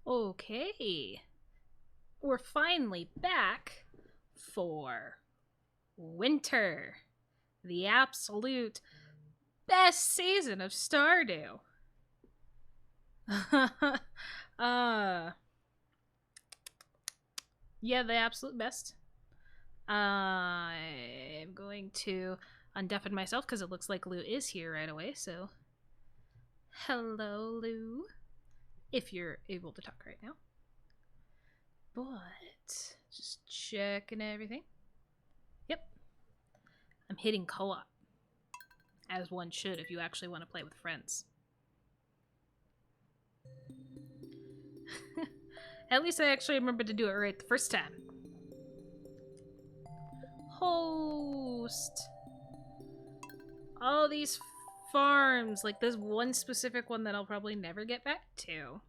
Okay. We're finally back for winter. The absolute best season of Stardew. uh yeah, the absolute best. I'm going to undeafen myself because it looks like Lou is here right away, so hello Lou. If you're able to talk right now. But just checking everything. Yep. I'm hitting co-op. As one should if you actually want to play with friends. At least I actually remembered to do it right the first time. Host. All these farms. Like, there's one specific one that I'll probably never get back to.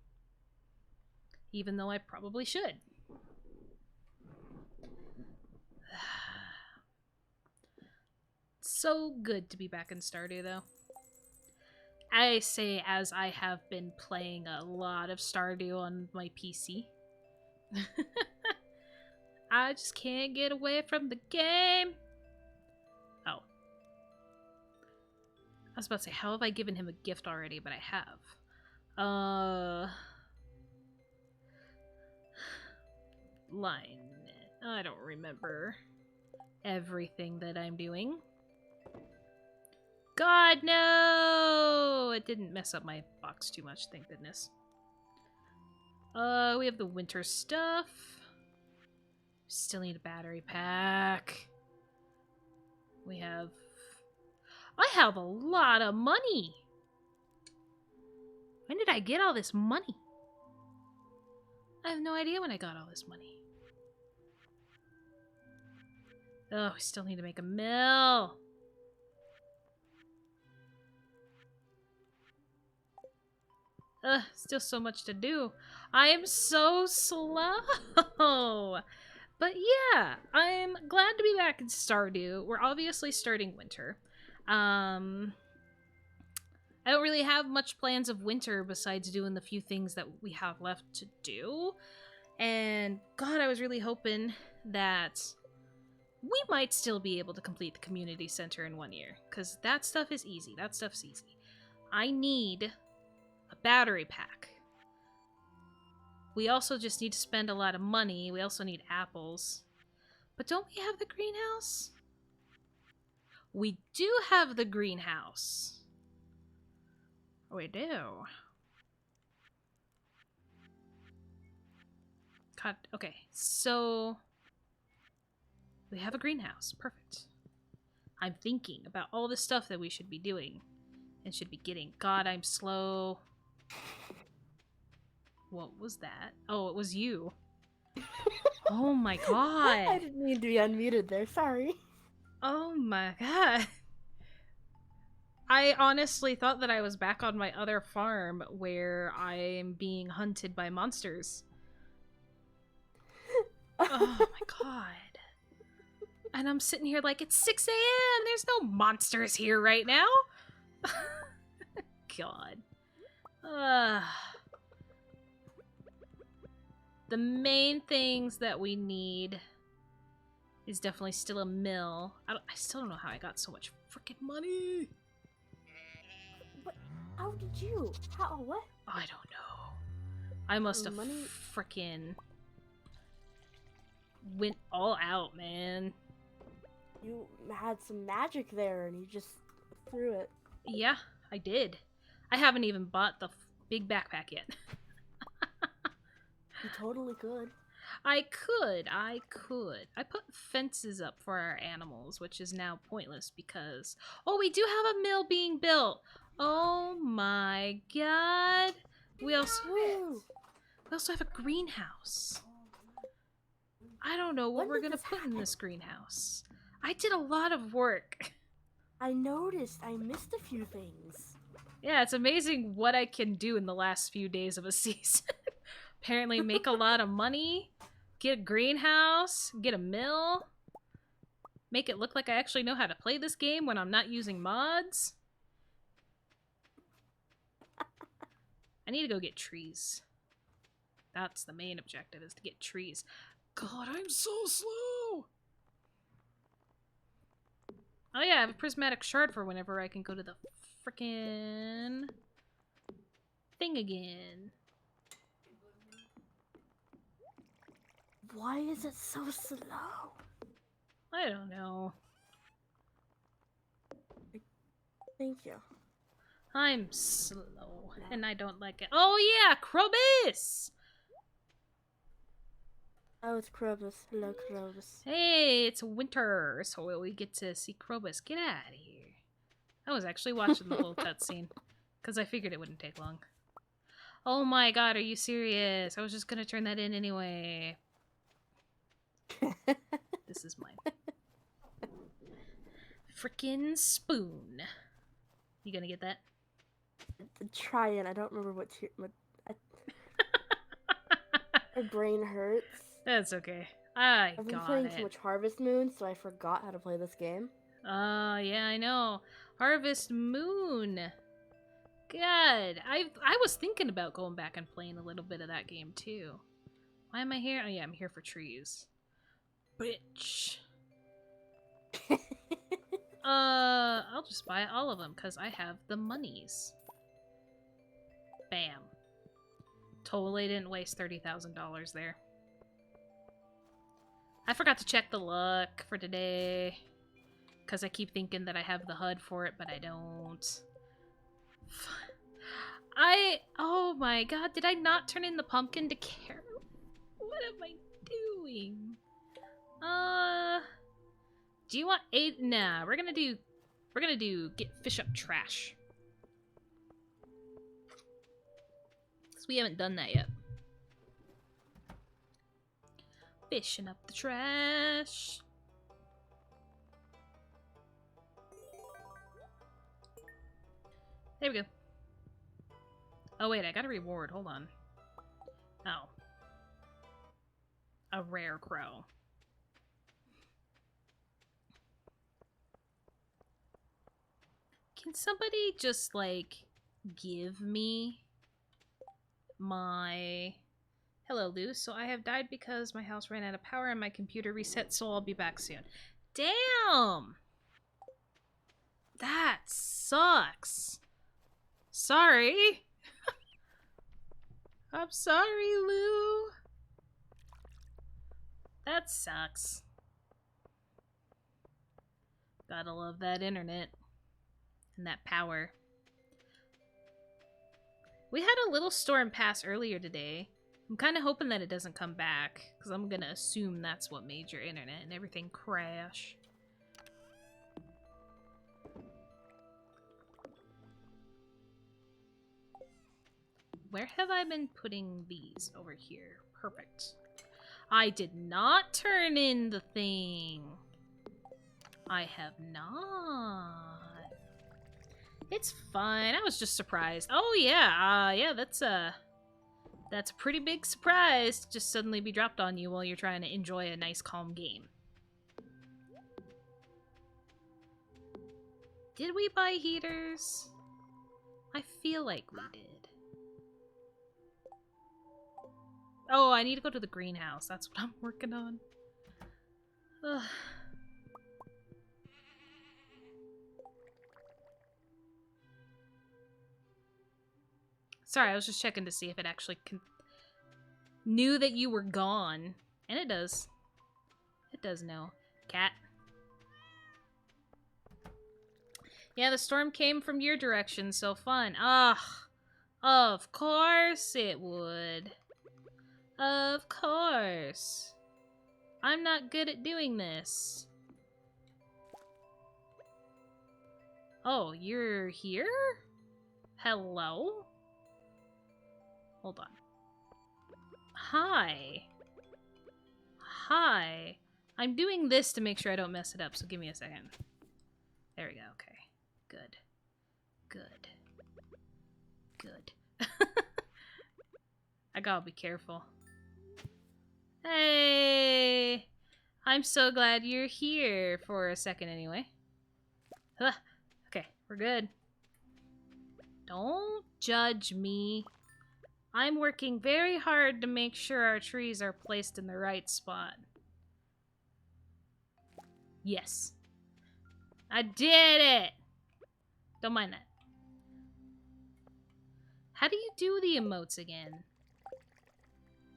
Even though I probably should. So good to be back in Stardew, though. I say as I have been playing a lot of Stardew on my PC. I just can't get away from the game. Oh. I was about to say, how have I given him a gift already? But I have. Line. I don't remember everything that I'm doing. God, no! It didn't mess up my box too much, thank goodness. We have the winter stuff. Still need a battery pack. We have... I have a lot of money! When did I get all this money? I have no idea when I got all this money. Oh, we still need to make a mill. Still so much to do. I am so slow. But yeah, I'm glad to be back in Stardew. We're obviously starting winter. I don't really have much plans of winter besides doing the few things that we have left to do. And God, I was really hoping that we might still be able to complete the community center in 1 year. Because that stuff is easy. That stuff's easy. I need a battery pack. We also just need to spend a lot of money. We also need apples. But don't we have the greenhouse? We do have the greenhouse. We do. God, okay, so we have a greenhouse. Perfect. I'm thinking about all the stuff that we should be doing and should be getting. God, I'm slow. What was that? Oh, it was you. Oh my god. I didn't mean to be unmuted there, sorry. Oh my god. I honestly thought that I was back on my other farm where I'm being hunted by monsters. Oh my god. And I'm sitting here like, it's 6 a.m. There's no monsters here right now. God. The main things that we need is definitely still a mill. I still don't know how I got so much freaking money. What? How did you? How? What? I don't know. I must have Money? freaking went all out, man. You had some magic there and you just threw it. Yeah, I did. I haven't even bought the big backpack yet. You totally could. I could. I put fences up for our animals, which is now pointless because... Oh, we do have a mill being built! Oh my god! We also have a greenhouse. I don't know what we're gonna put in this greenhouse. I did a lot of work. I noticed. I missed a few things. Yeah, it's amazing what I can do in the last few days of a season. Apparently make a lot of money, get a greenhouse, get a mill, make it look like I actually know how to play this game when I'm not using mods. I need to go get trees. That's the main objective, is to get trees. God, I'm so slow! Oh yeah, I have a prismatic shard for whenever I can go to the frickin' thing again. Why is it so slow? I don't know. Thank you. I'm slow, and I don't like it. Oh yeah, Krobus! Oh, it's Krobus. Hello, Krobus. Hey, it's winter, so we get to see Krobus. Get out of here. I was actually watching the whole cutscene, because I figured it wouldn't take long. Oh my god, are you serious? I was just gonna turn that in anyway. This is mine. Frickin' spoon. You gonna get that? Try it. I don't remember what my brain hurts. That's okay. I I've been got playing it. too much Harvest Moon, so I forgot how to play this game. Yeah, I know. Harvest Moon. God, I was thinking about going back and playing a little bit of that game too. Why am I here? Oh yeah, I'm here for trees. Bitch. I'll just buy all of them because I have the monies. Bam. Totally didn't waste $30,000 there. I forgot to check the luck for today because I keep thinking that I have the HUD for it, but I don't. Oh my god, did I not turn in the pumpkin to Carol? What am I doing? Do you want 8? Nah, we're gonna do get fish up trash. Because we haven't done that yet. Fishing up the trash. There we go. Oh wait, I got a reward. Hold on. Oh. A rare crow. Can somebody just, like, give me my... Hello, Lou. So I have died because my house ran out of power and my computer reset, so I'll be back soon. Damn! That sucks. Sorry. I'm sorry, Lou. That sucks. Gotta love that internet. And that power. We had a little storm pass earlier today. I'm kind of hoping that it doesn't come back, because I'm gonna assume that's what made your internet and everything crash. Where have I been putting these? Over here. Perfect. I did not turn in the thing. I have not. It's fine. I was just surprised. Oh yeah, yeah, that's a pretty big surprise to just suddenly be dropped on you while you're trying to enjoy a nice, calm game. Did we buy heaters? I feel like we did. Oh, I need to go to the greenhouse. That's what I'm working on. Ugh. Sorry, I was just checking to see if it actually knew that you were gone. And it does. It does know. Cat. Yeah, the storm came from your direction, so fun. Ugh. Of course it would. Of course. I'm not good at doing this. Oh, you're here? Hello? Hold on. Hi. Hi. I'm doing this to make sure I don't mess it up, so give me a second. There we go, okay. Good. Good. Good. I gotta be careful. Hey! I'm so glad you're here for a second anyway. Huh. Okay, we're good. Don't judge me. I'm working very hard to make sure our trees are placed in the right spot. Yes. I did it! Don't mind that. How do you do the emotes again?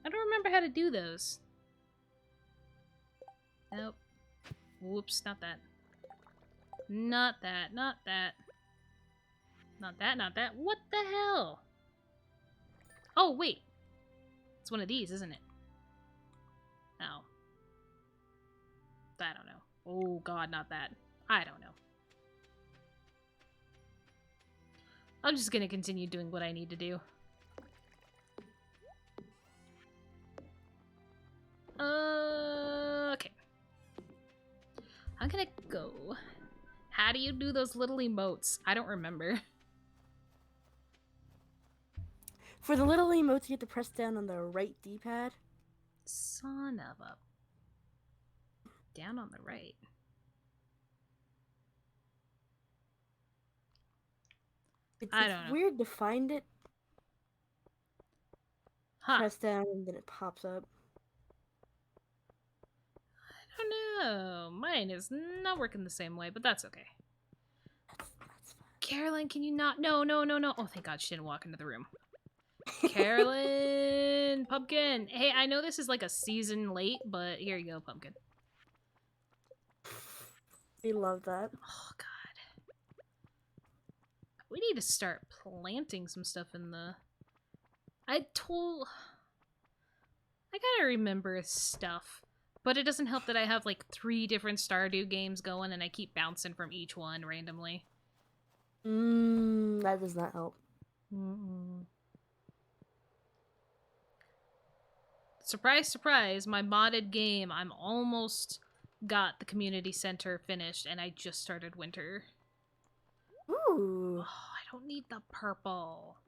I don't remember how to do those. Nope. Whoops, not that. Not that, not that. Not that, not that. What the hell? Oh, wait. It's one of these, isn't it? Oh. I don't know. Oh, God, not that. I don't know. I'm just gonna continue doing what I need to do. Okay. I'm gonna go. How do you do those little emotes? I don't remember. For the little emotes, you have to press down on the right D-pad. Son of a... Down on the right. It's I don't know. weird to find it. Huh. Press down and then it pops up. I don't know. Mine is not working the same way, but that's okay. That's fine. Carolyn, can you not? No, no, no, no. Oh, thank God she didn't walk into the room. Carolyn! Pumpkin! Hey, I know this is like a season late, but here you go, Pumpkin. We love that. Oh, God. We need to start planting some stuff in the... I gotta remember stuff. But it doesn't help that I have like 3 different Stardew games going and I keep bouncing from each one randomly. That does not help. Surprise, surprise, my modded game, I'm almost got the community center finished and I just started winter. Ooh. Oh, I don't need the purple.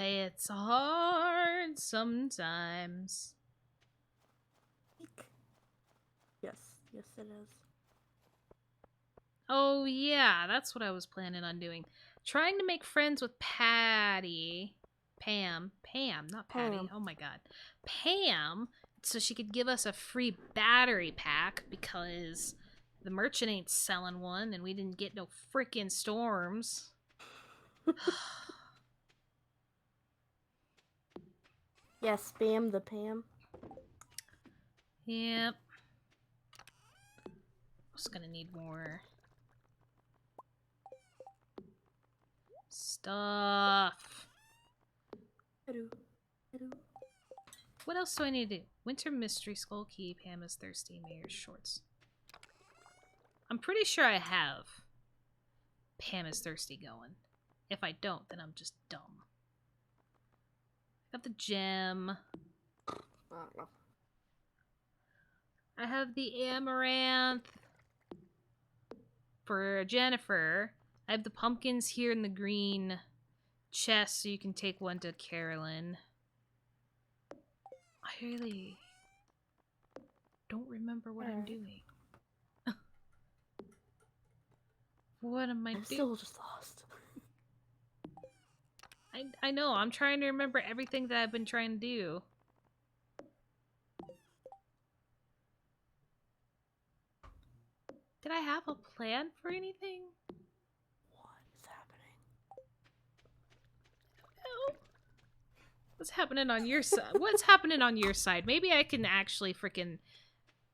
It's hard sometimes. Yes, yes it is. Oh yeah, that's what I was planning on doing. Trying to make friends with Patty. Pam, not Patty. Pam. Oh my God. Pam, so she could give us a free battery pack because the merchant ain't selling one and we didn't get no freaking storms. Yes, spam the Pam. Yep. Just gonna need more stuff. Hello. Hello. What else do I need to do? Winter Mystery Skull Key, Pam is thirsty, Mayor's shorts. I'm pretty sure I have Pam is thirsty going. If I don't, then I'm just dumb. I got the gem. I have the amaranth for Jennifer. I have the pumpkins here in the green chest, so you can take one to Carolyn. I really don't remember what I'm doing. What am I doing? I'm still just lost. I know, I'm trying to remember everything that I've been trying to do. Did I have a plan for anything? What is happening? Oh. What's happening on your side? What's happening on your side? Maybe I can actually freaking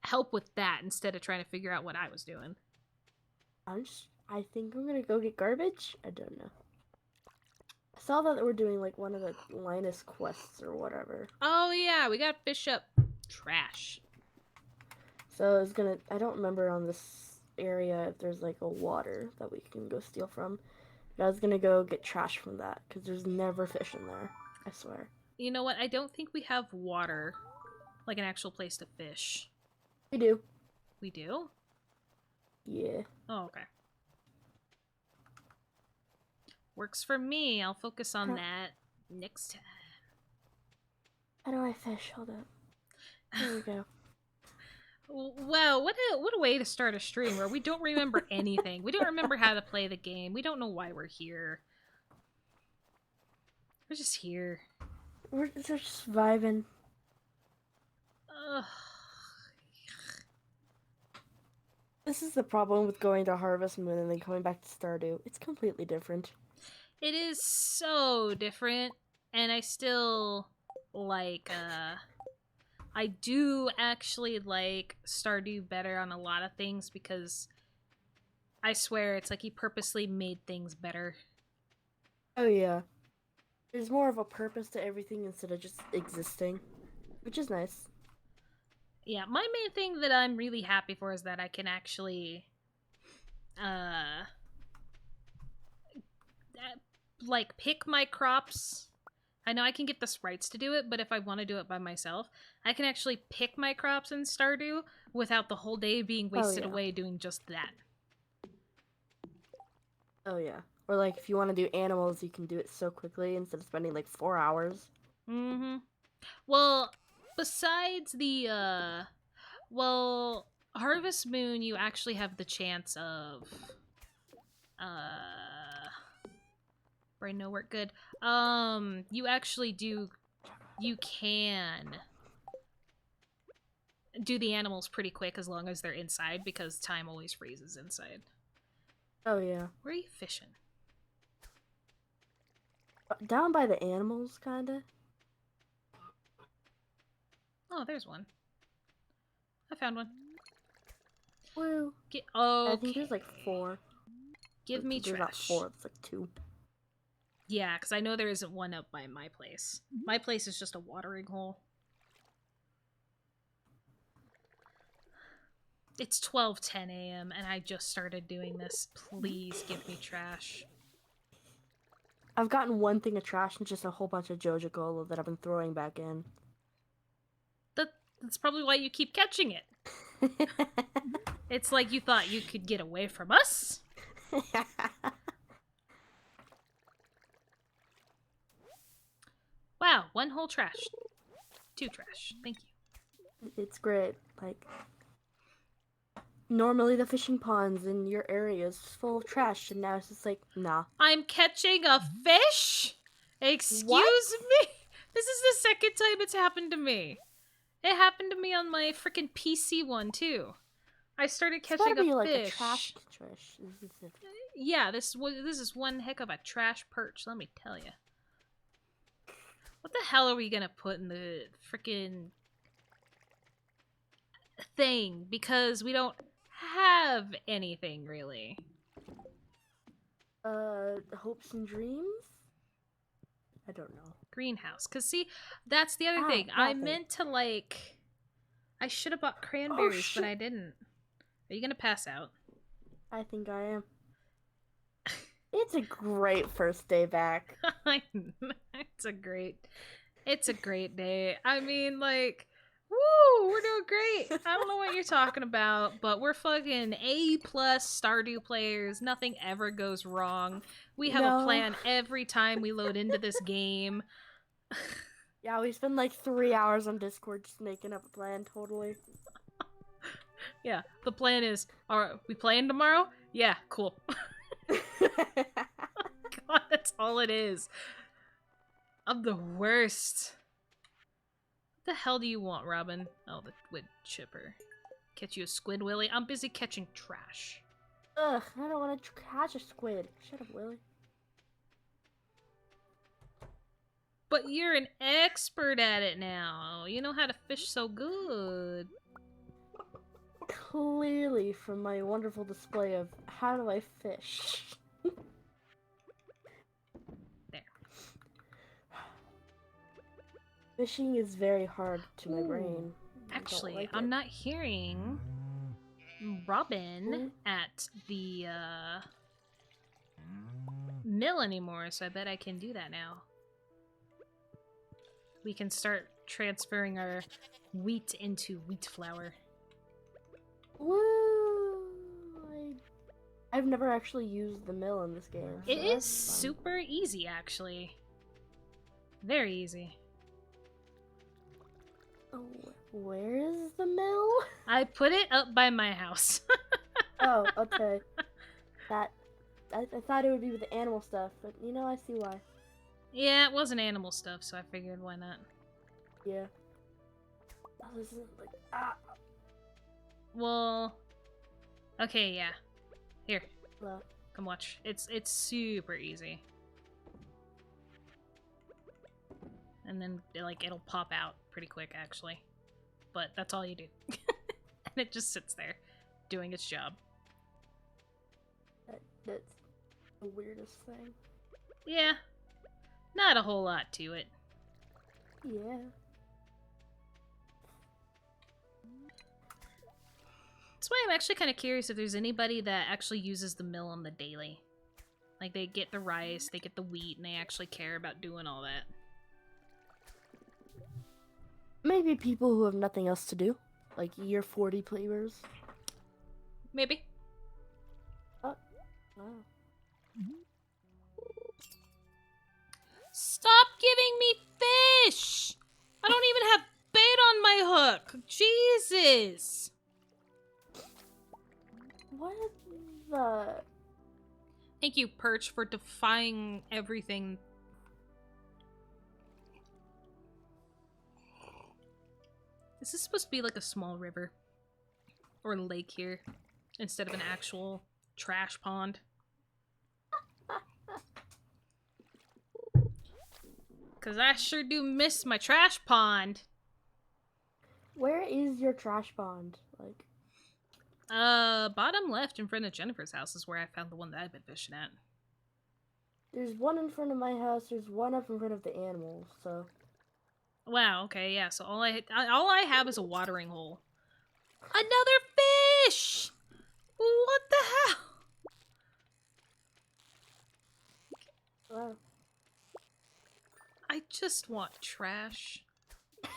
help with that instead of trying to figure out what I was doing. I think I'm gonna go get garbage. I don't know. I saw that we're doing like one of the Linus quests or whatever. Oh yeah, we got fish up trash. So I was gonna. I don't remember on this area if there's like a water that we can go steal from. But I was gonna go get trash from that because there's never fish in there. I swear. You know what? I don't think we have water, like an actual place to fish. We do. We do? Yeah. Oh, okay. Works for me. I'll focus on that next time. How do I fish? Hold up. There we go. Wow, what a way to start a stream where we don't remember anything. We don't remember how to play the game. We don't know why we're here. We're just here. We're just vibing. Ugh. This is the problem with going to Harvest Moon and then coming back to Stardew. It's completely different. It is so different, and I still like I do actually like Stardew better on a lot of things because I swear it's like he purposely made things better. Oh yeah. There's more of a purpose to everything instead of just existing, which is nice. Yeah, my main thing that I'm really happy for is that I can actually uh like pick my crops. I know I can get the sprites to do it, but if I want to do it by myself, I can actually pick my crops in Stardew without the whole day being wasted away doing just that. Oh yeah. Or like if you want to do animals, you can do it so quickly instead of spending like 4 hours. Mm-hmm. Well, besides the Harvest Moon, you actually have the chance of brain no work good. You actually do. You can do the animals pretty quick as long as they're inside because time always freezes inside. Oh yeah. Where are you fishing? Down by the animals, kinda. Oh, there's one. I found one. Woo. Okay. I think there's like 4. Give me There's not trash. 4. It's like 2. Yeah, because I know there isn't one up by my place. My place is just a watering hole. It's 12:10 a.m. and I just started doing this. Please give me trash. I've gotten one thing of trash and just a whole bunch of Joja Cola that I've been throwing back in. That's probably why you keep catching it. It's like you thought you could get away from us. Wow, 1 whole trash. 2 trash. Thank you. It's great. Like, normally the fishing ponds in your area is full of trash, and now it's just like, nah. I'm catching a fish? Excuse me? This is the second time it's happened to me. It happened to me on my freaking PC one, too. I started catching a be fish. Like a trash. Yeah, this is one heck of a trash perch, let me tell you. What the hell are we gonna put in the freaking thing? Because we don't have anything, really. Hopes and dreams? I don't know. Greenhouse. Because, see, that's the other thing. I meant to, like... I should have bought cranberries, but I didn't. Are you gonna pass out? I think I am. It's a great first day back. It's a great day. I mean, like, woo, we're doing great. I don't know what you're talking about, but we're fucking A+ Stardew players. Nothing ever goes wrong. We have a plan every time we load into this game. Yeah, we spend like 3 hours on Discord just making up a plan, totally. Yeah, the plan is, are we playing tomorrow? Yeah, cool. God, that's all it is. I'm the worst. What the hell do you want, Robin? Oh, the wood chipper. Catch you a squid, Willy? I'm busy catching trash. Ugh, I don't want to catch a squid. Shut up, Willy. But you're an expert at it now. You know how to fish so good. Clearly from my wonderful display of how do I fish. There. Fishing is very hard to my brain. Actually, like I'm not hearing Robin at the mill anymore, so I bet I can do that now. We can start transferring our wheat into wheat flour. Woo! I've never actually used the mill in this game. So it is super easy, actually. Very easy. Oh, where is the mill? I put it up by my house. Oh, okay. That I thought it would be with the animal stuff, but you know, I see why. Yeah, it wasn't animal stuff, so I figured why not. Yeah. Oh, this is like Well, okay, yeah. Here, well, come watch. It's super easy. And then like it'll pop out pretty quick actually. But that's all you do. And it just sits there doing its job. that's the weirdest thing. Yeah. Not a whole lot to it. Yeah. That's why I'm actually kind of curious if there's anybody that actually uses the mill on the daily. Like, they get the rice, they get the wheat, and they actually care about doing all that. Maybe people who have nothing else to do, like year 40 players. Maybe. Oh, wow. Stop giving me fish! I don't even have bait on my hook! Jesus! What the? Thank you, Perch, for defying everything. This is supposed to be like a small river. Or lake here. Instead of an actual trash pond. Because I sure do miss my trash pond. Where is your trash pond? Like, Bottom left in front of Jennifer's house is where I found the one that I've been fishing at. there's one in front of my house. There's one up in front of the animals. So. Wow, okay, yeah, so all I have is a watering hole. Another fish! What the hell? Wow. I just want trash. I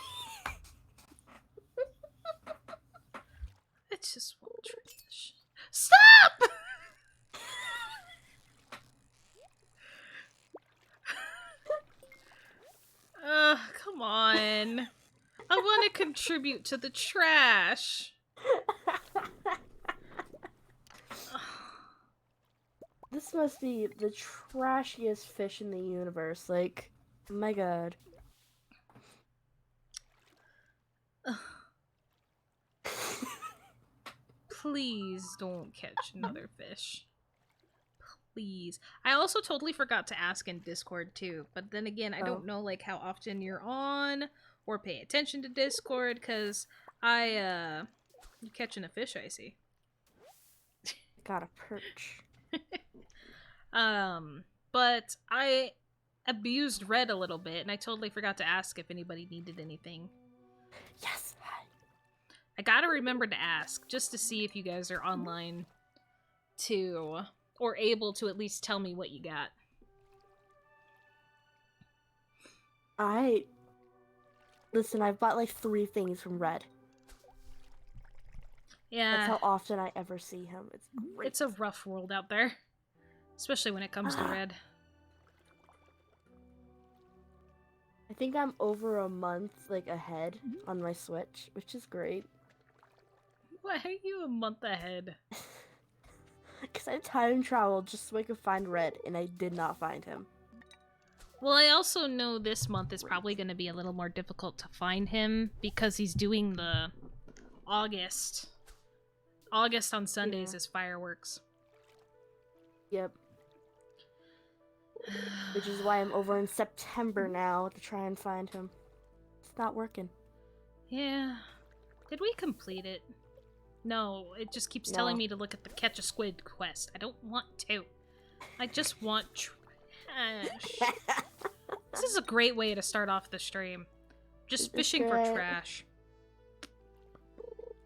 just want trash. Stop! Come on. I want to contribute to the trash. This must be the trashiest fish in the universe. Like, my god. Please don't catch another fish. Please. I also totally forgot to ask in Discord too, but then again, I don't know like how often you're on or pay attention to Discord because you're catching a fish, I see. Got a perch. But I abused Red a little bit and I totally forgot to ask if anybody needed anything. Yes. I gotta remember to ask just to see if you guys are online to or able to at least tell me what you got. Listen, I've bought like 3 things from Red. Yeah. That's how often I ever see him. It's great. It's a rough world out there. Especially when it comes to Red. I think I'm over a month like ahead on my Switch, which is great. Why are you a month ahead? Because I time traveled just so I could find Red, and I did not find him. Well, I also know this month is probably going to be a little more difficult to find him because he's doing the August. August on Sundays is fireworks. Yep. Which is why I'm over in September now to try and find him. It's not working. Yeah. Did we complete it? No, it just keeps telling me to look at the Catch a Squid quest. I don't want to. I just want trash. This is a great way to start off the stream. Just fishing for trash.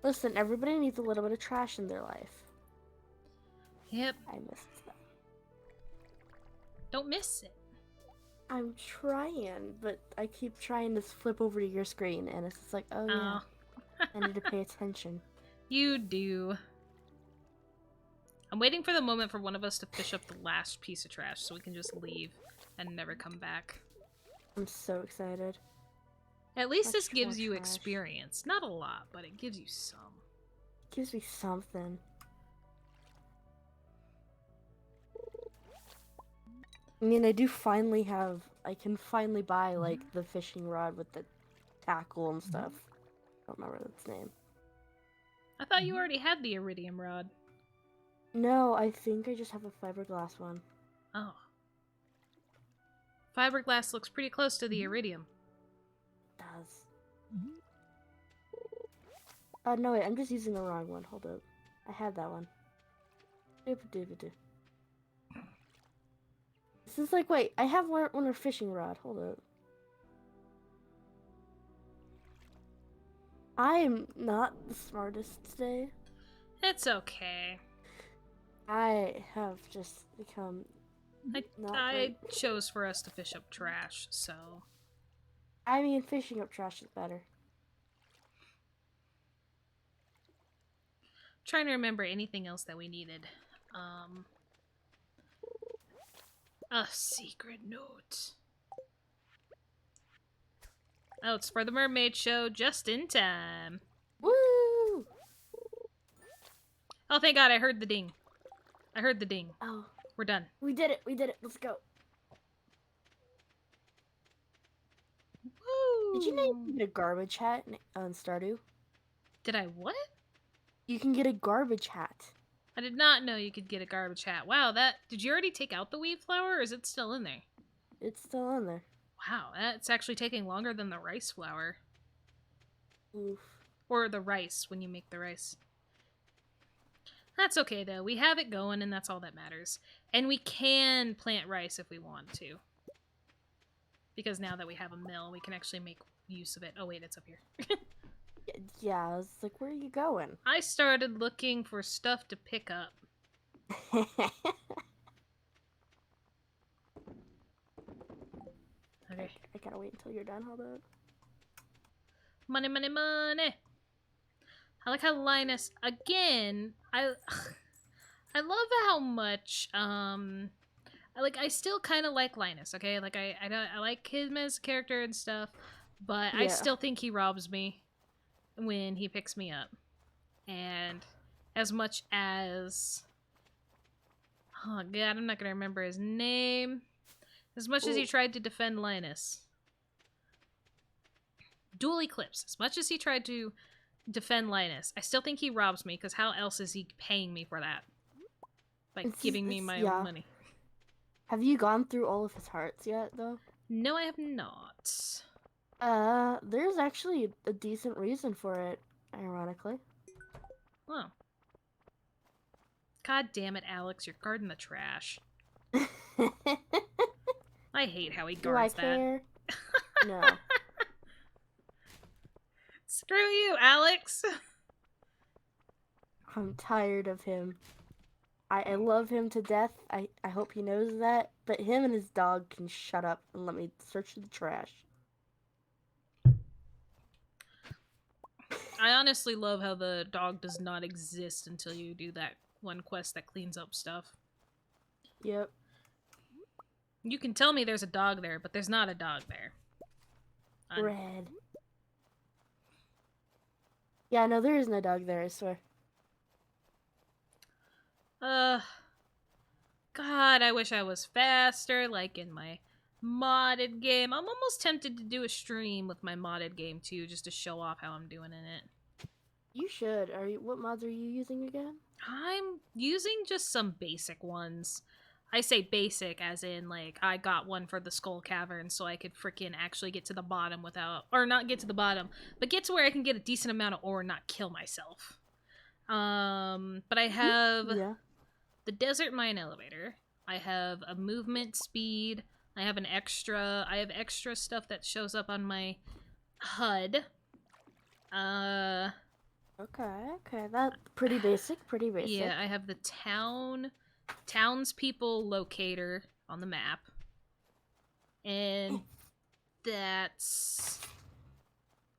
Listen, everybody needs a little bit of trash in their life. Yep. I missed that. Don't miss it. I'm trying, but I keep trying to flip over to your screen, and it's just like, oh yeah, I need to pay attention. You do. I'm waiting for the moment for one of us to fish up the last piece of trash so we can just leave and never come back. I'm so excited. At least this Much more gives you trash. experience. Not a lot, but it gives you some. Gives me something. I mean, I do finally have. I can finally buy like the fishing rod with the tackle and stuff. I don't remember its name. I thought you already had the iridium rod. No, I think I just have a fiberglass one. Oh. Fiberglass looks pretty close to the iridium. It does. No wait, I'm just using the wrong one. Hold up. I had that one. Doop-a-doop-a-doo. This is like, wait, I have one a fishing rod. Hold up. I am not the smartest today. It's okay. I have just become not I great. chose for us to fish up trash, so. I mean, fishing up trash is better. Trying to remember anything else that we needed. A secret note. Oh, it's for the mermaid show just in time. Woo! Oh, thank God, I heard the ding. I heard the ding. Oh, We're done. we did it. We did it. Let's go. Did you know you Woo! can get a garbage hat on Stardew? Did I what? You can get a garbage hat. I did not know you could get a garbage hat. Wow, that. Did you already take out the weed flour, or is it still in there? It's still on there. Wow, that's actually taking longer than the rice flour. Oof. Or the rice when you make the rice. That's okay, though. We have it going, and that's all that matters. And we can plant rice if we want to. Because now that we have a mill, we can actually make use of it. Oh, wait, it's up here. Yeah, I was like, where are you going? I started looking for stuff to pick up. Okay. I gotta wait until you're done. Hold up. Money, money, money. I like how Linus, again, I love how much, I still kind of like Linus, okay? Like, I like him as a character and stuff, but I Yeah. still think he robs me when he picks me up. And as much as, oh god, I'm not gonna remember his name. As much as he Ooh. tried to defend Linus. Dual Eclipse. As much as he tried to defend Linus, I still think he robs me, because how else is he paying me for that? By giving me my own Yeah. money. Have you gone through all of his hearts yet, though? No, I have not. There's actually a decent reason for it, ironically. Oh. God damn it, Alex, you're guarding the trash. I hate how he Do I guards that. care? No. Screw you, Alex! I'm tired of him. I love him to death. I hope he knows that. But him and his dog can shut up and let me search the trash. I honestly love how the dog does not exist until you do that one quest that cleans up stuff. Yep. You can tell me there's a dog there, but there's not a dog there. Red. Yeah, no, there is no dog there, I swear. God, I wish I was faster, like in my modded game. I'm almost tempted to do a stream with my modded game too, just to show off how I'm doing in it. You should. What mods are you using again? I'm using just some basic ones. I say basic as in, like, I got one for the Skull Cavern so I could freaking actually get to the bottom without... Or not get to the bottom, but get to where I can get a decent amount of ore and not kill myself. But I have the Desert Mine Elevator. I have a movement speed. I have extra stuff that shows up on my HUD. Okay. That's pretty basic, Yeah, I have the townspeople locator on the map. And that's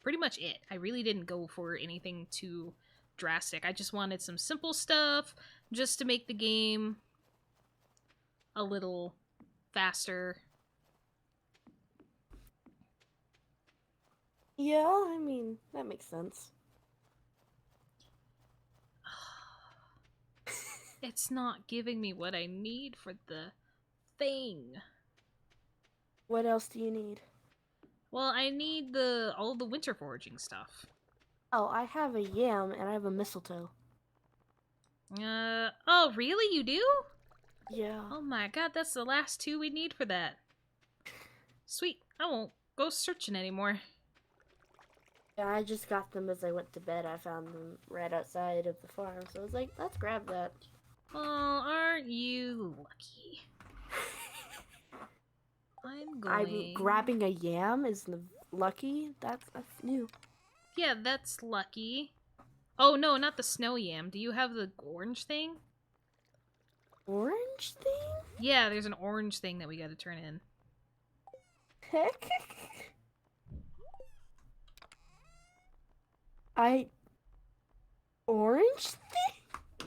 pretty much it. I really didn't go for anything too drastic. I just wanted some simple stuff just to make the game a little faster. Yeah, I mean, that makes sense. It's not giving me what I need for the thing. What else do you need? Well, I need all the winter foraging stuff. Oh, I have a yam and I have a mistletoe. Oh, really? You do? Yeah. Oh my god, that's the last two we need for that. Sweet, I won't go searching anymore. Yeah, I just got them as I went to bed. I found them right outside of the farm, so I was like, let's grab that. Oh, aren't you lucky? I'm I mean, going. grabbing a yam is lucky. That's new. Yeah, that's lucky. Oh no, not the snow yam. Do you have the orange thing? Orange thing? Yeah, there's an orange thing that we gotta turn in. Heck. I orange thing?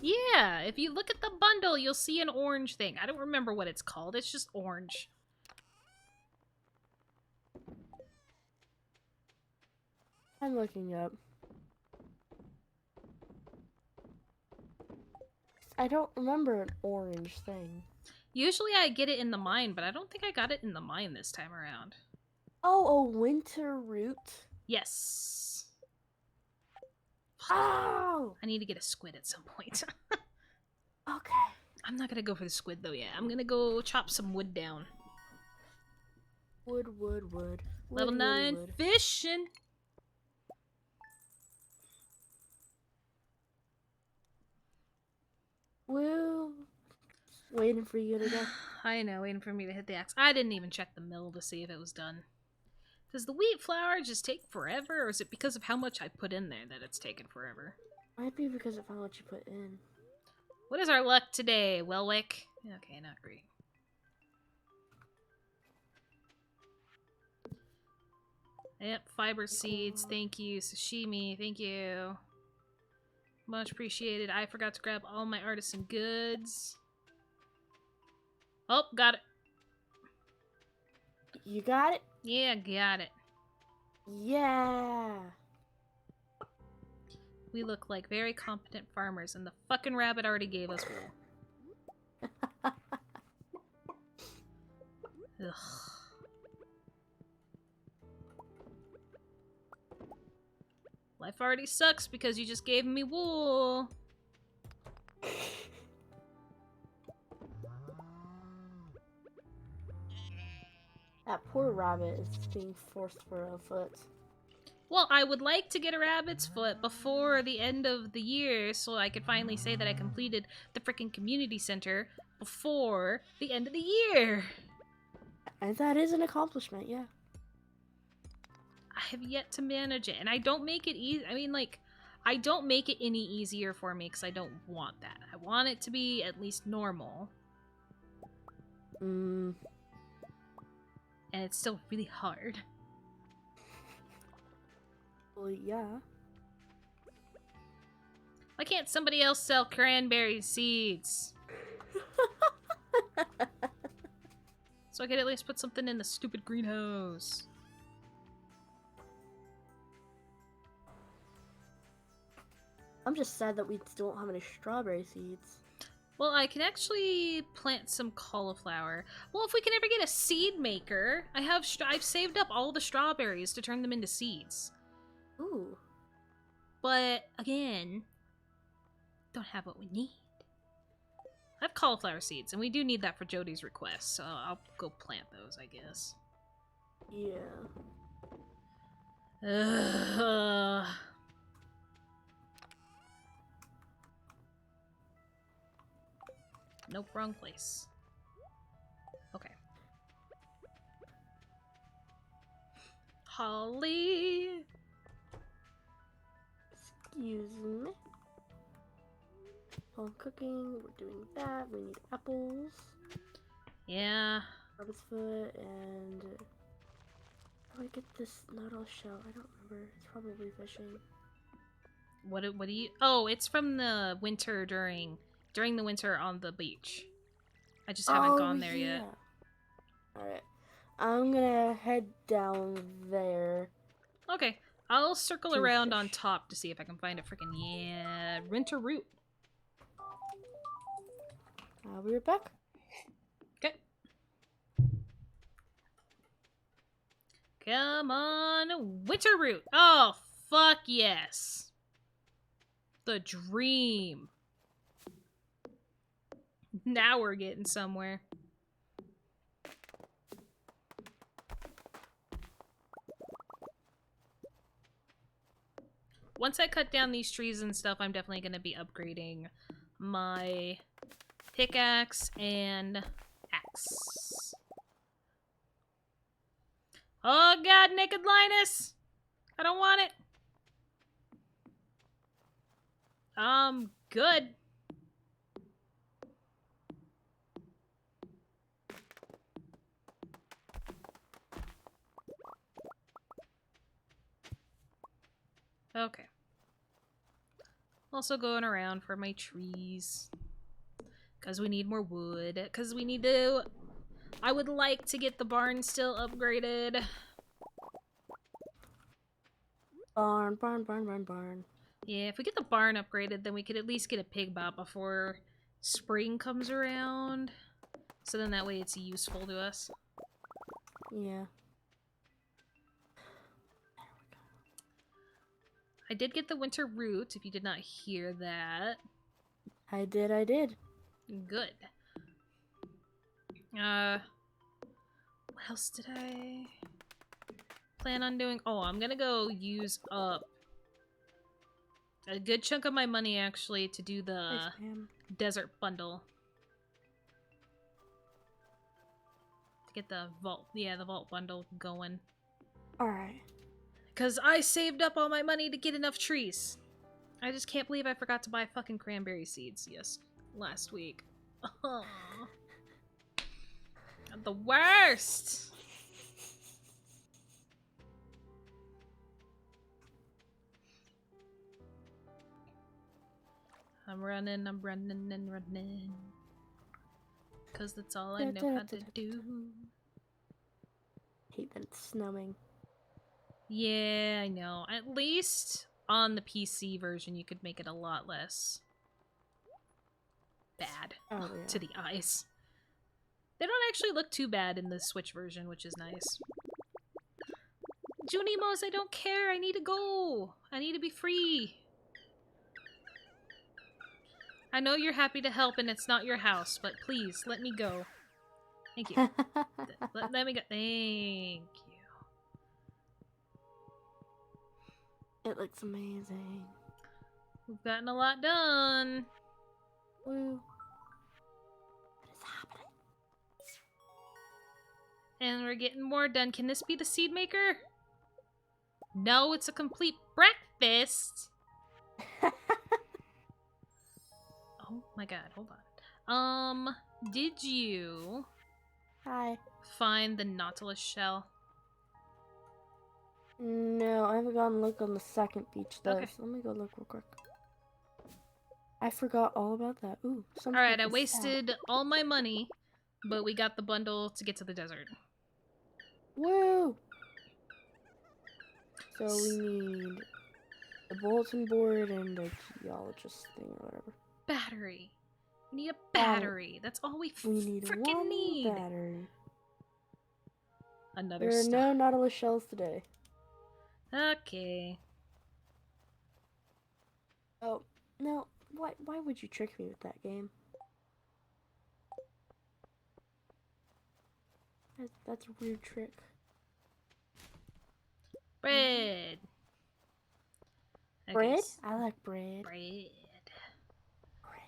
Yeah, if you look at the bundle, you'll see an orange thing. I don't remember what it's called. It's just orange. I'm looking up. I don't remember an orange thing. Usually I get it in the mine, but I don't think I got it in the mine this time around. Oh, a winter root. Yes. Fuck. Oh. I need to get a squid at some point. Okay. I'm not gonna go for the squid though yet. I'm gonna go chop some wood down. Wood, wood, wood. Level Woody, woody, 9 wood. fishing. Woo. Waiting for you to go. I know, waiting for me to hit the axe. I didn't even check the mill to see if it was done. Does the wheat flour just take forever, or is it because of how much I put in there that it's taken forever? Might be because of how much you put in. What is our luck today, Welwick? Okay, not great. Yep, fiber seeds, thank you. Sashimi, thank you. Much appreciated. I forgot to grab all my artisan goods. Oh, got it. You got it? Yeah, got it. Yeah. We look like very competent farmers, and the fucking rabbit already gave us wool. Ugh. Life already sucks because you just gave me wool. That poor rabbit is being forced for a foot. Well, I would like to get a rabbit's foot before the end of the year so I could finally say that I completed the freaking community center before the end of the year. And that is an accomplishment, yeah. I have yet to manage it, and I don't make it easy. I mean, like, I don't make it any easier for me because I don't want that. I want it to be at least normal, Mm. and it's still really hard. Well, yeah. Why can't somebody else sell cranberry seeds? So I could at least put something in the stupid greenhouse. I'm just sad that we still don't have any strawberry seeds. Well, I can actually plant some cauliflower. Well, if we can ever get a seed maker, I've saved up all the strawberries to turn them into seeds. Ooh. But again, don't have what we need. I have cauliflower seeds, and we do need that for Jody's request, so I'll go plant those, I guess. Yeah. Ugh. Nope, wrong place. Okay. Holly! Excuse me. While cooking, we're doing that. We need apples, Yeah. rabbit's foot, and how do I get this noodle shell? I don't remember. It's probably fishing. What do you... Oh, it's from the winter during the winter on the beach. I just haven't gone there yet. Alright. I'm gonna head down there. Okay. I'll circle Two around on fish. top to see if I can find a freaking winter root. I'll be right back. Okay. Come on, winter root. Oh, fuck yes. The dream. Now we're getting somewhere. Once I cut down these trees and stuff, I'm definitely going to be upgrading my pickaxe and axe. Oh god, Naked Linus! I don't want it. Good. Okay. Also going around for my trees. Because we need more wood. Because we need to... I would like to get the barn still upgraded. Barn, barn, barn, barn, barn. Yeah, if we get the barn upgraded, then we could at least get a pig bot before spring comes around. So then that way it's useful to us. Yeah. I did get the winter root, if you did not hear that. I did. Good. What else did I plan on doing? Oh, I'm gonna go use up a good chunk of my money, actually, to do the Nice, Pam. desert bundle. To get the vault, the vault bundle going. Alright. Because I saved up all my money to get enough trees. I just can't believe I forgot to buy fucking cranberry seeds, last week. Oh, the worst! I'm running and running. Because that's all I know how to do. Hate that it's snowing. Yeah, I know. At least on the PC version, you could make it a lot less bad Oh, yeah. to the eyes. They don't actually look too bad in the Switch version, which is nice. Junimos, I don't care. I need to go. I need to be free. I know you're happy to help and it's not your house, but please, let me go. Thank you. let me go. Thank you. It looks amazing. We've gotten a lot done. Woo. What is happening? And we're getting more done. Can this be the seed maker? No, it's a complete breakfast. Oh my god, hold on. Did you Hi. find the Nautilus shell? No, I haven't gone look on the second beach though. Okay. So let me go look real quick. I forgot all about that. Ooh, something. Alright, I wasted all my money, but we got the bundle to get to the desert. Woo! So we need the bulletin board and the geologist thing or whatever. Battery. We need a battery. That's all we need freaking one need. battery. Another There are stop. no Nautilus shells today. Okay. Oh, no. Why would you trick me with that game? That's a weird trick. Bread. Okay, Bread? I like bread. bread.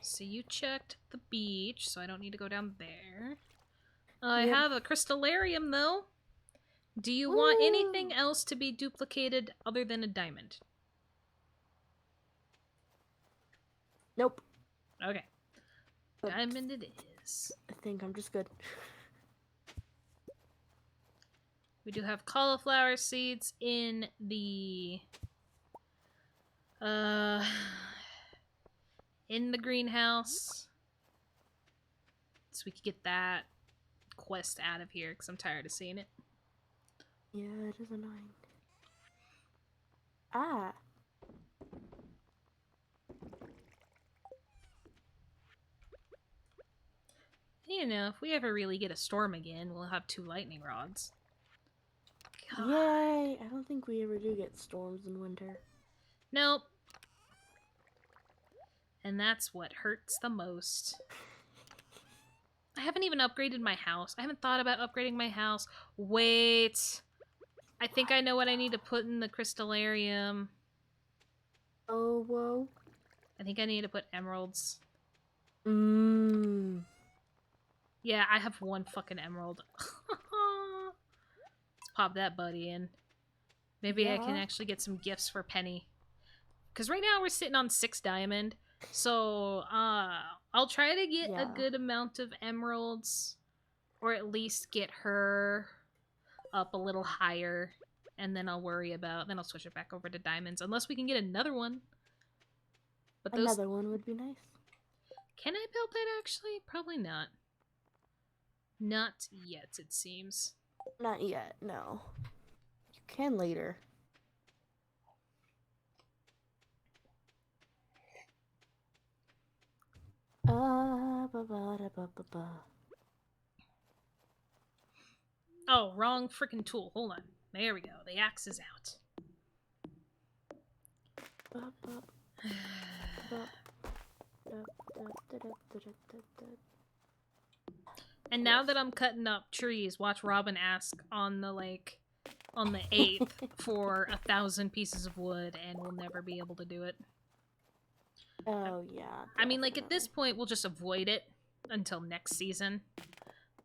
So you checked the beach, so I don't need to go down there. I Yep. have a crystallarium, though. Do you Woo! want anything else to be duplicated other than a diamond? Nope. Okay. But Diamond it is. I think I'm just good. We do have cauliflower seeds in the in the greenhouse. So we could get that quest out of here because I'm tired of seeing it. Yeah, it is annoying. Ah. You know, if we ever really get a storm again, we'll have 2 lightning rods. God. Yay! I don't think we ever do get storms in winter. Nope. And that's what hurts the most. I haven't even upgraded my house. I haven't thought about upgrading my house. Wait. I think I know what I need to put in the crystallarium. Oh, whoa. I think I need to put emeralds. Mmm. Yeah, I have 1 fucking emerald. Let's pop that buddy in. Maybe I can Yeah. actually get some gifts for Penny. Because right now we're sitting on 6 diamond. So, I'll try to get a Yeah. good amount of emeralds. Or at least get her up a little higher. And then I'll worry about... Then I'll switch it back over to diamonds. Unless we can get another one. But those... Another one would be nice. Can I build that actually? Probably not. Not yet, it seems. Not yet, no. You can later. Ba ba da ba ba ba. Oh, wrong freaking tool. Hold on. There we go. The axe is out. Ba, ba, ba. Da, da, da, da, da, da, da. And now that I'm cutting up trees, watch Robin ask on the 8th for 1,000 pieces of wood, and we'll never be able to do it. Oh, yeah. I mean, like, at this definitely. point, we'll just avoid it until next season.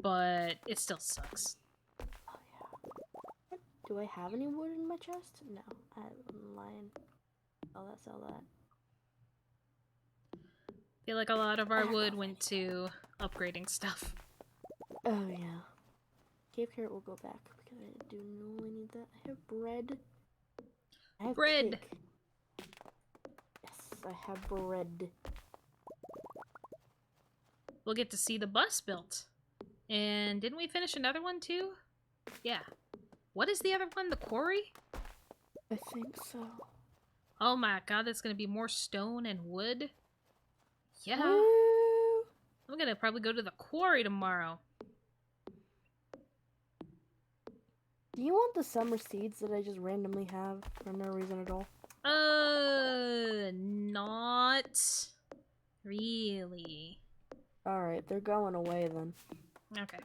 But it still sucks. Oh, yeah. Do I have any wood in my chest? No. I'm lying. Sell that. I feel like a lot of our wood went to upgrading stuff. Oh, yeah. Cave carrot will go back because I do really need that. I have bread. I have Bread! pig. Yes, I have bread. We'll get to see the bus built. And didn't we finish another one, too? Yeah. What is the other one? The quarry? I think so. Oh my god, that's gonna be more stone and wood. Yeah. Woo! I'm gonna probably go to the quarry tomorrow. Do you want the summer seeds that I just randomly have for no reason at all? Not really. Alright, they're going away then. Okay.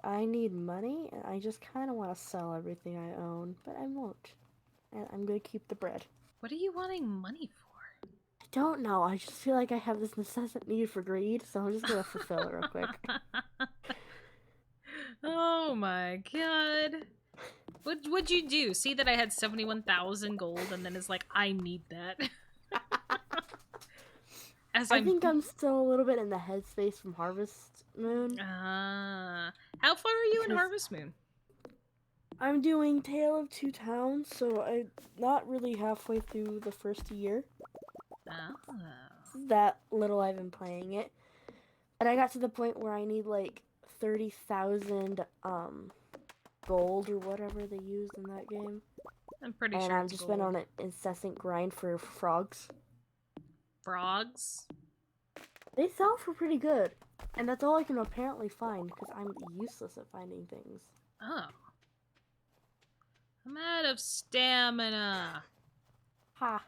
I need money, and I just kind of want to sell everything I own, but I won't. And I'm going to keep the bread. What are you wanting money for? I don't know. I just feel like I have this necessity need for greed, so I'm just going to fulfill it real quick. Oh my god. What'd you do? See that I had 71,000 gold and then it's like, I need that. I think I'm still a little bit in the headspace from Harvest Moon. How far are you in Harvest Moon? I'm doing Tale of Two Towns, so I'm not really halfway through the first year. Oh. That little I've been playing it. And I got to the point where I need like 30,000 gold or whatever they used in that game. I'm pretty and sure I've it's just gold. been on an incessant grind for frogs. Frogs? They sell for pretty good. And that's all I can apparently find because I'm useless at finding things. Oh. I'm out of stamina. Ha.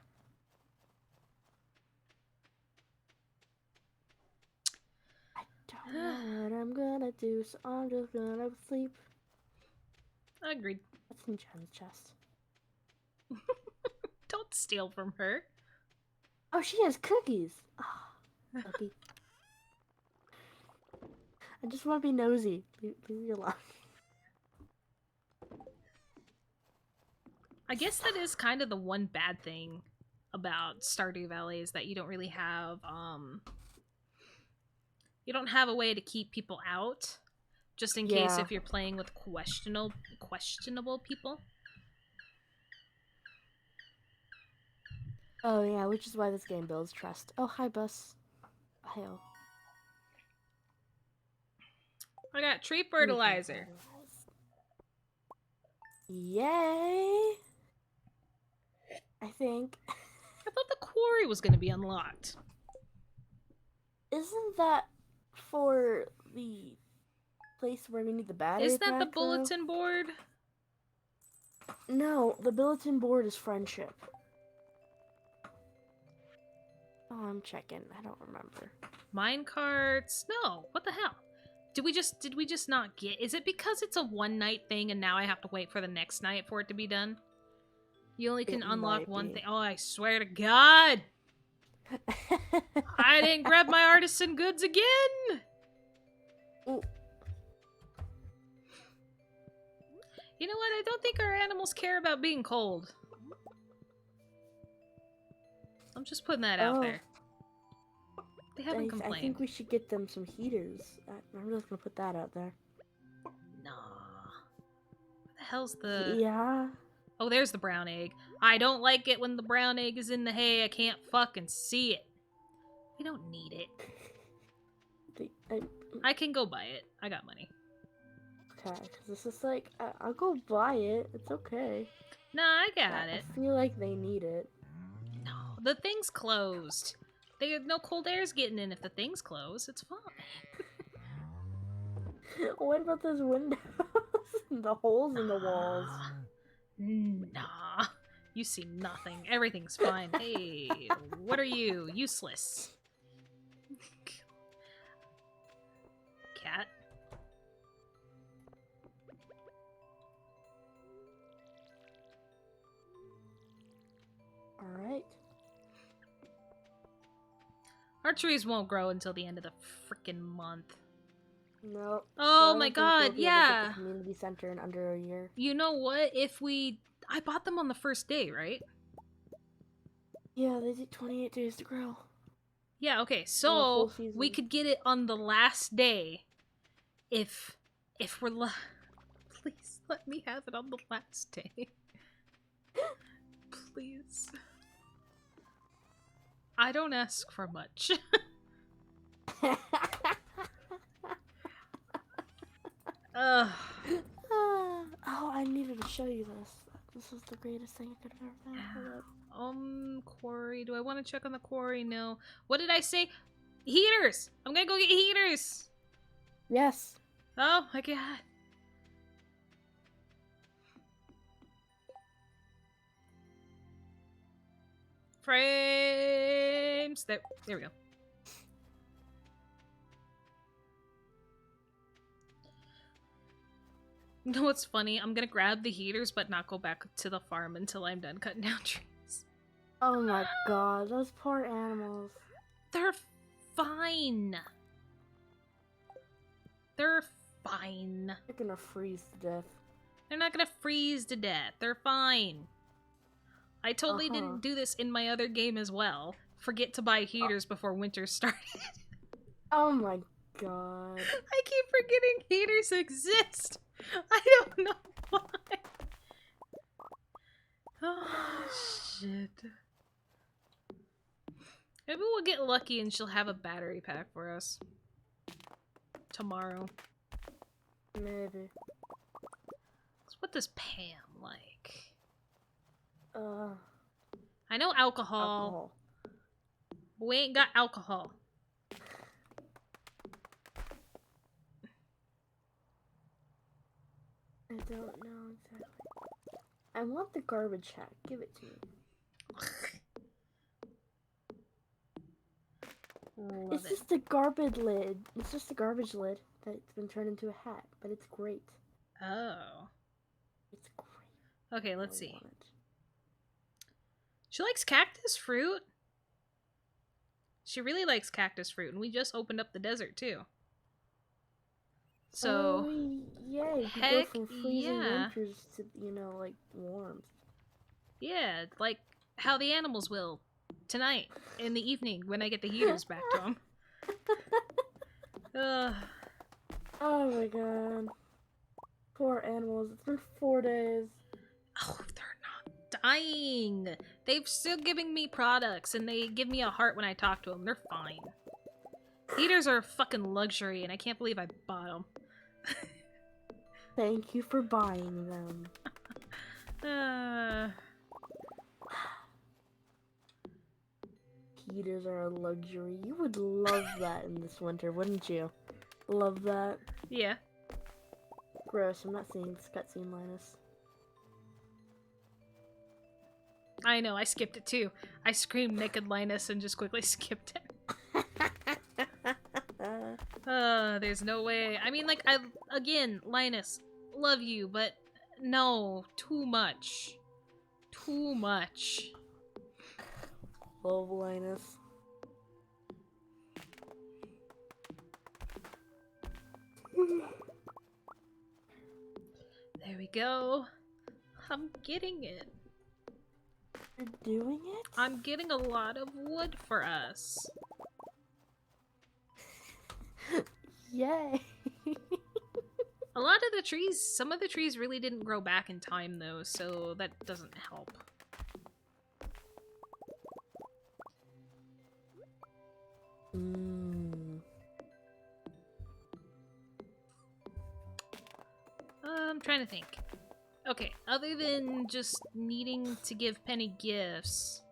I don't know what I'm gonna do, so I'm just gonna sleep. Agreed. That's in Jen's chest. Don't steal from her. Oh, she has cookies. Ah, lucky. I just want to be nosy. Leave me alone. I guess that is kind of the one bad thing about Stardew Valley is that you don't really have you don't have a way to keep people out just in case if you're playing with questionable people. Oh yeah, which is why this game builds trust. Oh, hi bus. Hi-oh. I got tree fertilizer. Yay! I think. I thought the quarry was going to be unlocked. Isn't that for the place where we need the battery Is that the pack, though? bulletin board? No, the bulletin board is friendship. Oh, I'm checking. I don't remember. Mine carts? No. What the hell? Did we just not get? Is it because it's a one night thing and now I have to wait for the next night for it to be done? You only can It unlock might one be. thing. Oh, I swear to God. I didn't grab my artisan goods again. Ooh. You know what? I don't think our animals care about being cold. I'm just putting that out Oh, there. They haven't I complained. think we should get them some heaters. I'm just gonna put that out there. Nah. What the hell's the... Yeah. Oh, there's the brown egg. I don't like it when the brown egg is in the hay. I can't fucking see it. We don't need it. I can go buy it. I got money. Okay, because this is like, I'll go buy it. It's okay. Nah, I got it. I feel like they need it. No, the thing's closed. No cold air's getting in if the thing's closed. It's fine. What about those windows? The holes in the walls. Nah. You see nothing. Everything's fine. Hey, what are you? Useless. Cat. Alright. Our trees won't grow until the end of the freaking month. No. Oh So I my don't think we'll god, be able to get yeah. the community center in under a year. You know what? I bought them on the first day, right? Yeah, they take 28 days to grow. Yeah, okay. Or a full So we season. could get it on the last day if please let me have it on the last day. Please. I don't ask for much. Ugh. Oh, I needed to show you this. This is the greatest thing I could have ever done. Hold up. Quarry. Do I want to check on the quarry? No. What did I say? Heaters! I'm gonna go get heaters! Yes. Oh my god. Frames! There we go. You know what's funny? I'm gonna grab the heaters but not go back to the farm until I'm done cutting down trees. Oh my god, those poor animals. They're fine. They're fine. They're gonna freeze to death. They're not gonna freeze to death. They're fine. I totally didn't do this in my other game as well. Forget to buy heaters before winter started. Oh my god. I keep forgetting heaters exist. I don't know why. Oh, shit. Maybe we'll get lucky and she'll have a battery pack for us. Tomorrow. Maybe. So what does Pam like? Uh, I know alcohol. But we ain't got alcohol. I don't know exactly. I want the garbage hat. Give it to me. It's just a garbage lid. It's just a garbage lid that's been turned into a hat, but it's great. Oh. It's great. Okay, let's see. She likes cactus fruit. She really likes cactus fruit, and we just opened up the desert too. So, yeah, you go from freezing winters to, like warmth. Yeah, like how the animals will tonight in the evening when I get the heaters back to them. Oh my god. Poor animals. It's been 4 days. Oh, they're not dying. They've still giving me products, and they give me a heart when I talk to them. They're fine. Heaters are a fucking luxury, and I can't believe I bought them. Thank you for buying them. Uh, Heaters are a luxury. You would love that in this winter, wouldn't you? Love that. yeah. Gross, I'm not seeing this cutscene, Linus. I know, I skipped it too. I screamed naked Linus and just quickly skipped it. There's no way. I mean, like, again, Linus, love you, but no, too much. Too much. Love Linus. There we go. I'm getting it. You're doing it? I'm getting a lot of wood for us. Yay! A lot of the trees, some of the trees really didn't grow back in time though, so that doesn't help. I'm trying to think. Okay, other than just needing to give Penny gifts,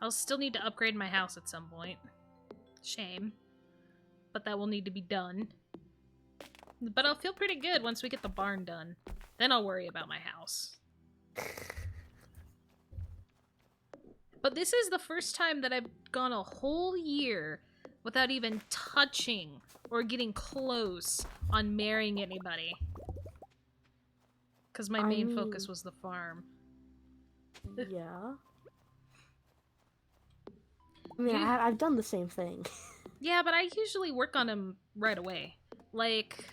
I'll still need to upgrade my house at some point. Shame. But that will need to be done. But I'll feel pretty good once we get the barn done. Then I'll worry about my house. But this is the first time that I've gone a whole year without even touching or getting close on marrying anybody. Because my main focus was the farm. Yeah. I mean, I've done the same thing. Yeah, but I usually work on them right away. Like,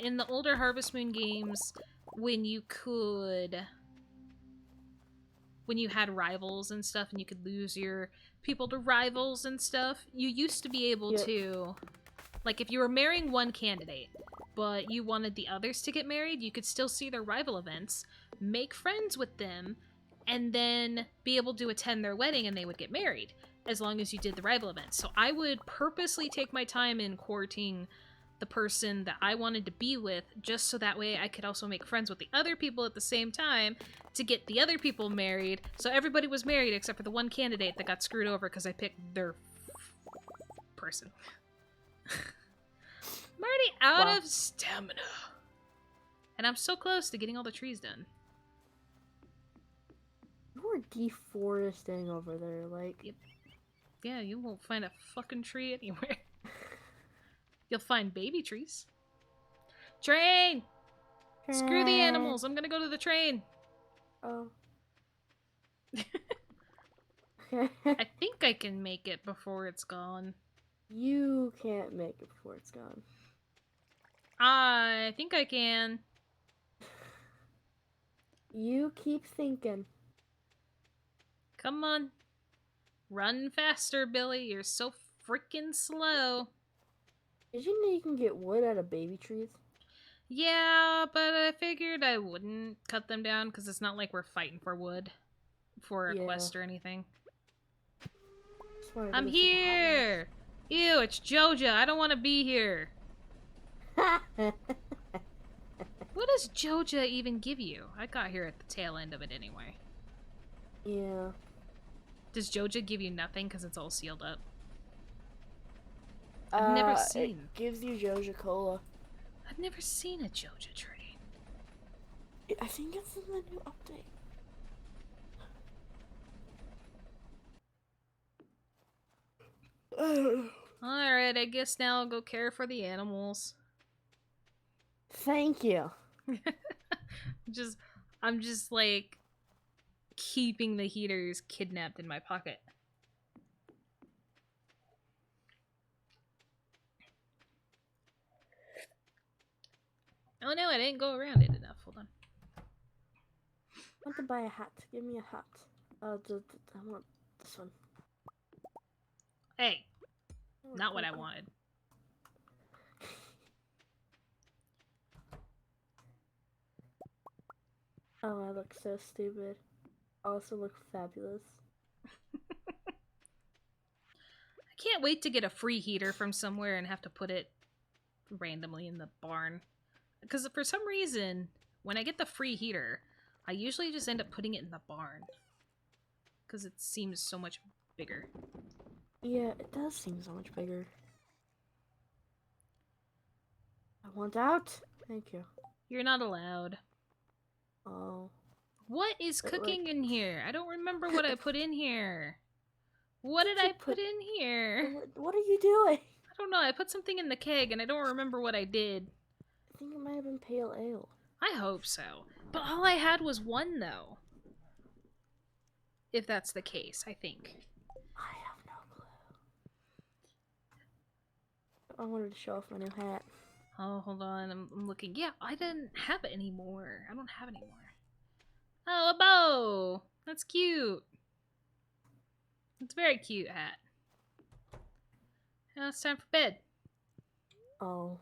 in the older Harvest Moon games, when you had rivals and stuff, and you could lose your people to rivals and stuff, you used to be able to, like, if you were marrying one candidate, but you wanted the others to get married, you could still see their rival events, make friends with them, and then be able to attend their wedding and they would get married, as long as you did the rival events. So I would purposely take my time in courting the person that I wanted to be with, just so that way I could also make friends with the other people at the same time to get the other people married. So everybody was married except for the one candidate that got screwed over because I picked their person. I'm already out of stamina. And I'm so close to getting all the trees done. You were deforesting over there, like... Yep. Yeah, you won't find a fucking tree anywhere. You'll find baby trees. Train! Screw the animals, I'm gonna go to the train. Oh. Okay. I think I can make it before it's gone. You can't make it before it's gone. I think I can. You keep thinking. Come on. Run faster, Billy. You're so freaking slow. Did you know you can get wood out of baby trees? Yeah, but I figured I wouldn't cut them down because it's not like we're fighting for wood for a quest or anything. I'm here! Ew, it's Joja. I don't want to be here. What does Joja even give you? I got here at the tail end of it anyway. Yeah. Does Joja give you nothing because it's all sealed up? I've never seen. It gives you Joja Cola. I've never seen a Joja train. I think it's in the new update. Alright, I guess now I'll go care for the animals. Thank you. I'm just like keeping the heaters kidnapped in my pocket. Oh no, I didn't go around it enough. Hold on. I want to buy a hat. Give me a hat. I want this one. Hey, not what I wanted. Oh, I look so stupid. I also look fabulous. I can't wait to get a free heater from somewhere and have to put it randomly in the barn. Because for some reason, when I get the free heater, I usually just end up putting it in the barn. Because it seems so much bigger. Yeah, it does seem so much bigger. I want out. Thank you. You're not allowed. Oh. What is But like, cooking in here? I don't remember what I put in here. What did did you I put in here? What are you doing? I don't know. I put something in the keg and I don't remember what I did. I think it might have been pale ale. I hope so. But all I had was one, though. If that's the case, I think. I have no clue. I wanted to show off my new hat. Oh, hold on. I'm looking. Yeah, I didn't have it anymore. I don't have it anymore. Oh, a bow! That's cute. It's a very cute hat. Now it's time for bed. Oh.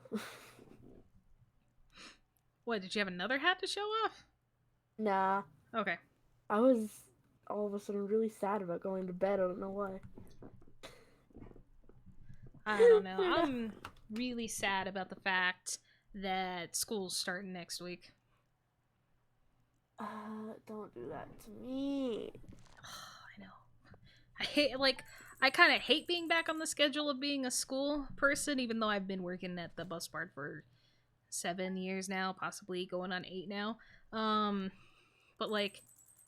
What, did you have another hat to show off? Nah. Okay. I was all of a sudden really sad about going to bed. I don't know why. I don't know. I'm really sad about the fact that school's starting next week. Don't do that to me. I know. I hate, like, I kind of hate being back on the schedule of being a school person, even though I've been working at the bus barn for 7 years now, possibly going on 8 now. But like,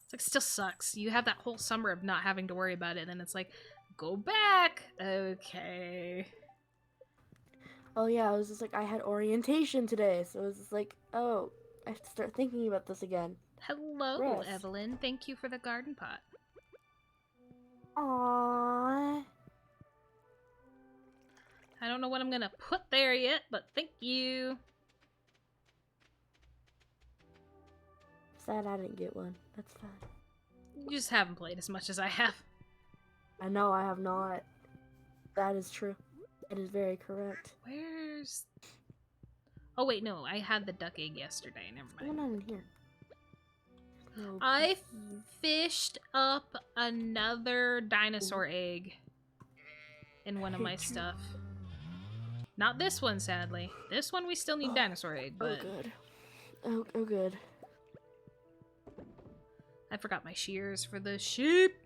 it's like still sucks. You have that whole summer of not having to worry about it, and then it's like, go back. Okay. Oh yeah, I was just like, I had orientation today, so it was just like, oh, I have to start thinking about this again. Hello, Rest. Evelyn. Thank you for the garden pot. Aww. I don't know what I'm gonna put there yet, but thank you. Sad I didn't get one. That's fine. You just haven't played as much as I have. I know I have not. That is true. It is very correct. Where's... Oh wait, no, I had the duck egg yesterday. Never What's going mind. on in here? No, I fished up another dinosaur egg in one of my stuff. Not this one, sadly. This one we still need dinosaur egg, but... Oh, good. Oh, good. I forgot my shears for the sheep.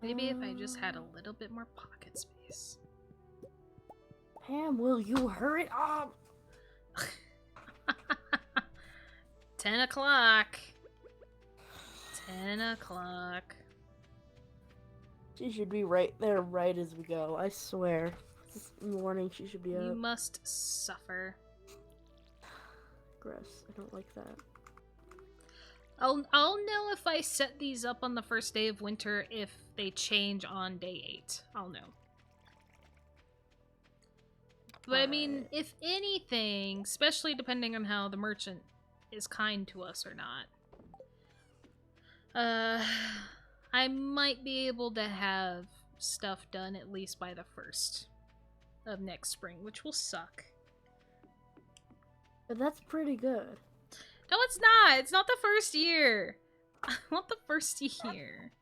Maybe if I just had a little bit more pocket space. Pam, will you hurry up? 10 o'clock. 10 o'clock. She should be right there right as we go. I swear. This morning she should be You up. must suffer. Gross. I don't like that. I'll know if I set these up on the first day of winter if they change on day 8. I'll know. But I mean, if anything, especially depending on how the merchant is kind to us or not, I might be able to have stuff done at least by the 1st of next spring, which will suck. But that's pretty good. No, it's not. It's not the first year. I want the first year.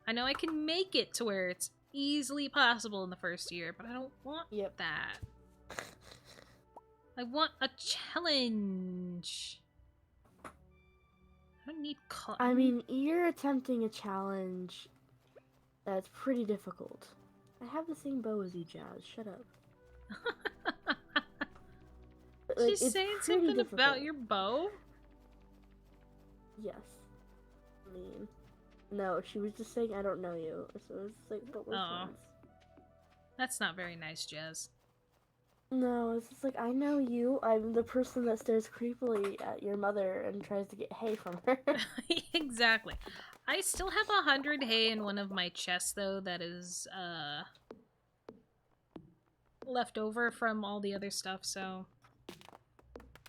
I know I can make it to where it's easily possible in the first year, but I don't want that. I want a challenge. I don't need I mean, you're attempting a challenge that's pretty difficult. I have the same bow as you, Jazz. Shut up. She's saying something difficult about your bow? Yes. I mean, no, she was just saying I don't know you. So it's like, but we're friends. That's not very nice, Jazz. No, it's just like, I know you. I'm the person that stares creepily at your mother and tries to get hay from her. Exactly. I still have 100 hay in one of my chests, though, that is, left over from all the other stuff, so...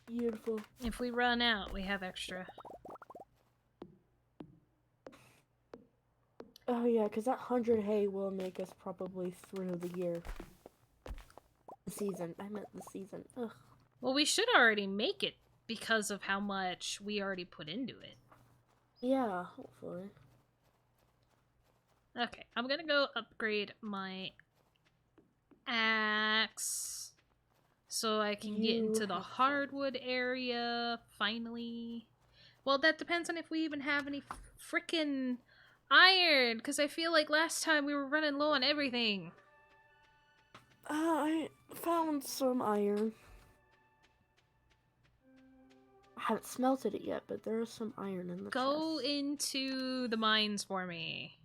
Beautiful. If we run out, we have extra. Oh yeah, because that 100 hay will make us probably through the year. The season. I meant the season. Ugh. Well, we should already make it because of how much we already put into it. Yeah, hopefully. Okay, I'm gonna go upgrade my axe so I can get You into the have fun. hardwood area finally. Well, that depends on if we even have any freaking iron, because I feel like last time we were running low on everything. I found some iron. I haven't smelted it yet, but there is some iron in the Go chest. into the mines for me.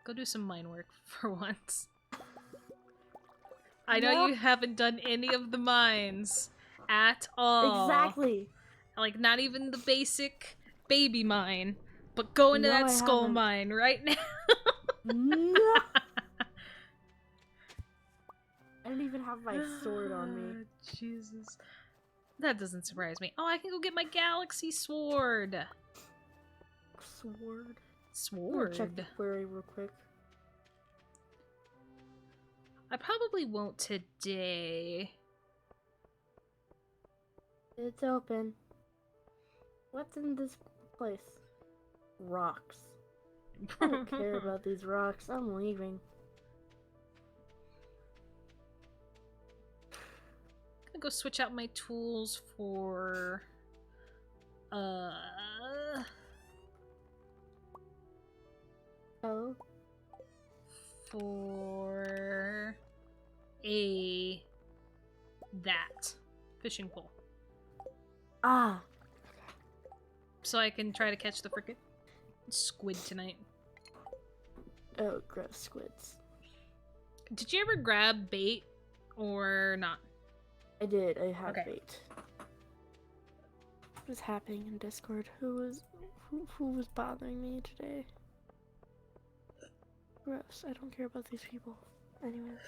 Go do some mine work for once. I know No, you haven't done any of the mines at all. exactly. Like, not even the basic baby mine, but go into No, that I skull haven't. mine right now. No, I don't even have my sword on me. Jesus. That doesn't surprise me. Oh, I can go get my galaxy sword. Sword. I'm gonna check the Sword. query real quick. I probably won't today. It's open. What's in this place? Rocks. I don't care about these rocks. I'm leaving. I'm gonna go switch out my tools for uh Oh. for a that fishing pole. Ah. So I can try to catch the frickin' squid tonight. Oh, gross squids. Did you ever grab bait or not? I did. I have Okay. bait. What is happening in Discord? Who was bothering me today? Gross. I don't care about these people. Anyways.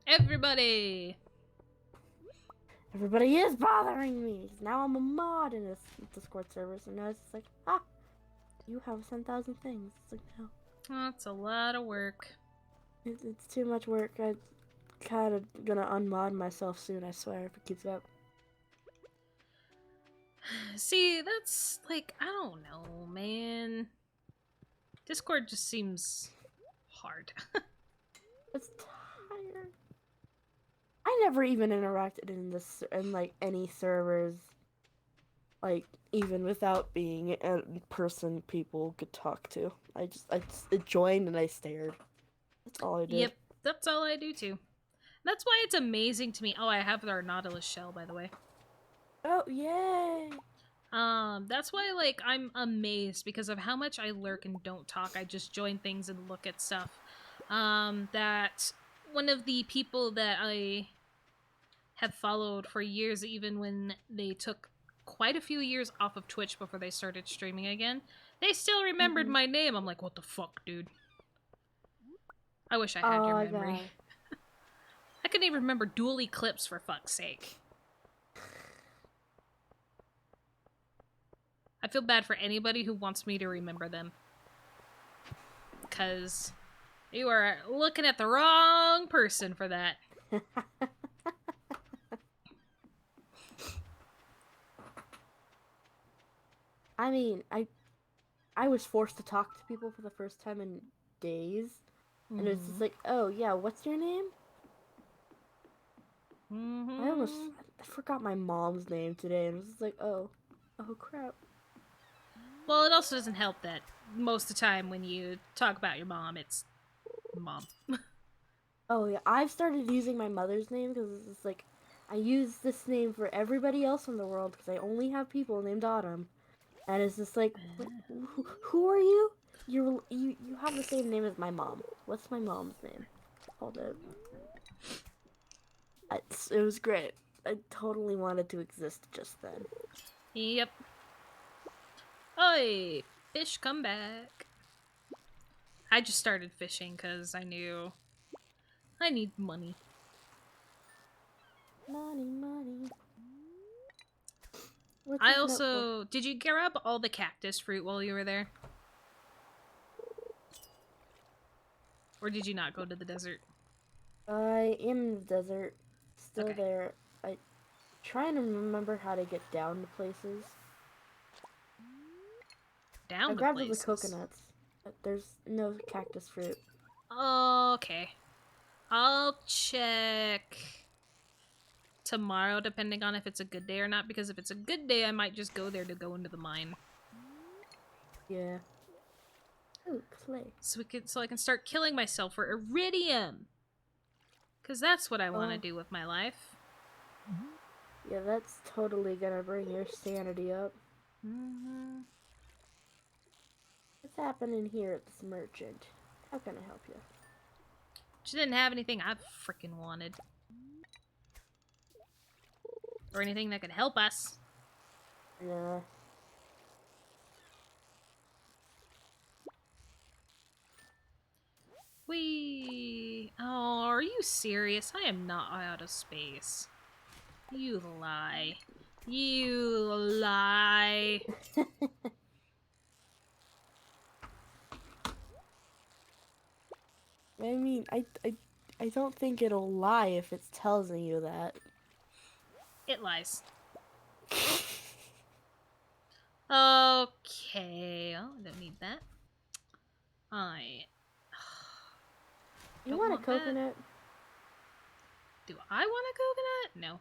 Everybody! Everybody is bothering me. Now I'm a mod in this Discord server, so now it's just like, ah, you have 10,000 things. It's like, no. That's a lot of work. It's too much work. I'm kind of gonna unmod myself soon, I swear, if it keeps up. See, that's like, I don't know, man. Discord just seems hard. It's tired. I never even interacted in this in like any servers, like even without being in person people could talk to. I just joined and I stared. That's all I did. Yep, that's all I do too. That's why it's amazing to me. Oh, I have our Nautilus shell, by the way. Oh yay! That's why, like, I'm amazed because of how much I lurk and don't talk. I just join things and look at stuff. That one of the people that I have followed for years, even when they took quite a few years off of Twitch before they started streaming again, they still remembered Mm-hmm. my name. I'm like, what the fuck, dude? I wish I had your Oh memory. god. I couldn't even remember Dual Eclipse, for fuck's sake. I feel bad for anybody who wants me to remember them. Because you are looking at the wrong person for that. I mean, I was forced to talk to people for the first time in days, and it's just Mm-hmm. like, oh yeah, what's your name? Mm-hmm. I forgot my mom's name today, and it was just like, oh crap. Well, it also doesn't help that most of the time when you talk about your mom, it's mom. Oh yeah, I've started using my mother's name because it's like I use this name for everybody else in the world because I only have people named Autumn, and it's just like, who are you? You have the same name as my mom. What's my mom's name? Hold it. It was great. I totally wanted to exist just then. Yep. Oi! Fish, come back. I just started fishing because I knew I need money. Money, money. What's I this note for? also... Did you grab all the cactus fruit while you were there? Or did you not go to the desert? I am in the desert, still Okay. there. I trying to remember how to get down to places. I Down to grabbed all the places. coconuts. there's no cactus fruit. Okay. I'll check tomorrow, depending on if it's a good day or not, because if it's a good day, I might just go there to go into the mine. Yeah. Ooh, clay. So I can start killing myself for iridium. Because that's what I want to Oh, do with my life. yeah, that's totally gonna bring your sanity up. Mm-hmm. What's happening here at this merchant? How can I help you? She didn't have anything I freaking wanted. Or anything that could help us. Nah. Wee. Oh, are you serious? I am not out of space. You lie. You lie. I mean, I don't think it'll lie if it's telling you that. It lies. Okay. Oh, I don't need that. I You don't want a want that. coconut? Do I want a coconut? No.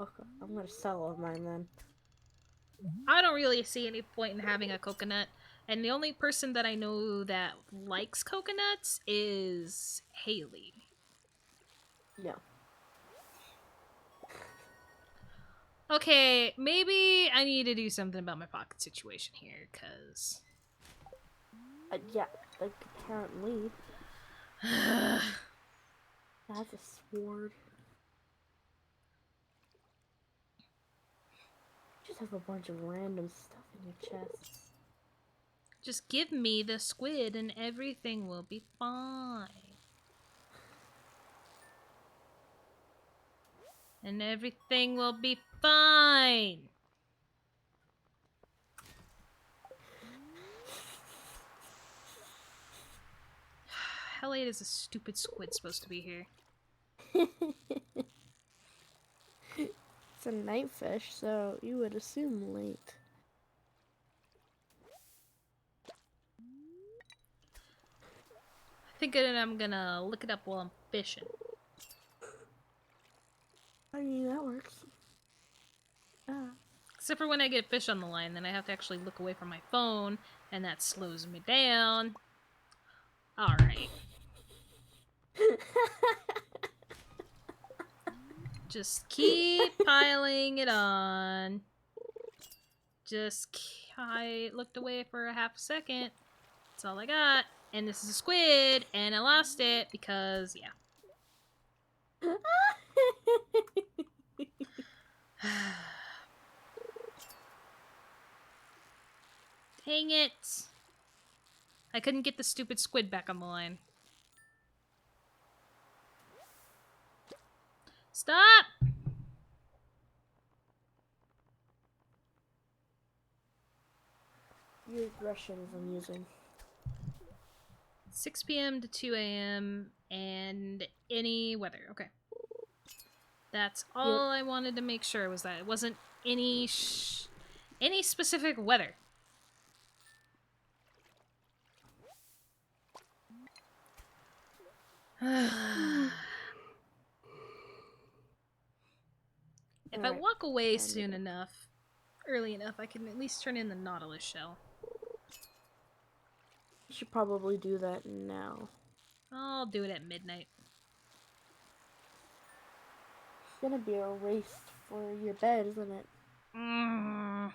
Okay, I'm gonna sell all of mine then. I don't really see any point in having a coconut. And the only person that I know that likes coconuts is Haley. No. Okay, maybe I need to do something about my pocket situation here, because. Yeah, like apparently. That's a sword. You just have a bunch of random stuff in your chests. Just give me the squid and everything will be fine. And everything will be fine. How late is a stupid squid supposed to be here? It's a night fish, so you would assume late. I think I'm gonna look it up while I'm fishing. I mean, that works. Ah. Except for when I get fish on the line, then I have to actually look away from my phone, and that slows me down. Alright. Just keep piling it on. I looked away for a half a second. That's all I got. And this is a squid, and I lost it because, yeah. Dang it. I couldn't get the stupid squid back on the line. Stop! Your aggression is amusing. 6 p.m. to 2 a.m. and any weather. Okay. That's Yep. all I wanted to make sure was that it wasn't any any specific weather. If I Alright. walk away Time to soon go. enough, early enough, I can at least turn in the Nautilus shell. You should probably do that now. I'll do it at midnight. It's gonna be a race for your bed, isn't it? Mm.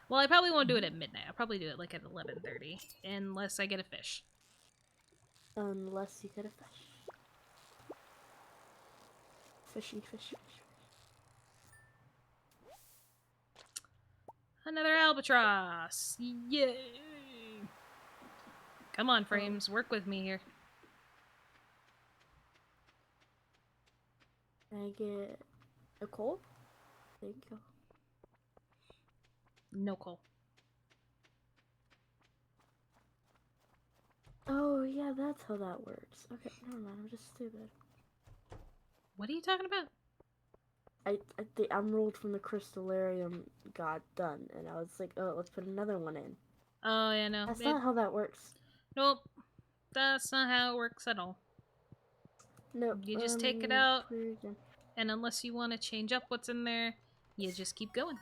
Well, I probably won't do it at midnight. I'll probably do it like at 11:30, unless I get a fish. Unless you get a fish. Fishy, fish, fish. Another albatross! Yay! Come on, frames, work with me here. Can I get a coal? There you go. No coal. Oh, yeah, that's how that works. Okay, never mind. I'm just stupid. What are you talking about? the emerald from the crystallarium got done, and I was like, oh, let's put another one in. Oh, yeah, no. That's not how that works. Nope. That's not how it works at all. Nope. You just take it out, Clear again. and unless you want to change up what's in there, you just keep going.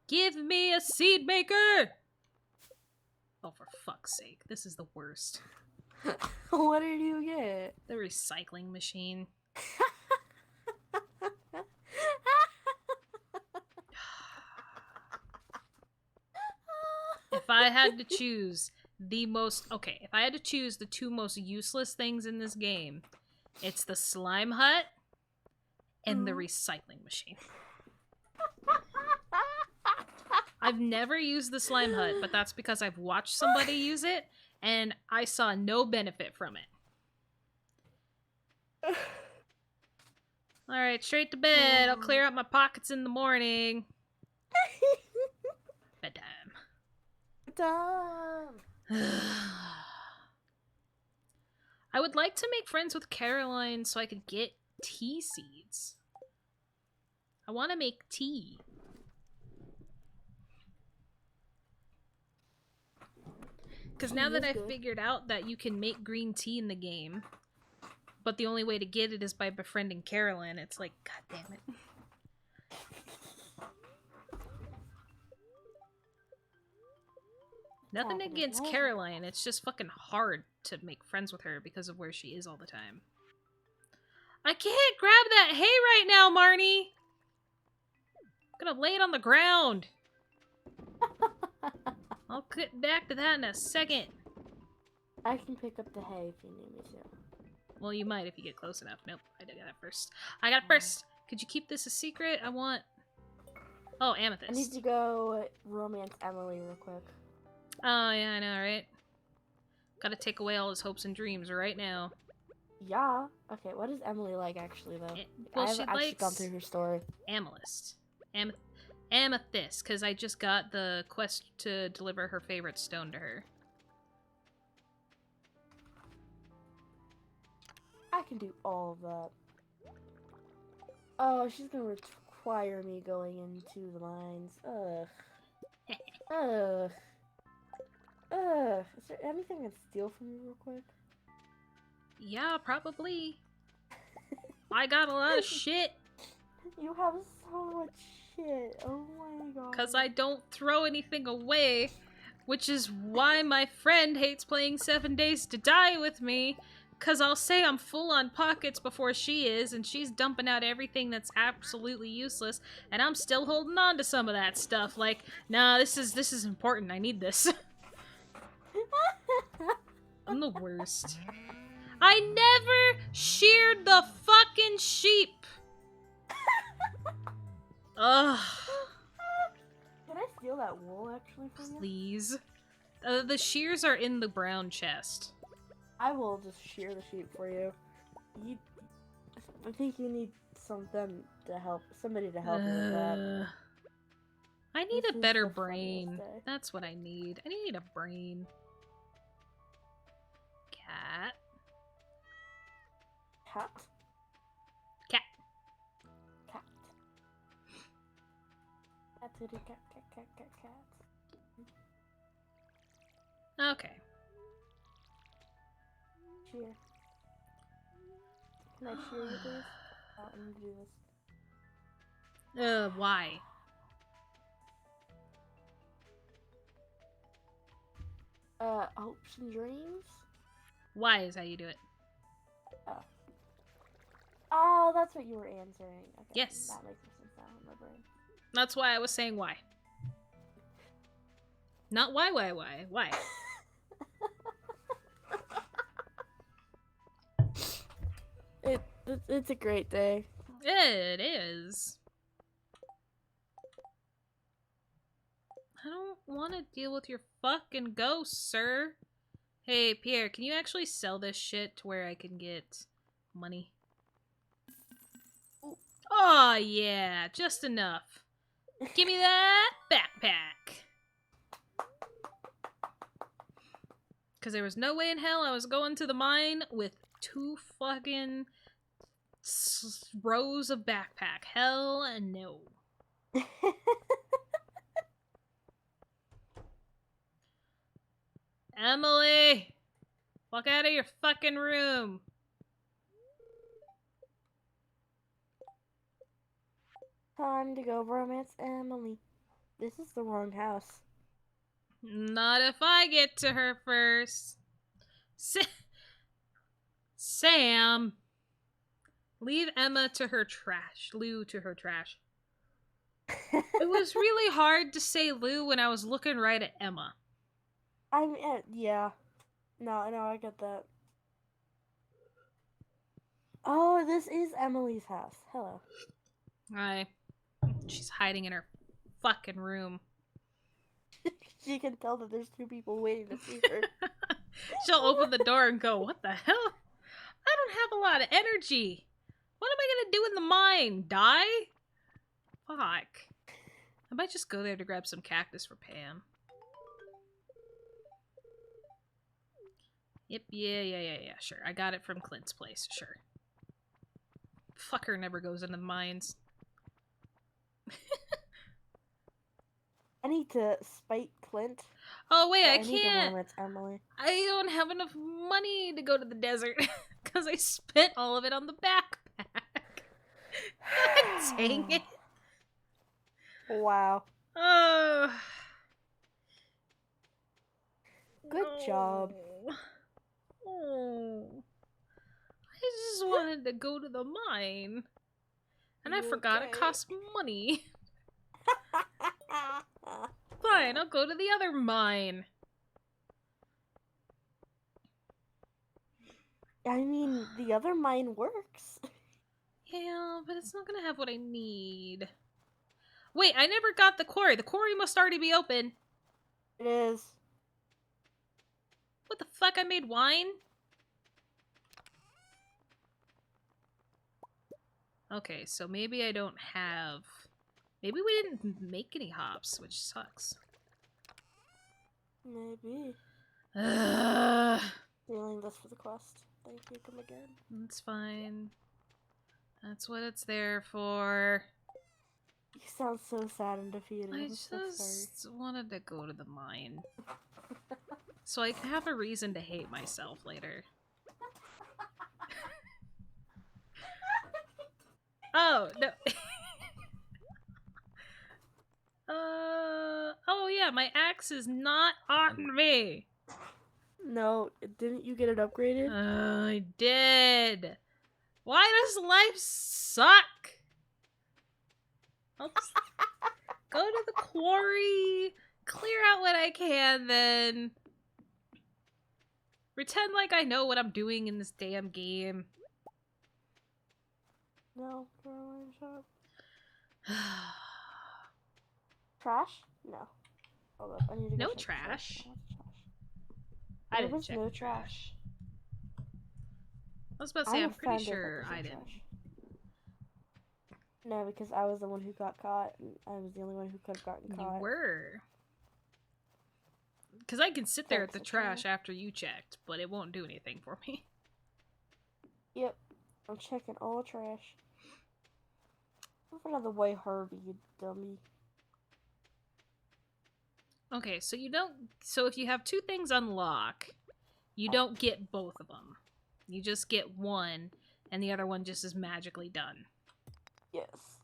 Give me a seed maker! Oh, for fuck's sake. This is the worst. What did you get? The recycling machine. If I had to choose if I had to choose the two most useless things in this game, it's the slime hut and the recycling machine. I've never used the slime hut, but that's because I've watched somebody use it, and I saw no benefit from it. Alright, straight to bed. I'll clear out my pockets in the morning. Bedtime. Dumb. I would like to make friends with Caroline so I could get tea seeds. I want to make tea. Because now that I've figured out that you can make green tea in the game, but the only way to get it is by befriending Caroline, it's like, god damn it. Nothing against Caroline, it's just fucking hard to make friends with her because of where she is all the time. I can't grab that hay right now, Marnie! I'm gonna lay it on the ground. I'll get back to that in a second. I can pick up the hay if you need me to. Well, you might if you get close enough. Nope, I got it first. I got it first. Could you keep this a secret? I want... Oh, amethyst. I need to go romance Emily real quick. Oh, yeah, I know, right? Gotta take away all his hopes and dreams right now. Yeah. Okay, what is Emily like, actually, though? Well, I haven't actually gone through her story. Amethyst. Amethyst, because I just got the quest to deliver her favorite stone to her. I can do all of that. Oh, she's gonna require me going into the mines. Ugh. Ugh. Ugh. Is there anything I can steal from you real quick? Yeah, probably. I got a lot of shit. You have so much shit. Oh my god. Because I don't throw anything away. Which is why my friend hates playing 7 Days to Die with me. Because I'll say I'm full on pockets before she is, and she's dumping out everything that's absolutely useless, and I'm still holding on to some of that stuff. Like, nah, this is important. I need this. I'm the worst. I never sheared the fucking sheep! Ugh. Can I steal that wool, actually, from you? Please. The shears are in the brown chest. I will just shear the sheep for you. I think you need somebody to help you with that. I need a better brain. That's what I need. I need a brain. Cat. Cat? Cat. Cat. Catity cat, cat, cat, cat, cat. Okay. Shear. Can I shear you, please? Oh, I'm gonna do this. Why? Hopes and dreams? Why is how you do it. Oh, that's what you were answering. Okay, yes. That makes sense now in my brain. That's why I was saying why. Not why. Why? It's a great day. It is. I don't want to deal with your fucking ghosts, sir. Hey, Pierre, can you actually sell this shit to where I can get money? Oh, yeah, just enough. Give me that backpack. Because there was no way in hell I was going to the mine with 2 fucking rows of backpack. Hell no. Emily! Walk out of your fucking room. Time to go romance Emily. This is the wrong house. Not if I get to her first. Sam! Leave Emma to her trash. Lou to her trash. It was really hard to say Lou when I was looking right at Emma. Yeah. No, I get that. Oh, this is Emily's house. Hello. Hi. She's hiding in her fucking room. She can tell that there's two people waiting to see her. She'll open the door and go, "What the hell? I don't have a lot of energy. What am I gonna do in the mine? Die? Fuck. I might just go there to grab some cactus for Pam." Yep, yeah, sure. I got it from Clint's place, sure. Fucker never goes into the mines. I need to spite Clint. Oh, wait, I need to can't. romance Emily. I don't have enough money to go to the desert because I spent all of it on the backpack. God dang it. Wow. Oh. Good job. Oh. I just wanted to go to the mine. And I forgot it cost money. Fine, I'll go to the other mine. I mean, the other mine works. Yeah, but it's not gonna have what I need. Wait, I never got the quarry. The quarry must already be open. It is. What the fuck? I made wine? Okay, so maybe I don't have... Maybe we didn't make any hops, which sucks. Maybe. Ugh. Stealing this for the quest. Thank you, come again. That's fine. That's what it's there for. You sound so sad and defeated. I I'm so sorry. just wanted to go to the mine. So I can have a reason to hate myself later. Oh, no. Oh yeah, my axe is not on me. No, didn't you get it upgraded? I did. Why does life suck? I'll just go to the quarry, clear out what I can, then pretend like I know what I'm doing in this damn game. No, Caroline, shut up. Trash? No. Hold up, I need to go No check the trash. There I didn't was check no the trash. I was about to say, I'm pretty sure I didn't. Trash. No, because I was the one who got caught, and I was the only one who could have gotten caught. You were. Because I can sit there at the trash trash after you checked, but it won't do anything for me. Yep, I'm checking all trash. Move another way, Harvey, you dummy. Okay, so you don't... So if you have two things unlock, you don't get both of them. You just get one, and the other one just is magically done. Yes.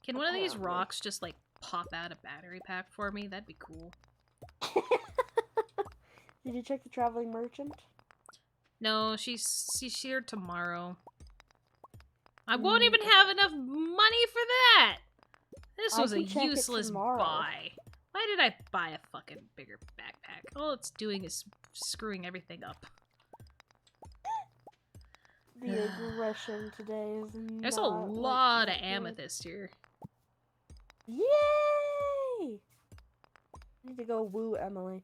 Can one of these rocks just, like, pop out a battery pack for me? That'd be cool. Did you check the traveling merchant? No, she's here tomorrow. I won't even have enough money for that! This was a useless buy. Why did I buy a fucking bigger backpack? All it's doing is screwing everything up. The aggression today is There's a lot of amethyst here. Yay! I need to go woo Emily.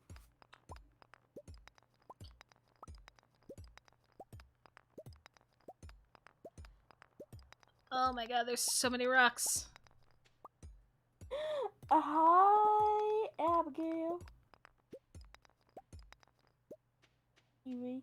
Oh my god, there's so many rocks. Hi, Abigail. Kiwi.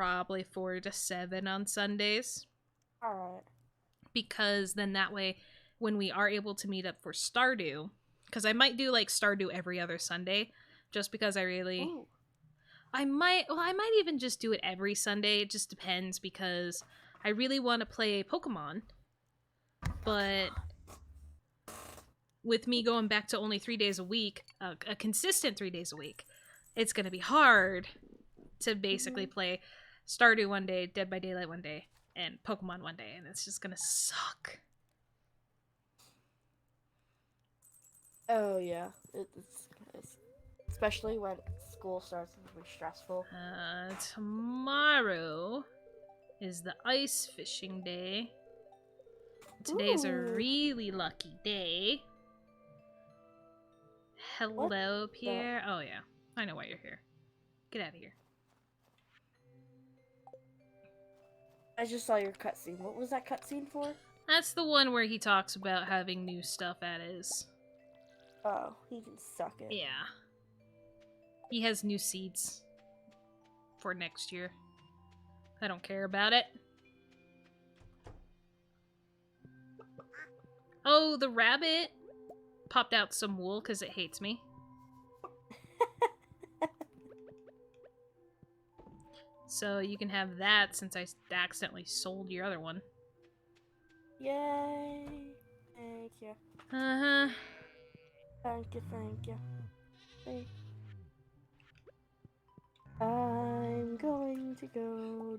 probably 4 to 7 on Sundays. Alright. Because then that way, when we are able to meet up for Stardew, because I might do like Stardew every other Sunday, just because I really. Ooh. I might even just do it every Sunday. It just depends because I really want to play Pokemon. But with me going back to only 3 days a week, a consistent 3 days a week, it's going to be hard to basically play Stardew one day, Dead by Daylight one day, and Pokemon one day, and it's just going to suck. Oh, yeah. It's especially when school starts, it's really stressful. Tomorrow is the ice fishing day. Today's a Ooh. really lucky day. Hello, What Pierre. Oh, yeah. I know why you're here. Get out of here. I just saw your cutscene. What was that cutscene for? That's the one where he talks about having new stuff at his. Oh, he can suck it. Yeah. He has new seeds for next year. I don't care about it. Oh, the rabbit popped out some wool because it hates me. So you can have that since I accidentally sold your other one. Yay. Thank you. Uh-huh. Thank you, thank you. Thank I'm going to go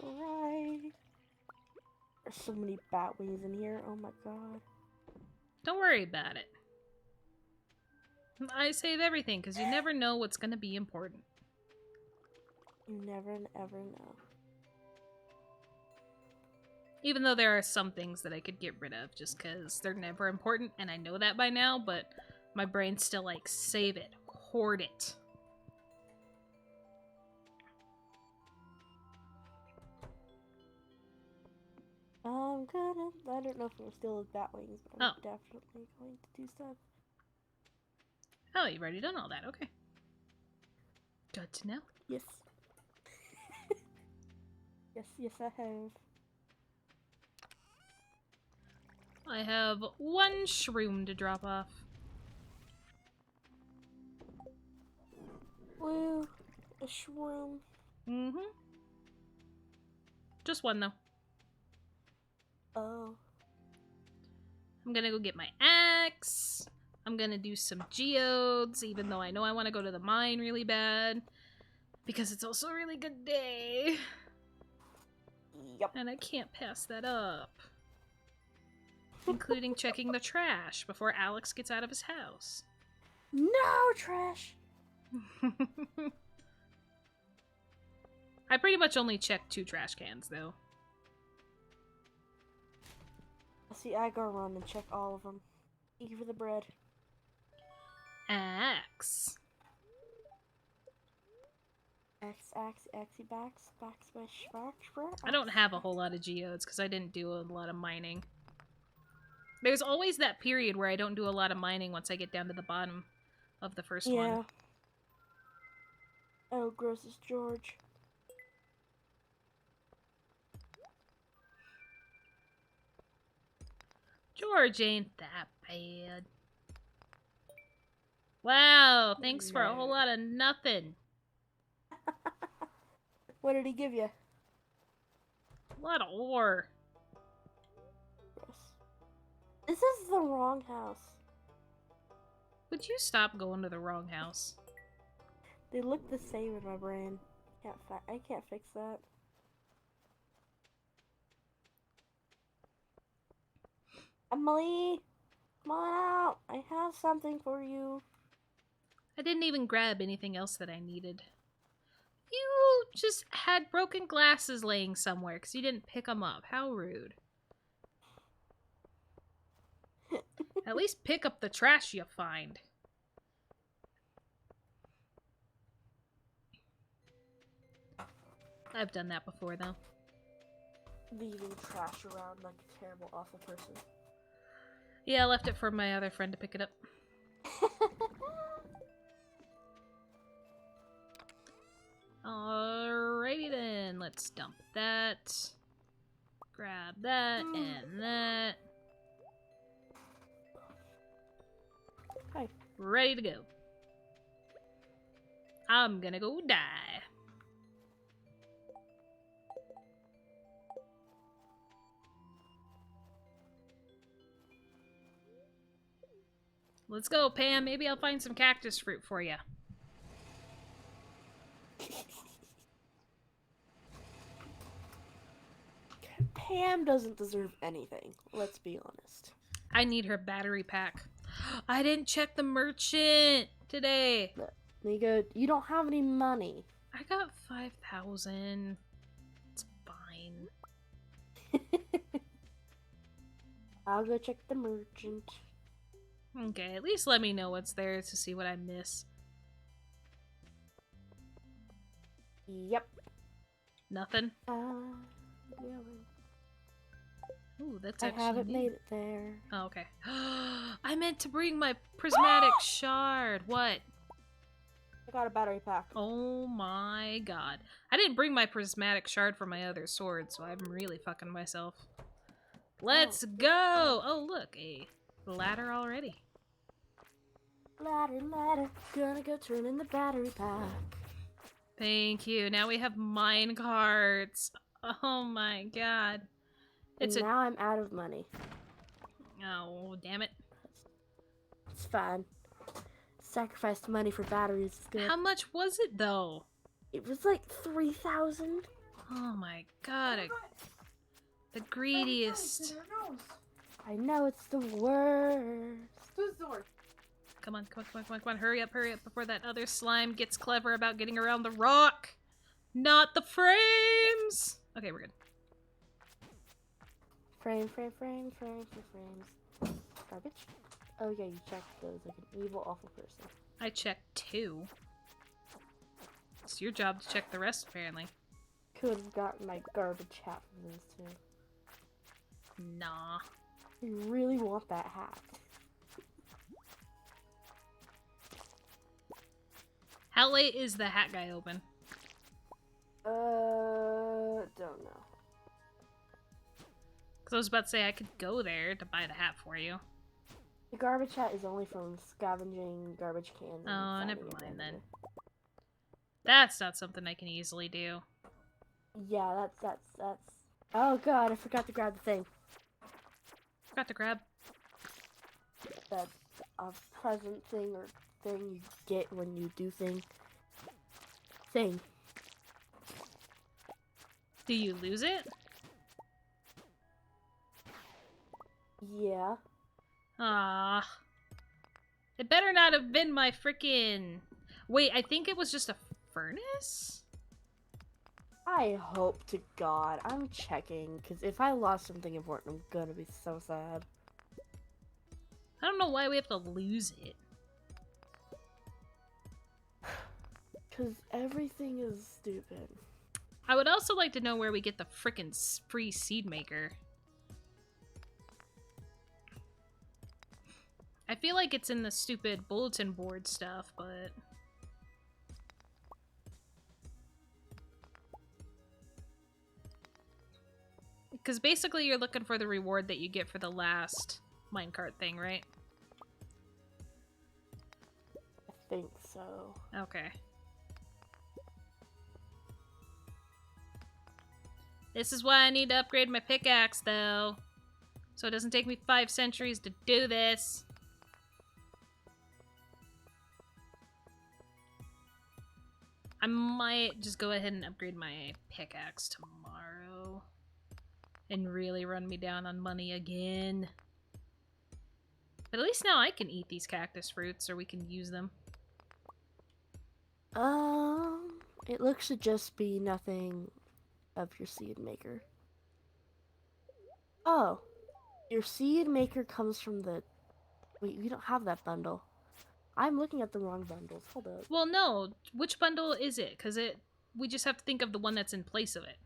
cry. There's so many bat wings in here. Oh my god. Don't worry about it. I save everything because you never know what's going to be important. You never ever know. Even though there are some things that I could get rid of just because they're never important, and I know that by now, but my brain's still like, save it, hoard it. I don't know if I'm still with bat wings, but I'm definitely going to do stuff. Oh, you've already done all that, okay. Good to know. Yes. yes, I have. I have one shroom to drop off. Woo, a shroom. Mm-hmm. Just one, though. Oh. I'm gonna go get my axe. I'm gonna do some geodes, even though I know I want to go to the mine really bad. Because it's also a really good day. Yep. And I can't pass that up. Including checking the trash before Alex gets out of his house. No trash! I pretty much only check 2 trash cans, though. See, I go around and check all of them. Thank you for the bread. Axe. Backs. I don't have a whole lot of geodes because I didn't do a lot of mining. There's always that period where I don't do a lot of mining once I get down to the bottom of the first one. Oh, gross is George. George ain't that bad. Wow, thanks for a whole lot of nothing. What did he give you? A lot of ore. Gross. This is the wrong house. Would you stop going to the wrong house? They look the same in my brain. I can't fix that. Emily, come on out. I have something for you. I didn't even grab anything else that I needed. You just had broken glasses laying somewhere because you didn't pick them up. How rude. At least pick up the trash you find. I've done that before, though. Leaving trash around like a terrible, awful person. Yeah, I left it for my other friend to pick it up. Alright. Alrighty then, let's dump that. Grab that and that. Hi. Ready to go. I'm gonna go die. Let's go, Pam. Maybe I'll find some cactus fruit for you. Pam doesn't deserve anything. Let's be honest. I need her battery pack. I didn't check the merchant today. Nico, you don't have any money. I got 5,000. It's fine. I'll go check the merchant. Okay, at least let me know what's there to see what I miss. Yep. Nothing? Yeah. Ooh, that's I actually haven't neat. made it there. Oh, okay. I meant to bring my prismatic shard. What? I got a battery pack. Oh my god. I didn't bring my prismatic shard for my other sword, so I'm really fucking myself. Let's go! Oh, look, a ladder already. Ladder, gonna go turn in the battery pack. Thank you. Now we have mine carts. Oh my god. And now I'm out of money. Oh, damn it. It's fine. Sacrificed money for batteries is good. How much was it, though? It was like 3,000. Oh my god. The greediest. I know, it's the worst. Come on, come on, come on, come on, come on. Hurry up before that other slime gets clever about getting around the rock. Not the frames! Okay, we're good. Frames. Garbage? Oh yeah, you checked those like an evil, awful person. I checked 2. It's your job to check the rest, apparently. Could have gotten my garbage hat from those two. Nah. You really want that hat. How late is the hat guy open? Don't know. Because I was about to say I could go there to buy the hat for you. The garbage hat is only from scavenging garbage cans. Oh, never mind then. That's not something I can easily do. Yeah, that's... Oh god, I forgot to grab the thing. Forgot to grab. That present thing or thing you get when you do thing. Do you lose it? Yeah. Ah. It better not have been my frickin'... Wait, I think it was just a furnace? I hope to god. I'm checking, because if I lost something important, I'm gonna be so sad. I don't know why we have to lose it. Because everything is stupid. I would also like to know where we get the frickin' free seed maker. I feel like it's in the stupid bulletin board stuff, but... Because basically you're looking for the reward that you get for the last minecart thing, right? I think so. Okay. This is why I need to upgrade my pickaxe, though. So it doesn't take me 5 centuries to do this. I might just go ahead and upgrade my pickaxe tomorrow. And really run me down on money again. But at least now I can eat these cactus fruits, or we can use them. It looks to just be nothing of your seed maker. Oh, your seed maker comes from the... Wait, we don't have that bundle. I'm looking at the wrong bundles. Hold up. Well, no. Which bundle is it? Because we just have to think of the one that's in place of it.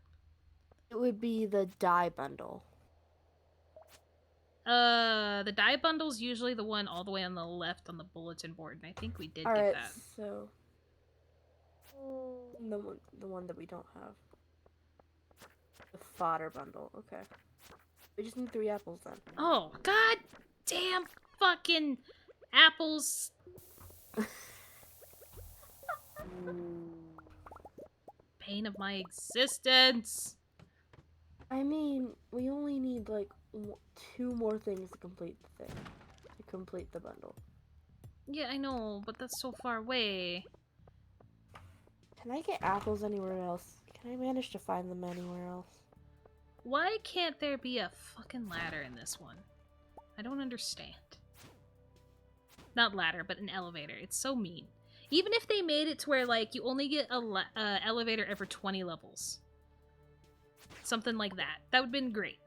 It would be the dye bundle. The dye bundle's usually the one all the way on the left on the bulletin board, and I think we did get that. So The one that we don't have. The fodder bundle. Okay. We just need 3 apples then. Oh, god damn fucking apples. Pain of my existence. I mean, we only need like 2 more things to complete the thing. To complete the bundle. Yeah, I know, but that's so far away. Can I get apples anywhere else? Can I manage to find them anywhere else? Why can't there be a fucking ladder in this one? I don't understand. Not ladder, but an elevator. It's so mean. Even if they made it to where, like, you only get a elevator every 20 levels. Something like that. That would have been great.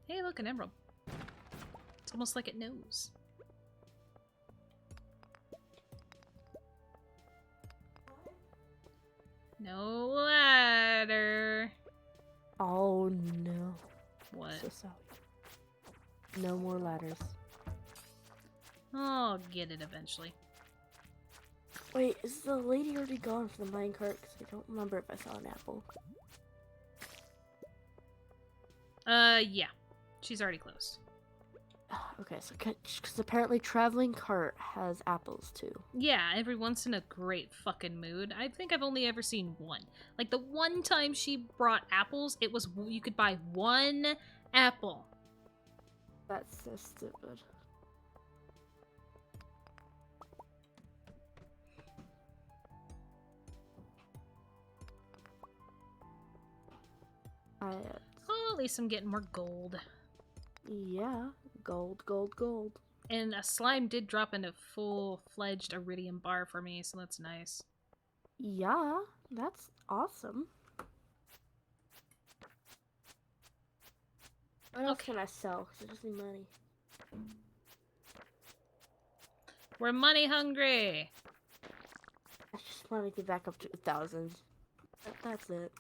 Hey, look, an emerald. It's almost like it knows. No ladder. Oh no. What? So sorry. No more ladders. I'll get it eventually. Wait, is the lady already gone for the minecart? Because I don't remember if I saw an apple. Yeah. She's already closed. Okay, so because apparently traveling cart has apples too. Yeah, every once in a great fucking mood. I think I've only ever seen one. Like, the one time she brought apples, it was you could buy 1 apple. That's so stupid. Oh, at least I'm getting more gold. Yeah, gold, gold, gold. And a slime did drop in a full-fledged iridium bar for me, so that's nice. Yeah, that's awesome. What else Okay. can I sell? Because I just need money. We're money hungry. I just want to get back up to 1,000. That's it.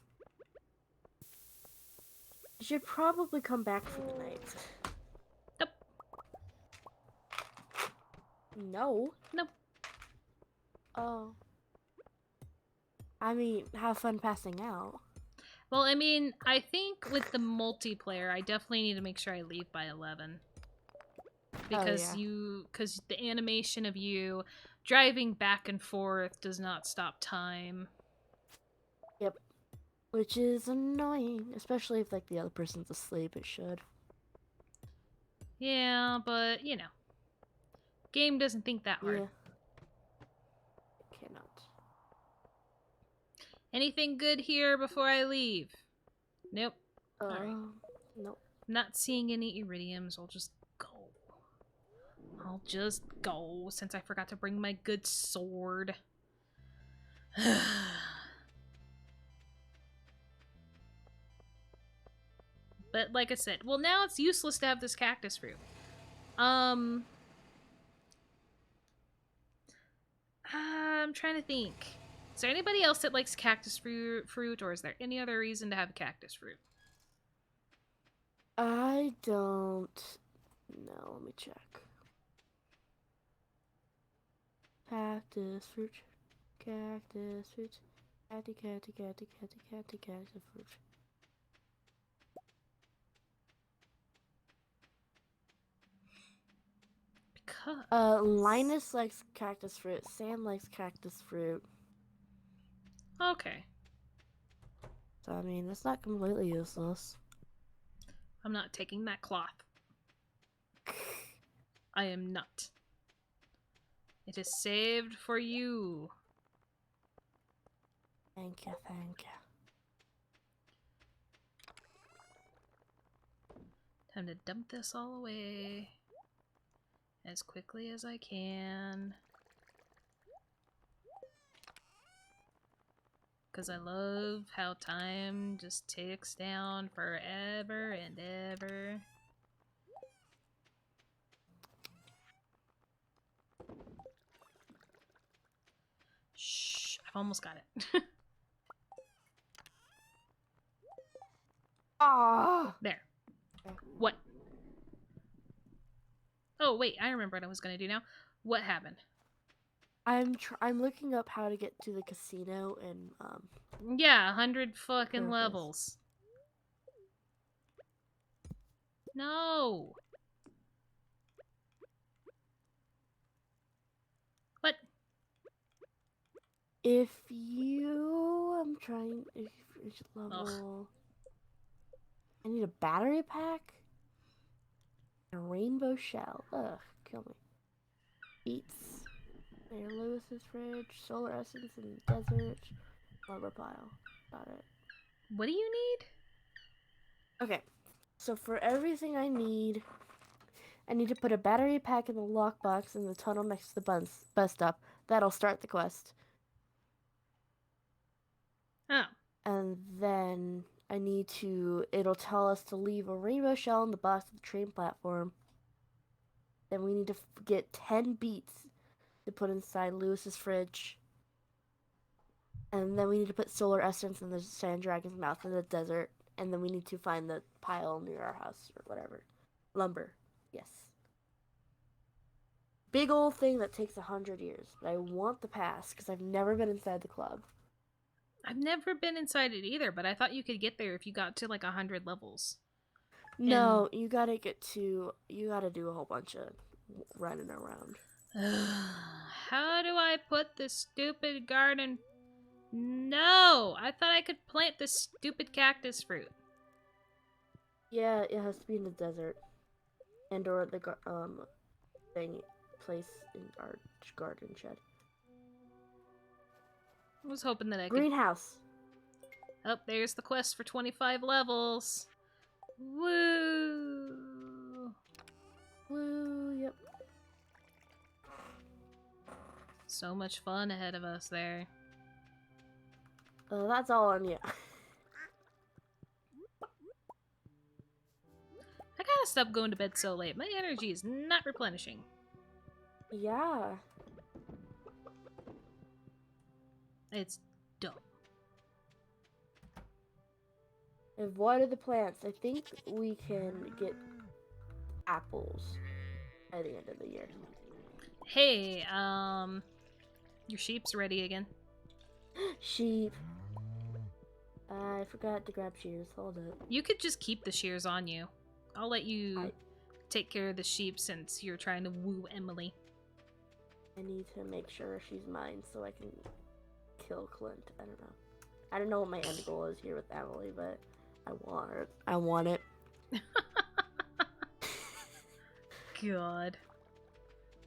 I should probably come back for the night. Nope. No. Nope. Oh. I mean, have fun passing out. Well, I mean, I think with the multiplayer, I definitely need to make sure I leave by 11. Because because the animation of you driving back and forth does not stop time. Yep. Which is annoying, especially if like the other person's asleep. It should. Yeah, but you know, game doesn't think that hard. Yeah. Cannot. Anything good here before I leave? Nope. Alright. Nope. Not seeing any iridiums. I'll just go. I'll just go since I forgot to bring my good sword. But like I said, well, now it's useless to have this cactus fruit. I'm trying to think. Is there anybody else that likes cactus fruit, or is there any other reason to have cactus fruit? I don't know. Let me check. Cactus fruit. Cactus fruit. Catty, catty, catty, catty, catty, cactus fruit. Because... Linus likes cactus fruit. Sam likes cactus fruit. Okay. So, I mean, it's not completely useless. I'm not taking that cloth. I am not. It is saved for you. Thank you, thank you. Time to dump this all away as quickly as I can. Because I love how time just ticks down forever and ever. Shh, I've almost got it. Ah! There. What? Oh, wait, I remember what I was going to do now. What happened? I'm looking up how to get to the casino in Yeah, 100 fucking Surface. levels. No. What? If you, I'm trying. If each Ugh. level, I need a battery pack, a rainbow shell. Ugh, kill me. Beets, Mayor Lewis's fridge, solar essence in the desert, lumber pile. Got it. What do you need? Okay, so for everything I need to put a battery pack in the lockbox in the tunnel next to the bus stop. That'll start the quest. Oh. And then I need to. It'll tell us to leave a rainbow shell in the box of the train platform. Then we need to get 10 beets to put inside Lewis's fridge. And then we need to put solar essence in the sand dragon's mouth in the desert. And then we need to find the pile near our house or whatever. Lumber. Yes. Big old thing that takes 100 years. But I want the pass because I've never been inside the club. I've never been inside it either, but I thought you could get there if you got to like 100 levels. And No, you gotta get to. You gotta do a whole bunch of running around. how do I put this stupid garden? No, I thought I could plant this stupid cactus fruit. Yeah, it has to be in the desert. And or the thing place in our garden shed. I was hoping that I could. Greenhouse. Oh, there's the quest for 25 levels. Woo! Woo, yep. So much fun ahead of us there. That's all on you. I gotta stop going to bed so late. My energy is not replenishing. Yeah. It's dumb. And water the plants. I think we can get apples by the end of the year. Hey, your sheep's ready again. Sheep. I forgot to grab shears. Hold up. You could just keep the shears on you. I'll let you take care of the sheep since you're trying to woo Emily. I need to make sure she's mine so I can kill Clint. I don't know. I don't know what my end goal is here with Emily, but I want her. I want it. God.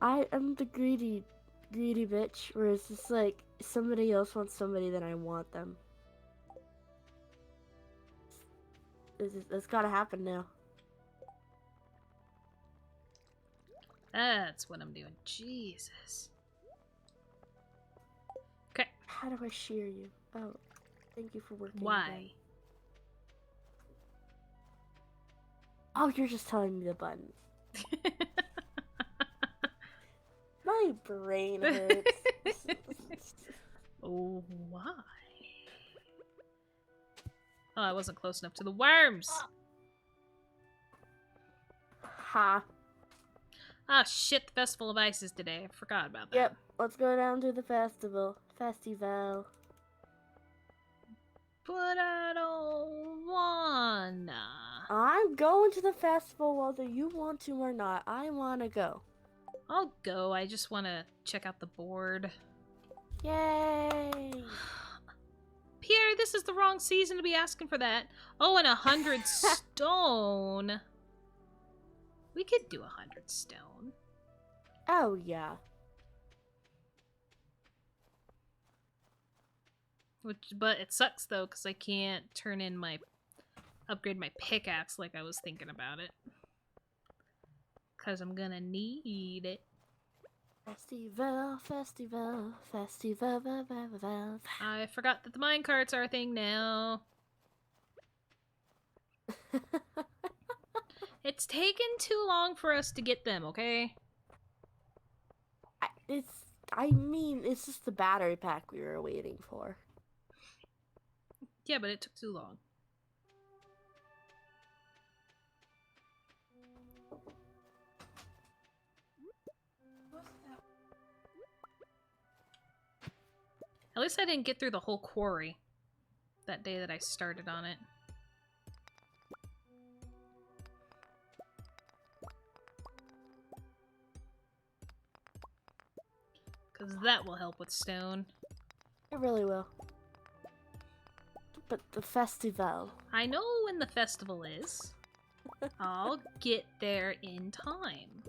I am the greedy bitch, where it's just like somebody else wants somebody, then I want them. It's gotta happen now. That's what I'm doing. Jesus. Okay. How do I shear you? Oh, thank you for working Why? again. Oh, you're just telling me the buttons. My brain hurts. Oh, why? Oh, I wasn't close enough to the worms. Ha. Ah, shit, the Festival of Ice is today. I forgot about that. Yep, let's go down to the festival. Festival. But I don't wanna. I'm going to the festival whether you want to or not. I want to go. I'll go. I just want to check out the board. Yay! Pierre, this is the wrong season to be asking for that. Oh, and 100 stone. We could do 100 stone. Oh, yeah. But it sucks though, because I can't upgrade my pickaxe like I was thinking about it. Because I'm gonna need it. Festival, festival, festival, festival. I forgot that the minecarts are a thing now. It's taken too long for us to get them, okay? It's just the battery pack we were waiting for. Yeah, but it took too long. At least I didn't get through the whole quarry that day that I started on it. Because that will help with stone. It really will. But the festival. I know when the festival is. I'll get there in time.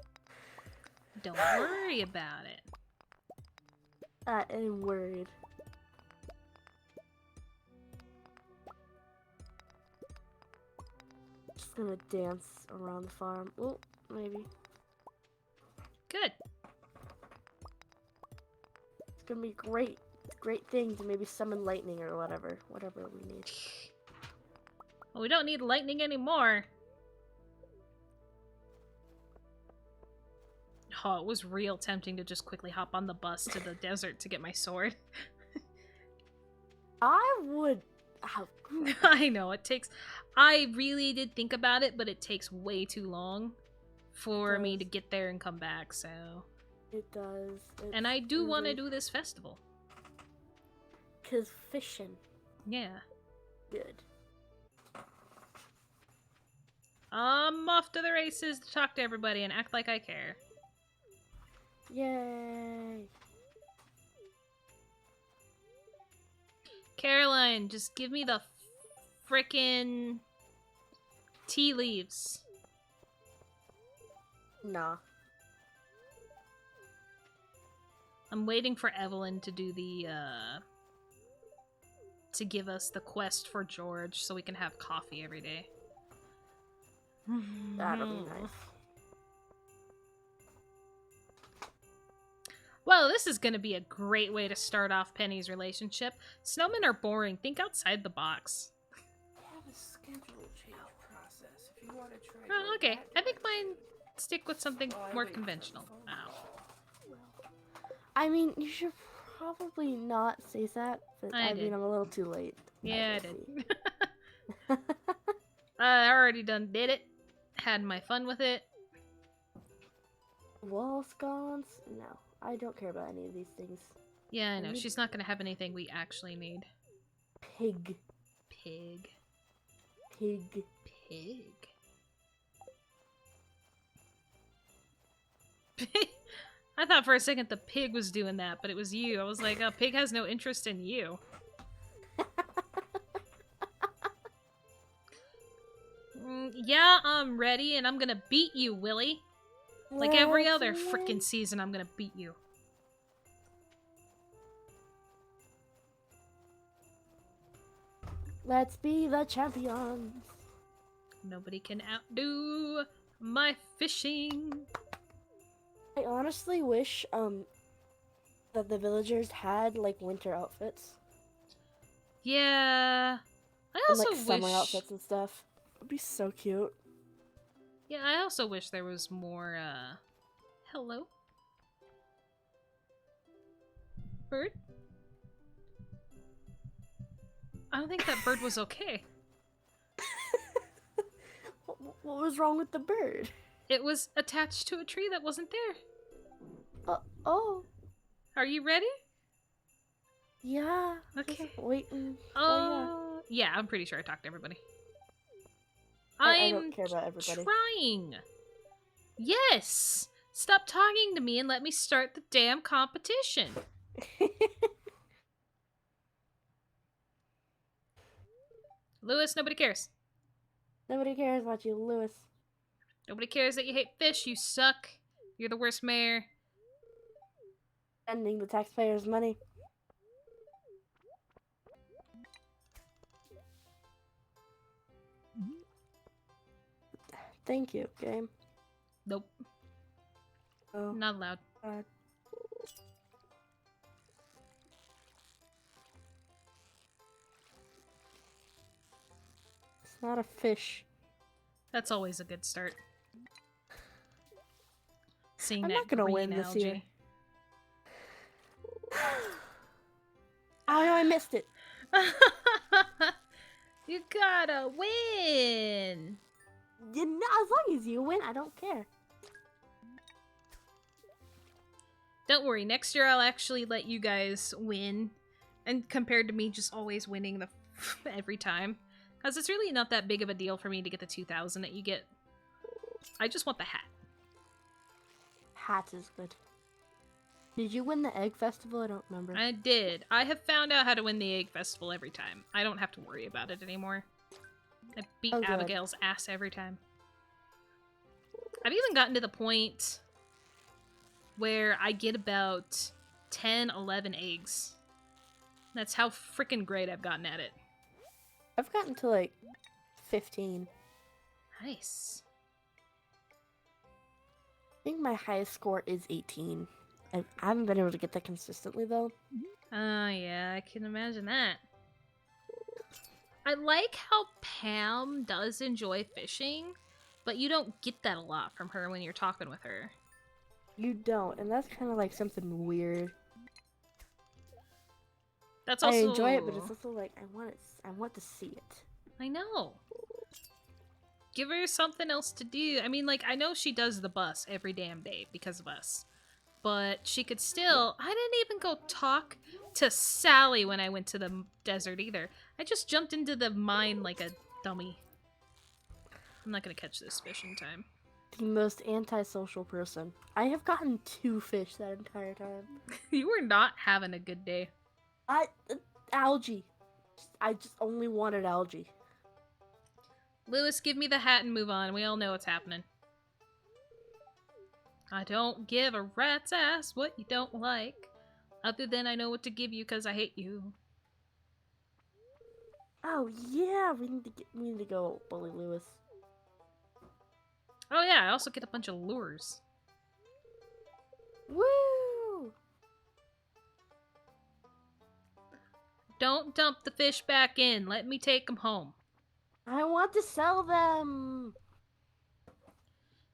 Don't worry about it. I am worried. Just gonna dance around the farm. Oh, maybe. Good. It's gonna be great. Great thing to maybe summon lightning or whatever. Whatever we need. Well, we don't need lightning anymore. Oh, it was real tempting to just quickly hop on the bus to the desert to get my sword. I would. I know, it takes... I really did think about it, but it takes way too long for me to get there and come back, so... It does. And I do want to do this festival. 'Cause fishing. Yeah. Good. I'm off to the races to talk to everybody and act like I care. Yay! Caroline, just give me the frickin' tea leaves. Nah. I'm waiting for Evelyn to do the, to give us the quest for George so we can have coffee every day. That'll be nice. Well, this is going to be a great way to start off Penny's relationship. Snowmen are boring. Think outside the box. I have a schedule change process if you want to try. Oh, okay. I think mine stick with something more conventional. Ow. I mean, you should probably not say that, but I I did. mean, I'm a little too late. Yeah, I did. I already done did it. Had my fun with it. Wall scones? No, I don't care about any of these things. Yeah, I know. She's not going to have anything we actually need. Pig. Pig. Pig. Pig. I thought for a second the pig was doing that, but it was you. I was like, oh, pig has no interest in you. Yeah, I'm ready, and I'm gonna beat you, Willy. Like every other frickin' season, I'm gonna beat you. Let's be the champions. Nobody can outdo my fishing. I honestly wish that the villagers had like winter outfits. Yeah. I And also like summer wish... outfits and stuff. It'd be so cute. Yeah, I also wish there was more, hello? Bird? I don't think that bird was okay. What was wrong with the bird? It was attached to a tree that wasn't there. Oh. Are you ready? Yeah. Okay. Just waiting. Oh, yeah, I'm pretty sure I talked to everybody. I don't care about everybody. Trying. Yes. Stop talking to me and let me start the damn competition. Lewis, nobody cares. Nobody cares about you, Lewis. Nobody cares that you hate fish. You suck. You're the worst mayor. Spending the taxpayers' money. Thank you, game. Nope. Oh. Not allowed. God. It's not a fish. That's always a good start. Seeing I'm that not gonna green win this algae. year. Oh no, I missed it. You gotta win! As long as you win, I don't care. Don't worry, next year I'll actually let you guys win. And compared to me just always winning the every time. Because it's really not that big of a deal for me to get the 2,000 that you get. I just want the hat. Hat is good. Did you win the egg festival? I don't remember. I did. I have found out how to win the egg festival every time. I don't have to worry about it anymore. I beat Oh, good. Abigail's ass every time. I've even gotten to the point where I get about 10, 11 eggs. That's how freaking great I've gotten at it. I've gotten to like 15. Nice. I think my highest score is 18. I haven't been able to get that consistently though. Yeah, I can imagine that. I like how Pam does enjoy fishing, but you don't get that a lot from her when you're talking with her. You don't, and that's kind of like something weird. That's I also... enjoy it, but it's also like I want to see it. I know. Give her something else to do. I mean, like, I know she does the bus every damn day because of us. But she could still... I didn't even go talk to Sally when I went to the desert either. I just jumped into the mine like a dummy. I'm not gonna catch this fish in time. The most antisocial person. I have gotten 2 fish that entire time. You were not having a good day. Algae. I just only wanted algae. Lewis, give me the hat and move on. We all know what's happening. I don't give a rat's ass what you don't like. Other than I know what to give you because I hate you. Oh yeah, we need to go bully Lewis. Oh yeah, I also get a bunch of lures. Woo! Don't dump the fish back in. Let me take them home. I want to sell them.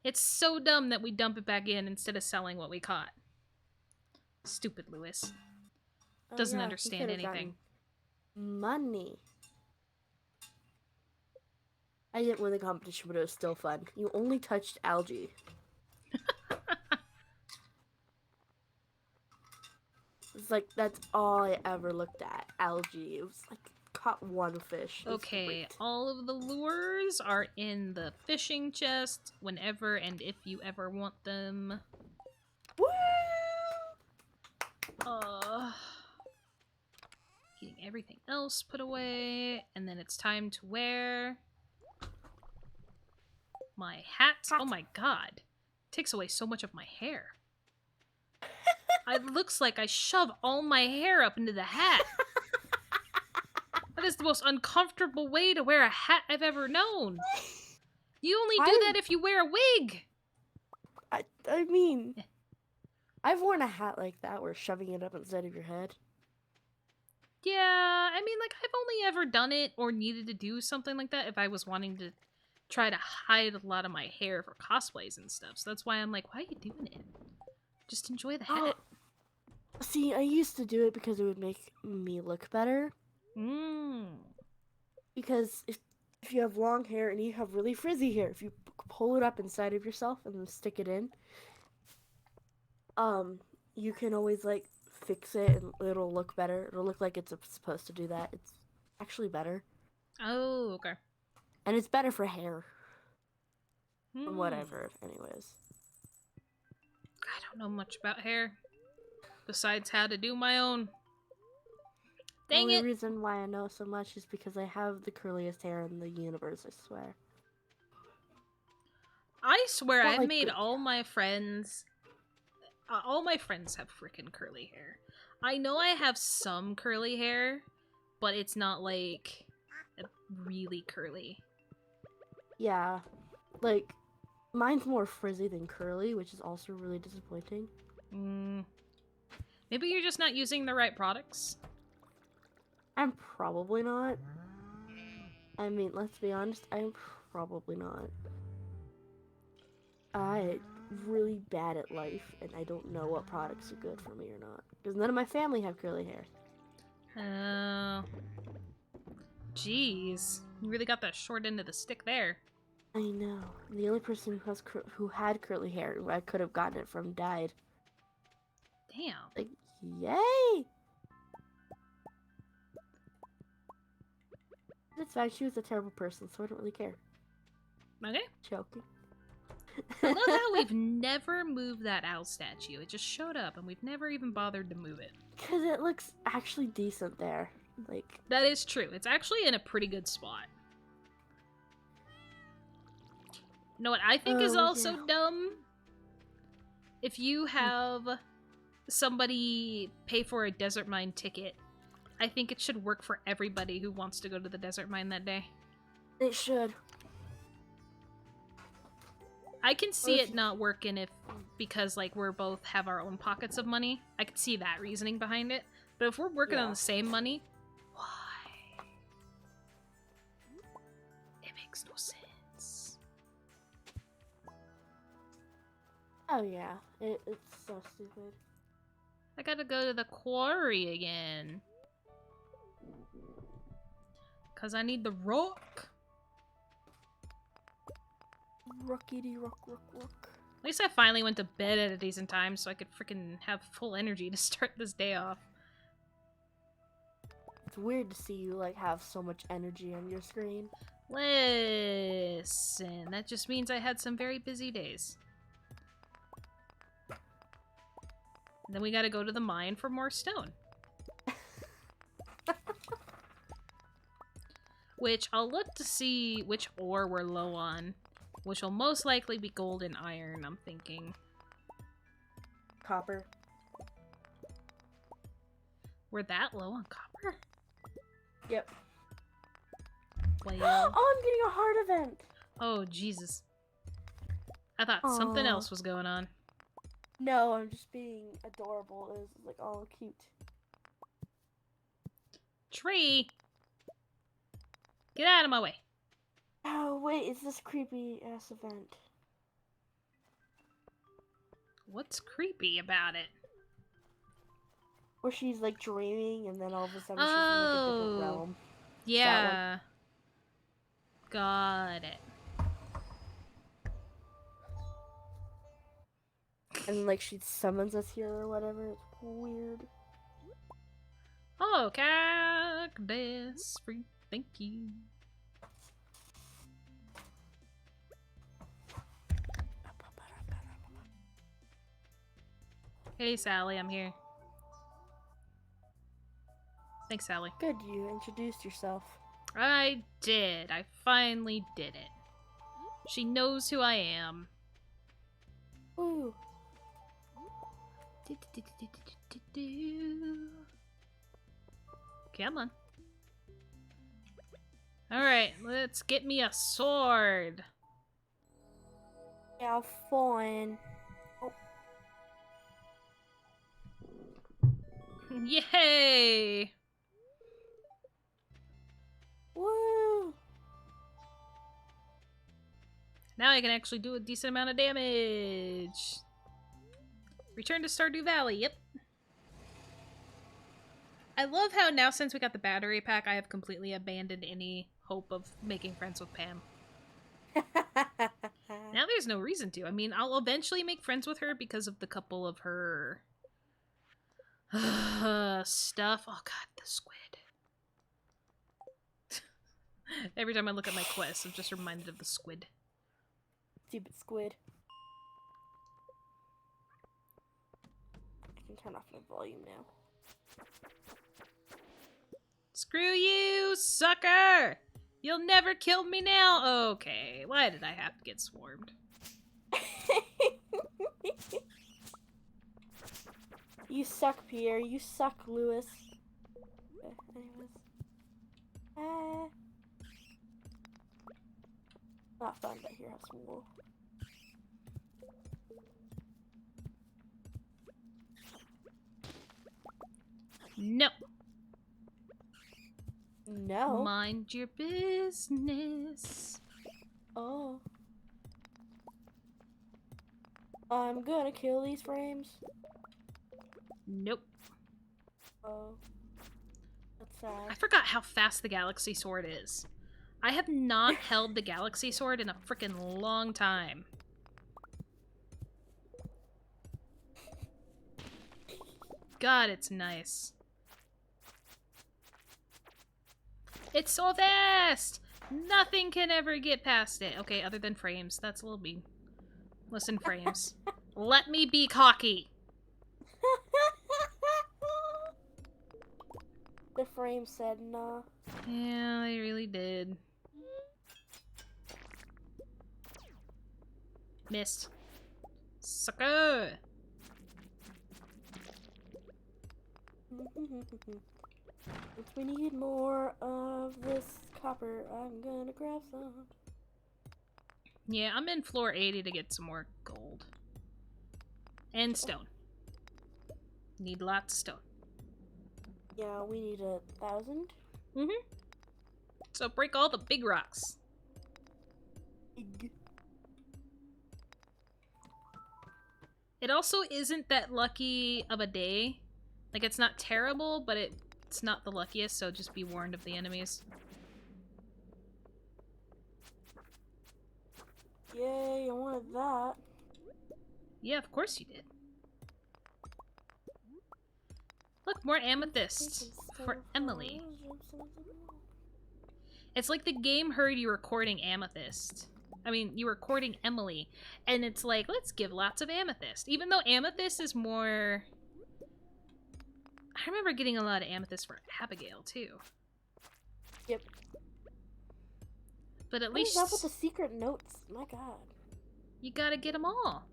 It's so dumb that we dump it back in instead of selling what we caught. Stupid Lewis. Doesn't He understand could've anything. gotten money. I didn't win the competition, but it was still fun. You only touched algae. It's like, that's all I ever looked at. Algae. It was like, caught 1 fish. It was Okay, great. all of the lures are in the fishing chest whenever and if you ever want them. Woo! Getting everything else put away, and then it's time to wear my hat. Oh my god. It takes away so much of my hair. It looks like I shove all my hair up into the hat. That is the most uncomfortable way to wear a hat I've ever known. You only do that if you wear a wig. I mean, I've worn a hat like that where shoving it up inside of your head. Yeah, I mean, like, I've only ever done it or needed to do something like that if I was wanting to try to hide a lot of my hair for cosplays and stuff. So that's why I'm like, why are you doing it? Just enjoy the hat. See, I used to do it because it would make me look better. Because if you have long hair and you have really frizzy hair, if you pull it up inside of yourself and then stick it in, you can always like fix it and it'll look better. It'll look like it's supposed to do that. It's actually better. Oh, okay. And it's better for hair. From what I've heard, anyways. I don't know much about hair. Besides how to do my own. Dang The it! only reason why I know so much is because I have the curliest hair in the universe, I swear. I swear Not I've like made good. all my friends... all my friends have freaking curly hair. I know I have some curly hair, but it's not like really curly. Yeah. Like, mine's more frizzy than curly, which is also really disappointing. Maybe you're just not using the right products? I'm probably not. I mean, let's be honest, I'm probably not. I'm really bad at life, and I don't know what products are good for me or not. Because none of my family have curly hair. Oh. Jeez. You really got that short end of the stick there. I know. The only person who had curly hair, who I could have gotten it from, died. Damn. Like, yay! It's fine. She was a terrible person, so I don't really care. Okay. Joking. I love how we've never moved that owl statue. It just showed up, and we've never even bothered to move it. Because it looks actually decent there. Like, That is true. It's actually in a pretty good spot. You know what I think is also dumb? If you have somebody pay for a desert mine ticket, I think it should work for everybody who wants to go to the desert mine that day. it should. I can see it not working because like we're both have our own pockets of money. I could see that reasoning behind it. But if we're working on the same money, why? It makes no sense. Oh yeah, it's so stupid. I gotta go to the quarry again. Cause I need the rock. Rockety rock. At least I finally went to bed at a decent time so I could freaking have full energy to start this day off. It's weird to see you like have so much energy on your screen. Listen, that just means I had some very busy days. And then we gotta go to the mine for more stone. Which I'll look to see which ore we're low on. Which will most likely be gold and iron, I'm thinking. Copper. We're that low on copper? Yep. Well, Oh, I'm getting a heart event! oh, Jesus. I thought something else was going on. No, I'm just being adorable. It was like all cute. Tree! Get out of my way. Oh, wait, it's this creepy ass event. What's creepy about it? Where she's like dreaming and then all of a sudden she's in like a different realm. Yeah. Got it. And like she summons us here or whatever. It's weird. Oh, cactus free. Thank you. Hey, Sally, I'm here. Thanks, Sally. Good, you introduced yourself. I did. I finally did it. She knows who I am. Ooh. Come on. Alright, let's get me a sword. Yeah, fine. Oh. Yay! Woo! Now I can actually do a decent amount of damage. Return to Stardew Valley, yep. I love how now since we got the battery pack, I have completely abandoned any hope of making friends with Pam. Now there's no reason to. I mean, I'll eventually make friends with her because of the couple of her stuff. Oh god, the squid. Every time I look at my quest, I'm just reminded of the squid. Stupid squid. I can turn off my volume now. Screw you, sucker! You'll never kill me now! Okay, why did I have to get swarmed? You suck, Pierre. You suck, Lewis. Anyways. Not fun, but here, have some wool. No. No. Mind your business. Oh. I'm gonna kill these frames. Nope. Oh. That's sad. I forgot how fast the Galaxy Sword is. I have not held the Galaxy Sword in a freaking long time. God, it's nice. It's so fast! Nothing can ever get past it. Okay, other than frames. That's a little mean. Listen, frames. Let me be cocky. The frame said nah. Yeah, they really did. Missed. Sucker! If we need more of this copper, I'm gonna grab some. Yeah, I'm in floor 80 to get some more gold. And stone. Need lots of stone. Yeah, we need 1,000. Mm-hmm. So break all the big rocks. It also isn't that lucky of a day. Like, it's not terrible, but it's not the luckiest, so just be warned of the enemies. Yay, I wanted that. Yeah, of course you did. Look, more amethysts for Emily. It's like the game heard you recording amethyst. I mean, you were recording Emily, and it's like, let's give lots of amethyst. Even though amethyst is more... I remember getting a lot of amethyst for Abigail, too. Yep. But at What is least... up with the secret notes? My god. You gotta get them all.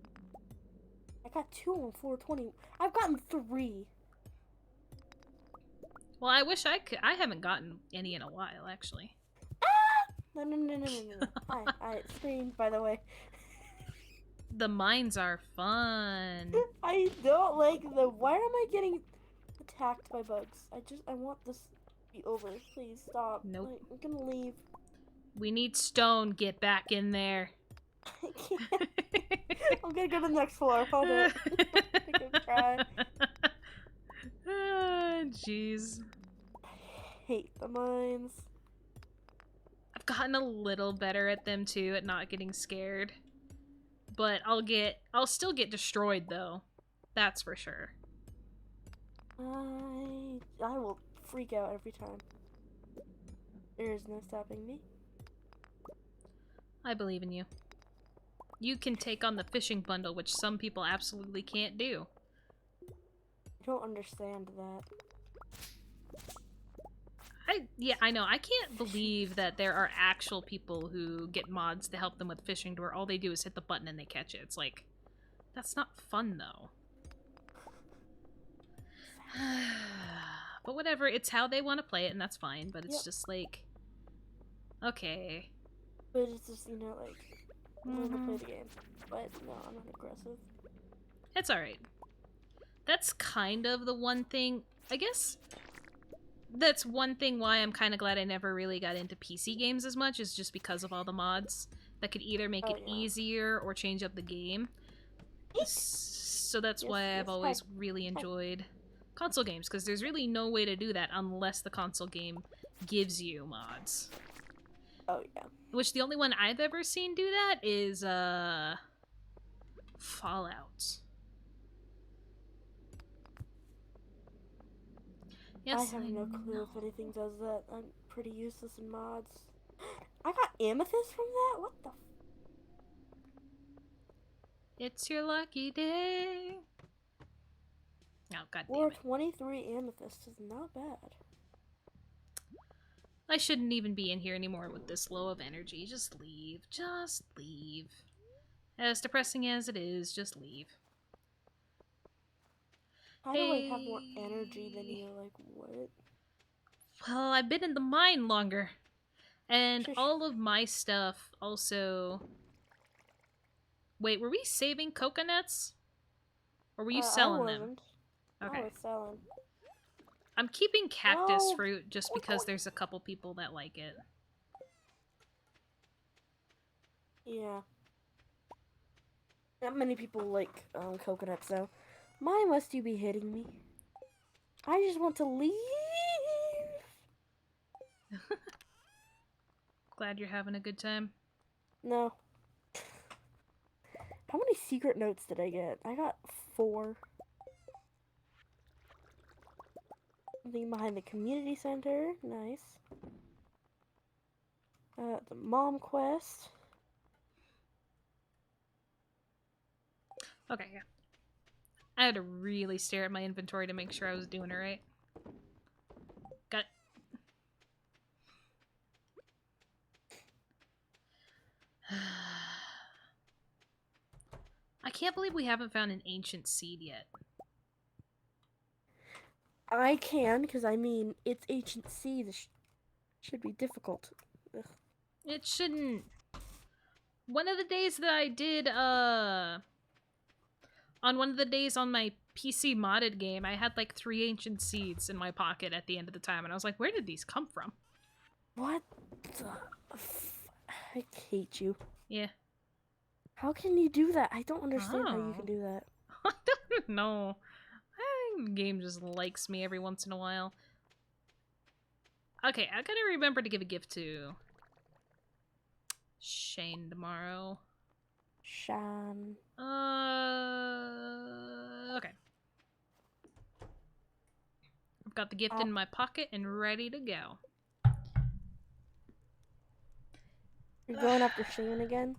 I got 2 on 420. I've gotten 3. Well, I wish I could. I haven't gotten any in a while, actually. No. I screamed, by the way. The mines are fun. I don't like the... Why am I getting attacked by bugs? I want this to be over. Please stop. Nope. Like, I'm gonna leave. We need stone. Get back in there. I can't. I'm gonna go to the next floor. Hold it. I'm gonna go try. Jeez. I hate the mines. I've gotten a little better at them too, at not getting scared. But I'll still get destroyed though. That's for sure. I will freak out every time. There is no stopping me. I believe in you. You can take on the fishing bundle, which some people absolutely can't do. I don't understand that. I know. I can't believe that there are actual people who get mods to help them with fishing, where all they do is hit the button and they catch it. It's like, that's not fun though. But whatever, it's how they want to play it, and that's fine. But it's just like, okay. But it's just, you know, like, I'm gonna play the game. But no, I'm not aggressive. It's alright. That's kind of the one thing, I guess, that's one thing why I'm kind of glad I never really got into PC games as much, is just because of all the mods that could either make it easier or change up the game. So that's why I've always really enjoyed console games, because there's really no way to do that unless the console game gives you mods. Oh, yeah. Which the only one I've ever seen do that is Fallout. Yes, I have no clue if anything does that. I'm pretty useless in mods. I got amethyst from that? What the It's your lucky day. Oh, god damn Or it. 23 amethyst is not bad. I shouldn't even be in here anymore with this low of energy. Just leave. Just leave. As depressing as it is, just leave. How do I have more energy than you? Like, what? Well, I've been in the mine longer. And all of my stuff also... Wait, were we saving coconuts? Or were you selling them? Okay. I was selling. I'm keeping cactus fruit just because there's a couple people that like it. Yeah. Not many people like coconuts, though. Why must you be hitting me? I just want to leave. Glad you're having a good time. No. How many secret notes did I get? I got 4. Something behind the community center. Nice. The mom quest. Okay, yeah. I had to really stare at my inventory to make sure I was doing it right. Got it. I can't believe we haven't found an ancient seed yet. I can, because I mean, it's ancient sea. This should be difficult. Ugh. It shouldn't. One of the days that I did, on one of the days on my PC modded game, I had like 3 ancient seeds in my pocket at the end of the time, and I was like, where did these come from? What the I hate you. Yeah. How can you do that? I don't understand how you Oh. can do that. I don't know. I think the game just likes me every once in a while. Okay, I gotta remember to give a gift to Shane tomorrow. Shan. Okay. I've got the gift in my pocket and ready to go. You're going after Shan again?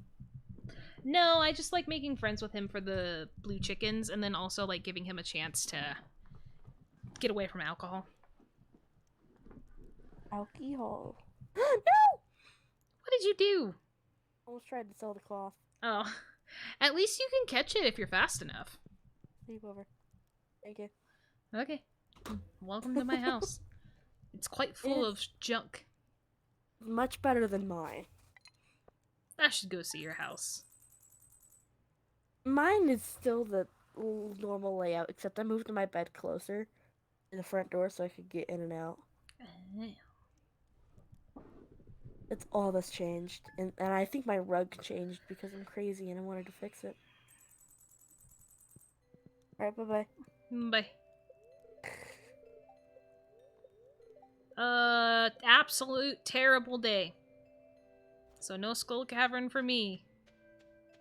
No, I just like making friends with him for the blue chickens, and then also like giving him a chance to get away from alcohol. Alcohol. No! What did you do? Almost tried to sell the cloth. Oh, at least you can catch it if you're fast enough. Sleep over. Thank you. Okay. Welcome to my house. It's quite full of junk. Much better than mine. I should go see your house. Mine is still the normal layout, except I moved my bed closer to the front door so I could get in and out. It's all that's changed. And I think my rug changed because I'm crazy and I wanted to fix it. Alright, bye-bye. Bye. Absolute terrible day. So no skull cavern for me.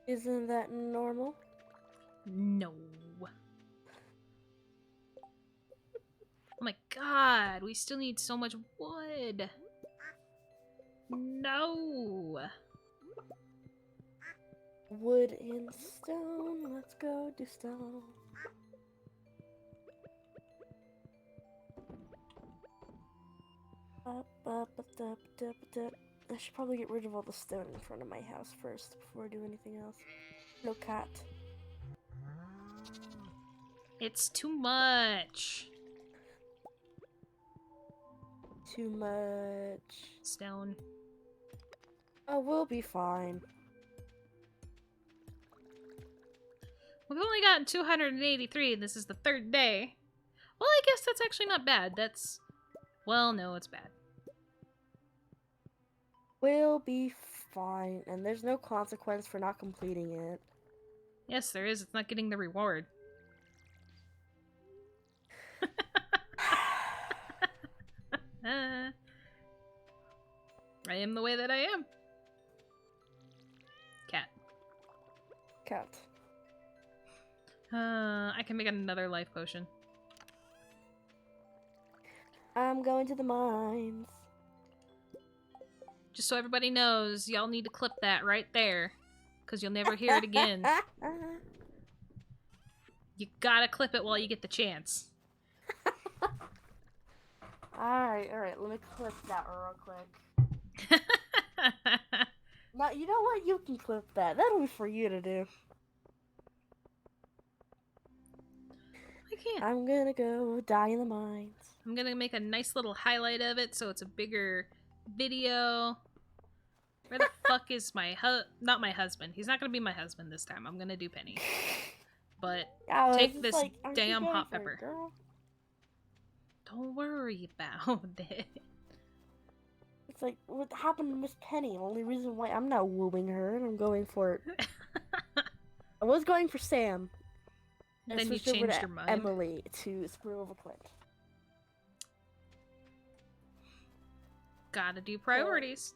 Isn't that normal? No. Oh my god, we still need so much wood. No. Wood and stone, let's go do stone. I should probably get rid of all the stone in front of my house first before I do anything else. No cat. It's too much. Too much. Stone. Oh, we'll be fine. We've only gotten 283 and this is the 3rd day. Well, I guess that's actually not bad. That's... Well, no, it's bad. We'll be fine, and there's no consequence for not completing it. Yes, there is. It's not getting the reward. I am the way that I am. Cat. Cat. I can make another life potion. I'm going to the mines. Just so everybody knows, y'all need to clip that right there. Because you'll never hear it again. You gotta clip it while you get the chance. Alright, let me clip that real quick. Now, you know what? You can clip that. That'll be for you to do. I can't. I'm gonna go die in the mines. I'm gonna make a nice little highlight of it so it's a bigger video. Where the fuck is my not my husband. He's not gonna be my husband this time. I'm gonna do Penny. But take this like, damn hot for it, pepper. girl? Don't worry about it. It's like, what happened to Miss Penny? The only reason why I'm not wooing her and I'm going for it. I was going for Sam. And Then you switched over changed to your mind. Emily to screw over Clint. Gotta do priorities.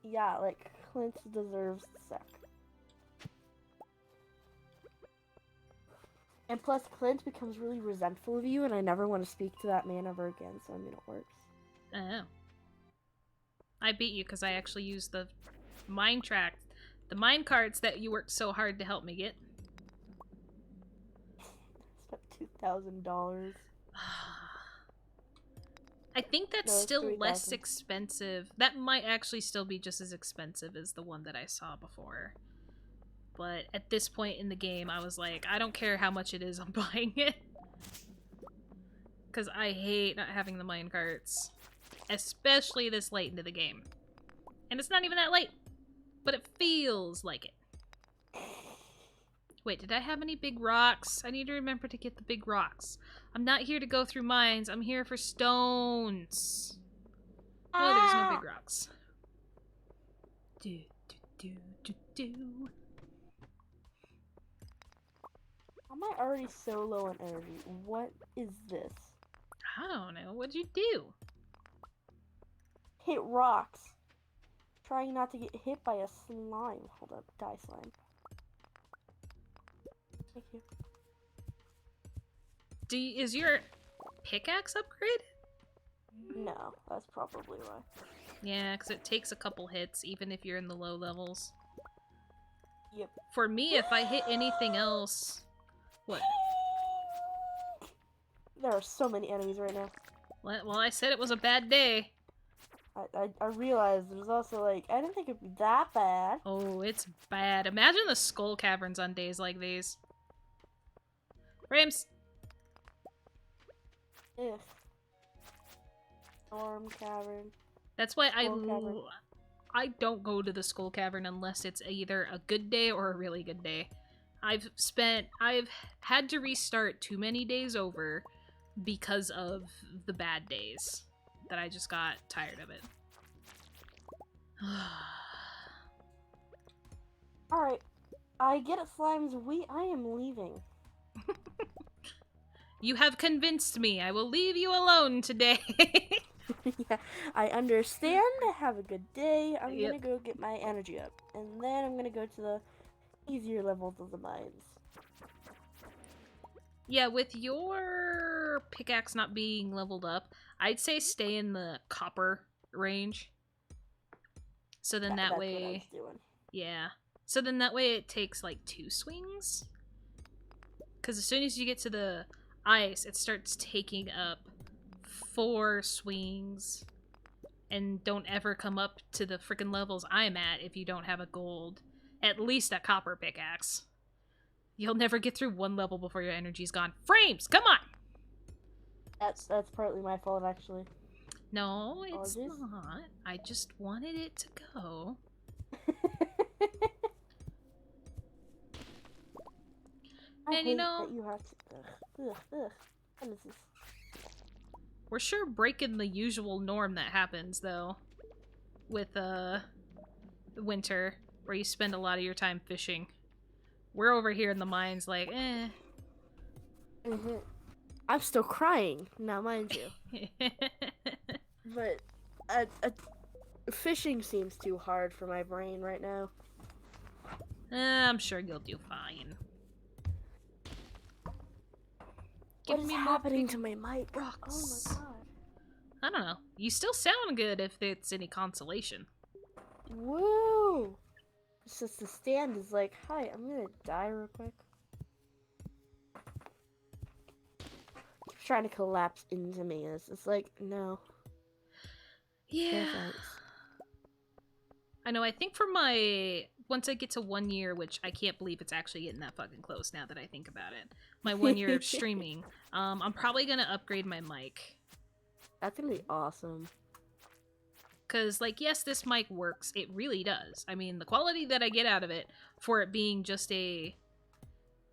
Yeah, like, Clint deserves the sack. And plus, Clint becomes really resentful of you, and I never want to speak to that man ever again, so I mean, it works. Oh. I beat you because I actually used the mine carts that you worked so hard to help me get. Spent $2,000. I think that's No, it's still less 3,000. expensive. That might actually still be just as expensive as the one that I saw before. But at this point in the game, I was like, I don't care how much it is, I'm buying it. Because I hate not having the mine carts. Especially this late into the game. And it's not even that late. But it feels like it. Wait, did I have any big rocks? I need to remember to get the big rocks. I'm not here to go through mines. I'm here for stones. Oh, there's no big rocks. Do, do, do, do, do. Am I already so low on energy? What is this? I don't know. What'd you do? Hit rocks. Trying not to get hit by a slime. Hold up, die slime. Thank you. Is your pickaxe upgraded? No, that's probably why. Yeah, because it takes a couple hits, even if you're in the low levels. Yep. For me, if I hit anything else... What? There are so many enemies right now. Well, I said it was a bad day. I realized it was also like, I didn't think it'd be that bad. Oh, it's bad. Imagine the skull caverns on days like these. Frames! If. Storm cavern. That's why Skull cavern. I don't go to the skull cavern unless it's either a good day or a really good day. I've had to restart too many days over because of the bad days that I just got tired of it. Alright. I get it, slimes. I am leaving. You have convinced me. I will leave you alone today. Yeah, I understand. Have a good day. I'm Yep. gonna go get my energy up. And then I'm gonna go to the easier levels of the mines. Yeah, with your pickaxe not being leveled up, I'd say stay in the copper range. So then that That's way... what I was doing. Yeah. So then that way it takes like 2 swings. Because as soon as you get to the ice, it starts taking up 4 swings. And don't ever come up to the freaking levels I'm at if you don't have a gold. At least a copper pickaxe. You'll never get through 1 level before your energy's gone. Frames, come on! That's partly my fault, actually. No, it's Apologies. not. I just wanted it to go. I And hate you know, that you have to. Ugh. What is this? we're sure breaking the usual norm that happens, though, with winter, where you spend a lot of your time fishing. We're over here in the mines like, eh. Mm-hmm. I'm still crying, now mind you. But fishing seems too hard for my brain right now. I'm sure you'll do fine. What is happening to my mic? rocks. Oh my god. I don't know. You still sound good if it's any consolation. Woo! It's just the stand is like, hi, I'm gonna die real quick. It's trying to collapse into me. It's like, no. Yeah. No thanks. I know, I think for my... Once I get to 1 year, which I can't believe it's actually getting that fucking close now that I think about it. My 1 year of streaming. I'm probably gonna upgrade my mic. That's gonna be awesome. Because, like, yes, this mic works. It really does. I mean, the quality that I get out of it for it being just a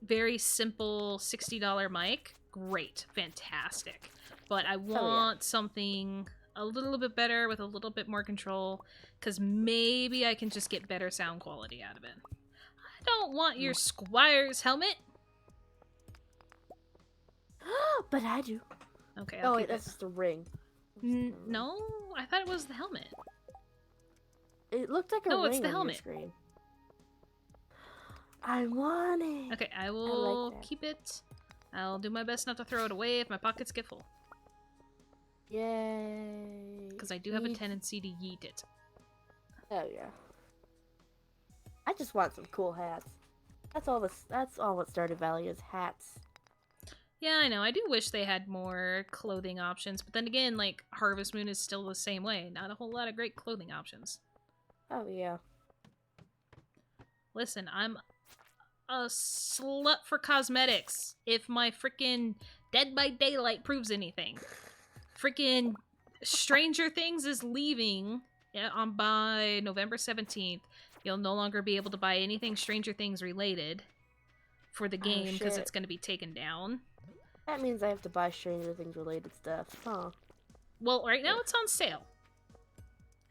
very simple $60 mic, great. Fantastic. But I want something a little bit better with a little bit more control, because maybe I can just get better sound quality out of it. I don't want your Squire's helmet. But I do. Okay, Oh I'll wait, keep that's it. just a ring. No, I thought it was the helmet. It looked like a No, ring it's the on helmet. your screen. I want it. Okay, I will that. keep it. I'll do my best not to throw it away if my pockets get full. Yay. Because I do have a tendency to yeet it. Oh yeah. I just want some cool hats. That's all this. That's all what Stardew Valley is. Hats. Yeah, I know. I do wish they had more clothing options, but then again, like Harvest Moon is still the same way. Not a whole lot of great clothing options. Oh yeah. Listen, I'm a slut for cosmetics. If my freaking Dead by Daylight proves anything, freaking Stranger Things is leaving on by November 17th. You'll no longer be able to buy anything Stranger Things related for the Oh game because shit. it's going to be taken down. That means I have to buy Stranger Things related stuff, huh? Well, right now Ugh. it's on sale.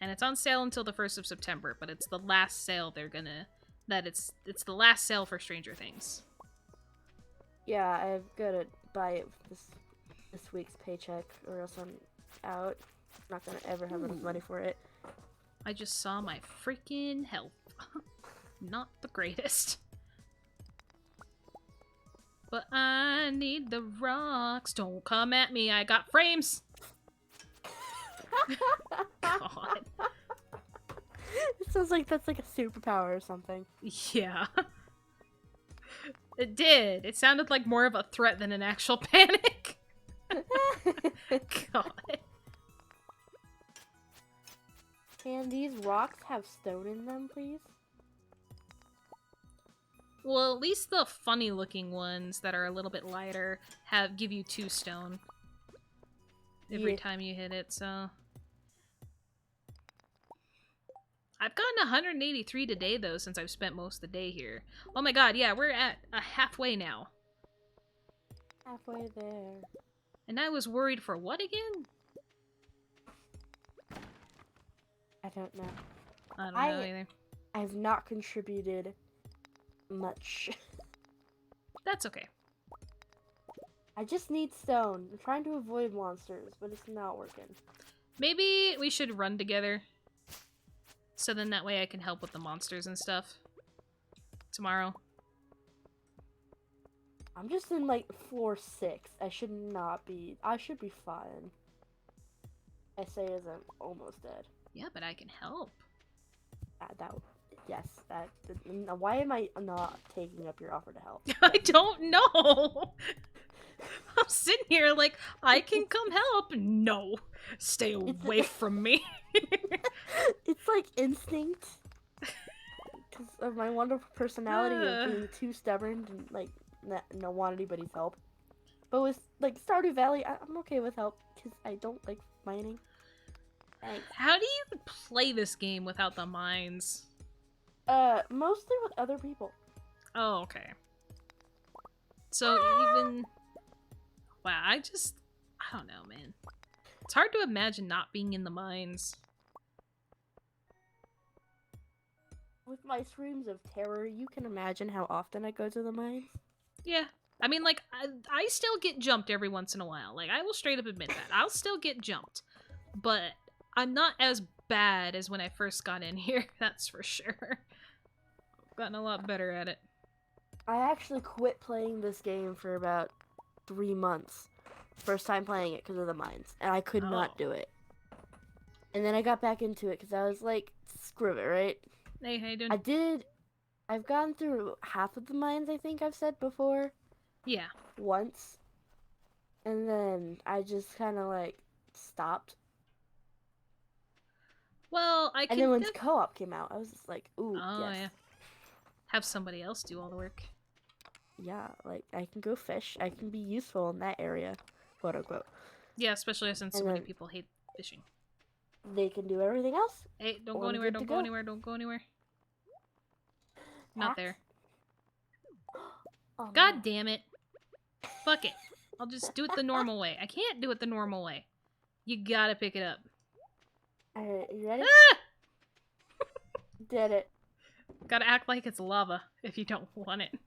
And it's on sale until the 1st of September, but it's the last sale they're gonna it's the last sale for Stranger Things. Yeah, I've gotta buy it with this week's paycheck, or else I'm out. Not gonna ever have enough money for it. I just saw my freaking health. Not the greatest. But I need the rocks. Don't come at me. I got frames. God. It sounds like that's like a superpower or something. Yeah. It did. It sounded like more of a threat than an actual panic. God. Can these rocks have stone in them, please? Well, at least the funny looking ones that are a little bit lighter give you 2 stone every Yeah. time you hit it, so I've gotten 183 today though since I've spent most of the day here. Oh my god, yeah, we're at a halfway now. Halfway there. And I was worried for what again? I don't know. I don't know either. I've not contributed much. That's okay. I just need stone. I'm trying to avoid monsters, but it's not working. Maybe we should run together. So then that way I can help with the monsters and stuff. Tomorrow. I'm just in like floor 6. I should not be. I should be fine. I say as I'm almost dead. Yeah, but I can help. Yes. Why am I not taking up your offer to help? I don't know. I'm sitting here like, I can come help. No. Stay away from me. It's like instinct. Because of my wonderful personality of being too stubborn and like not want anybody's help. But with like Stardew Valley, I'm okay with help because I don't like mining. Thanks. How do you play this game without the mines? Mostly with other people. Oh, okay. So even... Wow, I don't know, man. It's hard to imagine not being in the mines. With my screams of terror, you can imagine how often I go to the mines. Yeah. I mean, like, I still get jumped every once in a while. Like, I will straight up admit that. I'll still get jumped. But I'm not as bad as when I first got in here, that's for sure. I've gotten a lot better at it. I actually quit playing this game for about 3 months. First time playing it because of the mines. And I could not do it. And then I got back into it because I was like, screw it, right? Hey, how you doing? I've gone through half of the mines, I think I've said before. Yeah. Once. And then I just kind of like stopped. Well, I can... And then when co-op came out, I was just like, ooh, Oh, yes. yeah. Have somebody else do all the work. Yeah, like, I can go fish. I can be useful in that area, quote unquote. Yeah, especially since so many people hate fishing. They can do everything else. Hey, don't go anywhere, don't go anywhere, don't go anywhere. Not there. Oh, God no. damn it. Fuck it. I'll just do it the normal way. I can't do it the normal way. You gotta pick it up. Alright, you ready? Ah! Did it. Gotta act like it's lava if you don't want it.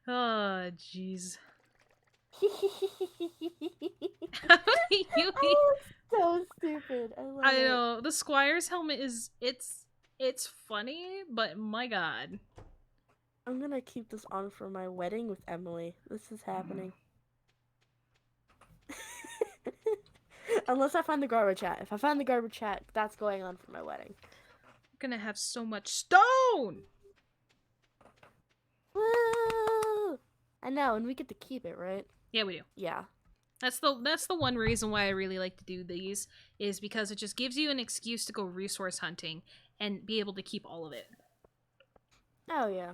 Oh, jeez. How do you... Oh, so stupid. I love it. I know. The Squire's helmet is... It's funny, but my god. I'm gonna keep this on for my wedding with Emily. This is happening. Unless I find the garbage hat. If I find the garbage hat, that's going on for my wedding. We're gonna have so much stone! Woo! I know, and we get to keep it, right? Yeah, we do. Yeah. That's the one reason why I really like to do these, is because it just gives you an excuse to go resource hunting and be able to keep all of it. Oh, yeah.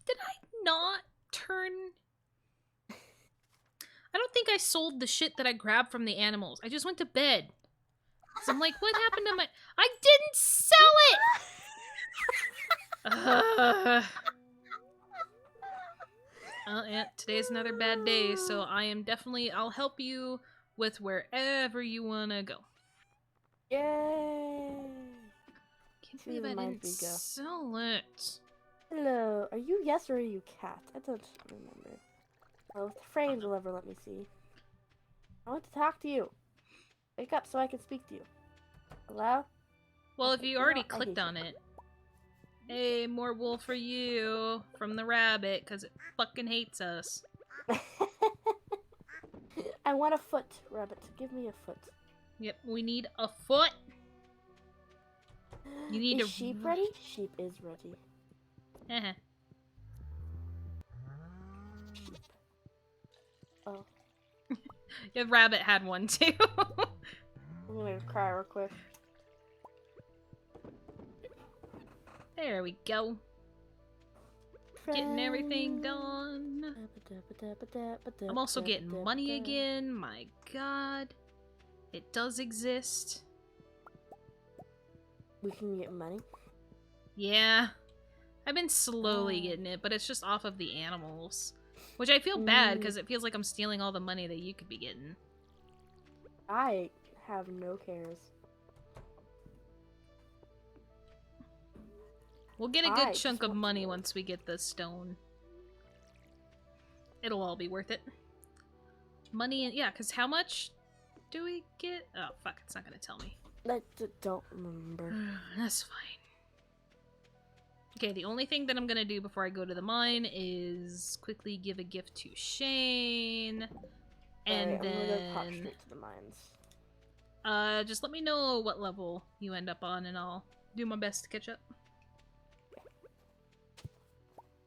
Did I not turn... I don't think I sold the shit that I grabbed from the animals. I just went to bed. So I'm like, what happened to my... I didn't sell it! Yeah, today's another bad day, so I am definitely... I'll help you with wherever you want to go. Yay! Can't believe I didn't sell it. Hello. Are you yes or are you cat? I don't remember. Oh, if the frames will ever let me see. I want to talk to you. Wake up so I can speak to you. Hello? Well, Okay, if you you know already what? I clicked hate on it. Hey, more wool for you from the rabbit, because it fucking hates us. I want a foot, rabbit. Give me a foot. Yep, we need a foot. You need Is to... sheep ready? Sheep is ready. Sheep. Oh, Yeah, rabbit had one too. I'm gonna cry real quick. There we go. Getting everything done. I'm also getting money again. My god. It does exist. We can get money. Yeah. I've been slowly getting it, but it's just off of the animals. Which I feel bad, because it feels like I'm stealing all the money that you could be getting. I have no cares. We'll get a good chunk of money once we get the stone. It'll all be worth it. Money, and yeah, because how much do we get? Oh, fuck, it's not going to tell me. I don't remember. That's fine. Okay, the only thing that I'm going to do before I go to the mine is quickly give a gift to Shane. And right, then... I'm gonna go pop straight to the mines. Just let me know what level you end up on and I'll do my best to catch up.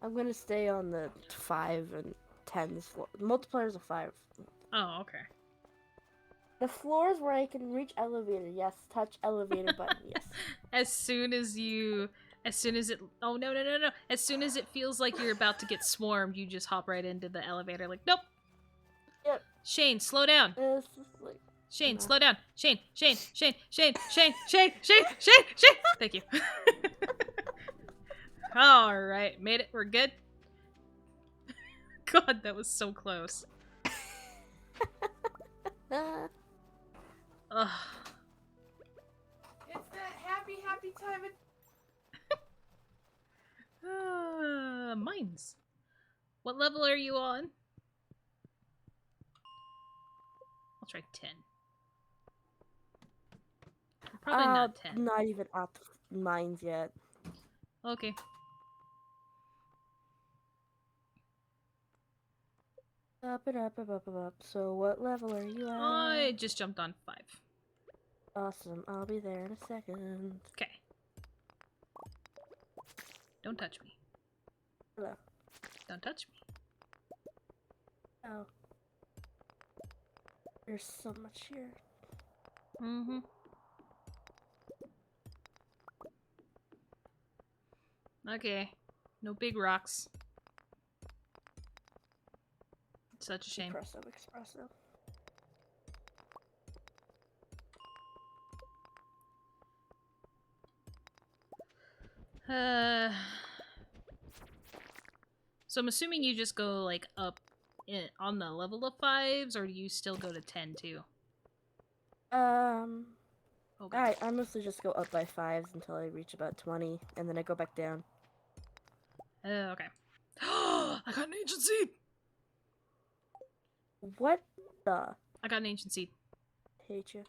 I'm gonna stay on the 5 and 10 floor. Multipliers of 5. Oh, okay. The floors where I can reach elevator. Yes, touch elevator button. Yes. As soon as it... Oh, no. As soon as it feels like you're about to get swarmed, you just hop right into the elevator. Like, nope. Yep. Shane, slow down. It's just like... Shane, No. slow down. Shane. Thank you. Alright, made it. We're good. God, that was so close. Ugh. It's that happy time of... Mines. What level are you on? I'll try 10. Probably not 10. Not even at the mines yet. Okay. Up. So what level are you at? I just jumped on 5. Awesome. I'll be there in a second. Okay. Don't touch me. Hello. Don't touch me. Oh. There's so much here. Mm-hmm. Okay. No big rocks. Such a shame. Espresso. So I'm assuming you just go, like, up on the level of 5s, or do you still go to 10, too? Okay. Alright, I mostly just go up by 5s until I reach about 20, and then I go back down. Okay. I got an ancient seed! What the? I got an ancient seed. Hate you.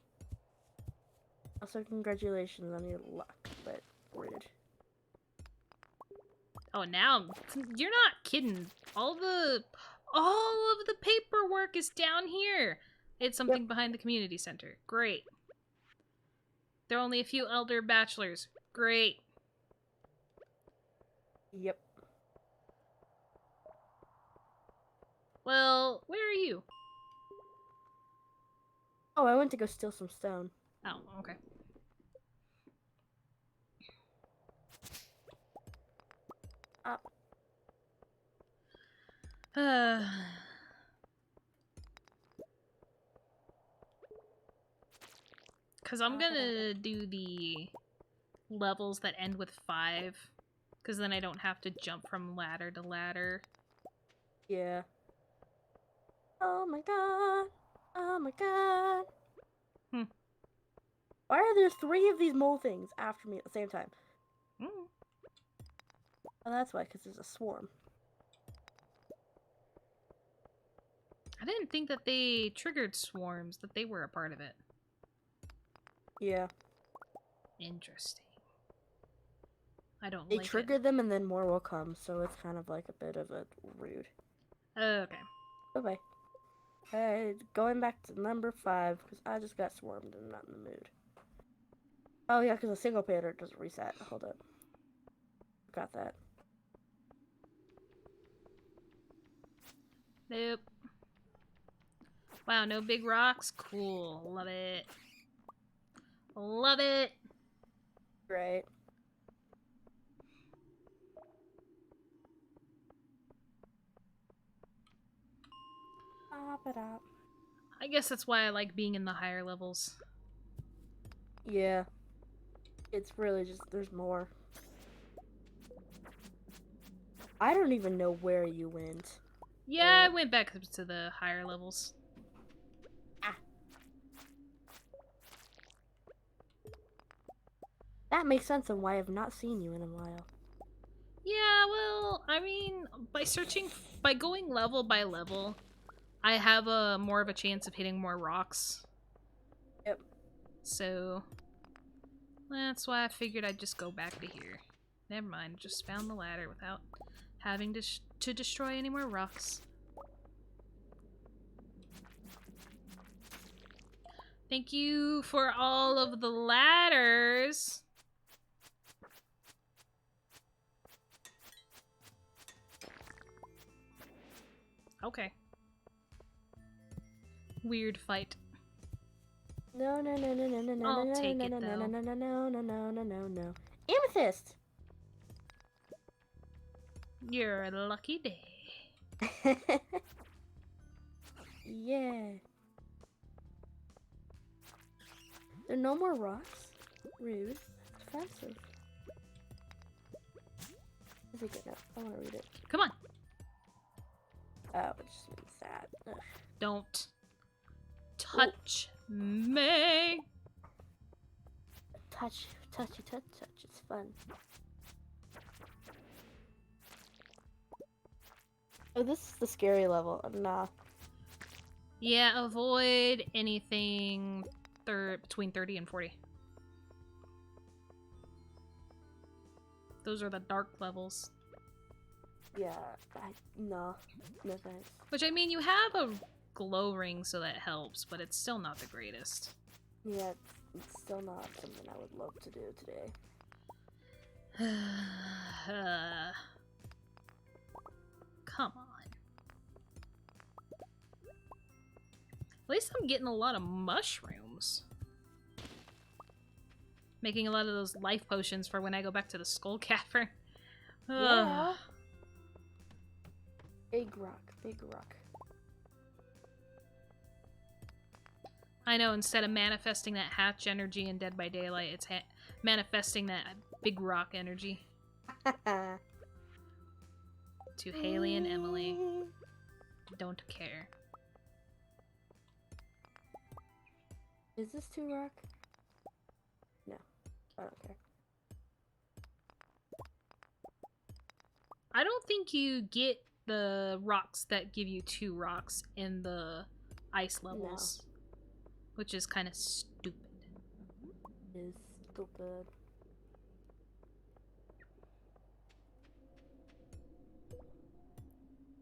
Also, congratulations on your luck, but rude. Oh, now you're not kidding. All of the paperwork is down here. It's something Yep. behind the community center. Great. There are only a few elder bachelors. Great. Yep. Well, where are you? Oh, I went to go steal some stone. Oh, okay. Up. Because I'm gonna do the levels that end with 5. Because then I don't have to jump from ladder to ladder. Yeah. Oh my god. Oh my god. Hmm. Why are there 3 of these mole things after me at the same time? Mm. Oh, that's why, because there's a swarm. I didn't think that they triggered swarms, that they were a part of it. Yeah. Interesting. I don't They like trigger them and then more will come, so it's kind of like a bit of a rude. it. Okay. Bye-bye. Hey, going back to number 5, because I just got swarmed and I'm not in the mood. Oh yeah, because a single player doesn't reset. Hold up. Got that. Nope. Wow, no big rocks? Cool. Love it. Love it! Great. Pop it up. I guess that's why I like being in the higher levels. Yeah. It's really just, there's more. I don't even know where you went. Yeah, I went back up to the higher levels. That makes sense on why I've not seen you in a while. Yeah, well, I mean, by going level by level, I have a more of a chance of hitting more rocks. Yep. So that's why I figured I'd just go back to here. Never mind, just found the ladder without having to destroy any more rocks. Thank you for all of the ladders. Okay. Weird fight. No, no, no, no, no, no, no, I'll no, take no, it, no, no, though. no, no, no, no, no, no, no, no. Amethyst! You're a lucky day. Yeah. There are no more rocks? Rude. That's offensive. Is it good enough? I want to read it. Come on. Oh, it just means that. Ugh. Don't touch me. Touch, touchy, touch, touch. It's fun. Oh, this is the scary level. Nah. Yeah, avoid anything between 30 and 40. Those are the dark levels. Yeah. No. No thanks. Which, I mean, you have a glow ring, so that helps, but it's still not the greatest. Yeah, it's still not something I would love to do today. Come on. At least I'm getting a lot of mushrooms. Making a lot of those life potions for when I go back to the Skull Cavern. Yeah. Big rock, big rock. I know, instead of manifesting that hatch energy in Dead by Daylight, it's manifesting that big rock energy. To Haley and Emily. Don't care. Is this too rock? No, I don't care. I don't think you get the rocks that give you 2 rocks in the ice levels. No. Which is kind of stupid. It is stupid.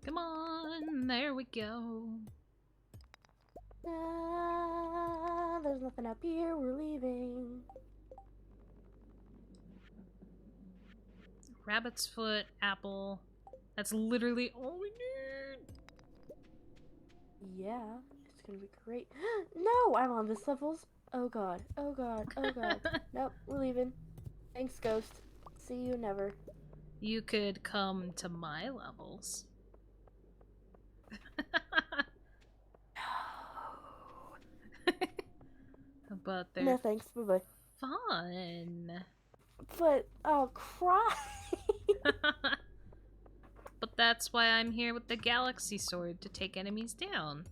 Come on, there we go. There's nothing up here. We're leaving. Rabbit's foot, apple. That's literally all we need. Yeah, it's gonna be great. No, I'm on this level's. Oh god. Oh god. Oh god. Nope, we're leaving. Thanks, Ghost. See you never. You could come to my levels. But No they're thanks. Bye bye. fun. But I'll cry. But that's why I'm here with the galaxy sword, to take enemies down.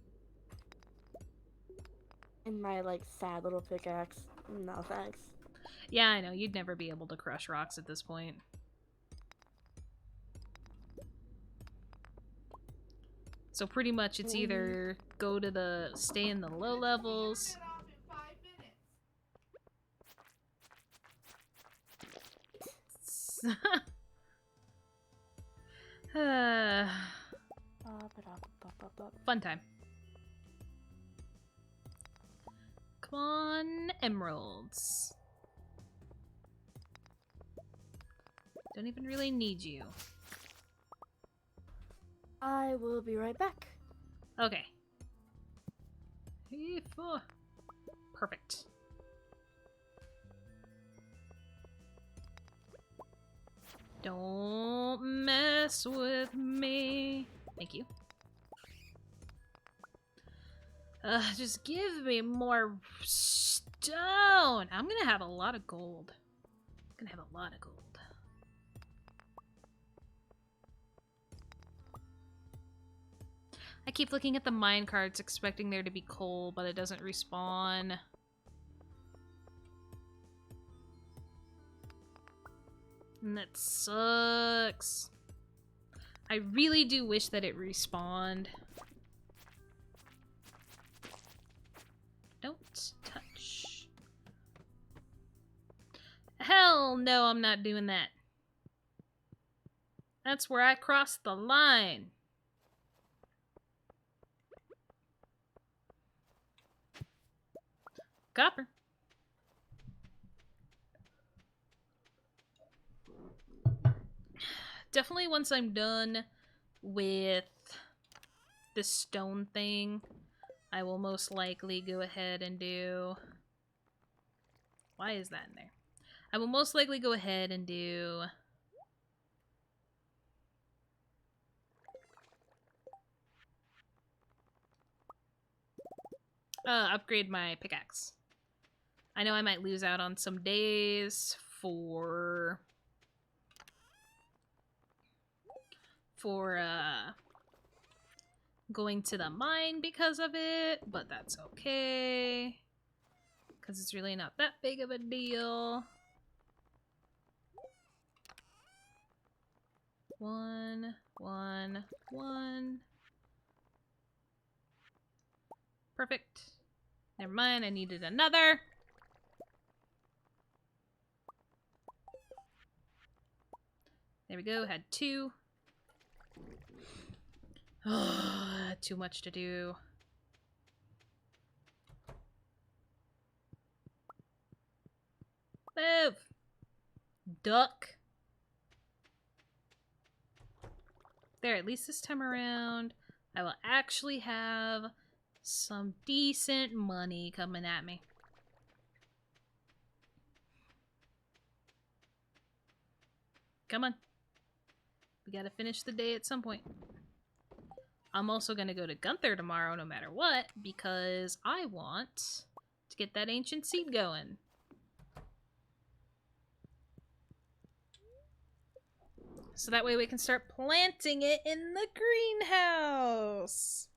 And my like sad little pickaxe. No thanks. Yeah, I know, you'd never be able to crush rocks at this point. So pretty much it's either stay in the low levels. Fun time. Come on, emeralds. Don't even really need you. I will be right back. Okay. Perfect. Don't mess with me. Thank you. Just give me more stone. I'm gonna have a lot of gold. I keep looking at the mine carts expecting there to be coal, but it doesn't respawn. And that sucks. I really do wish that it respawned. Don't touch. Hell no, I'm not doing that. That's where I crossed the line. Copper. Definitely once I'm done with this stone thing, I will most likely go ahead and do... Why is that in there? I will most likely go ahead and do... upgrade my pickaxe. I know I might lose out on some days for going to the mine because of it, but that's okay. Because it's really not that big of a deal. One. Perfect. Never mind, I needed another. There we go, had two. Too much to do. Move! Duck. There, at least this time around, I will actually have some decent money coming at me. Come on. We gotta finish the day at some point. I'm also gonna go to Gunther tomorrow no matter what, because I want to get that ancient seed going. So that way we can start planting it in the greenhouse.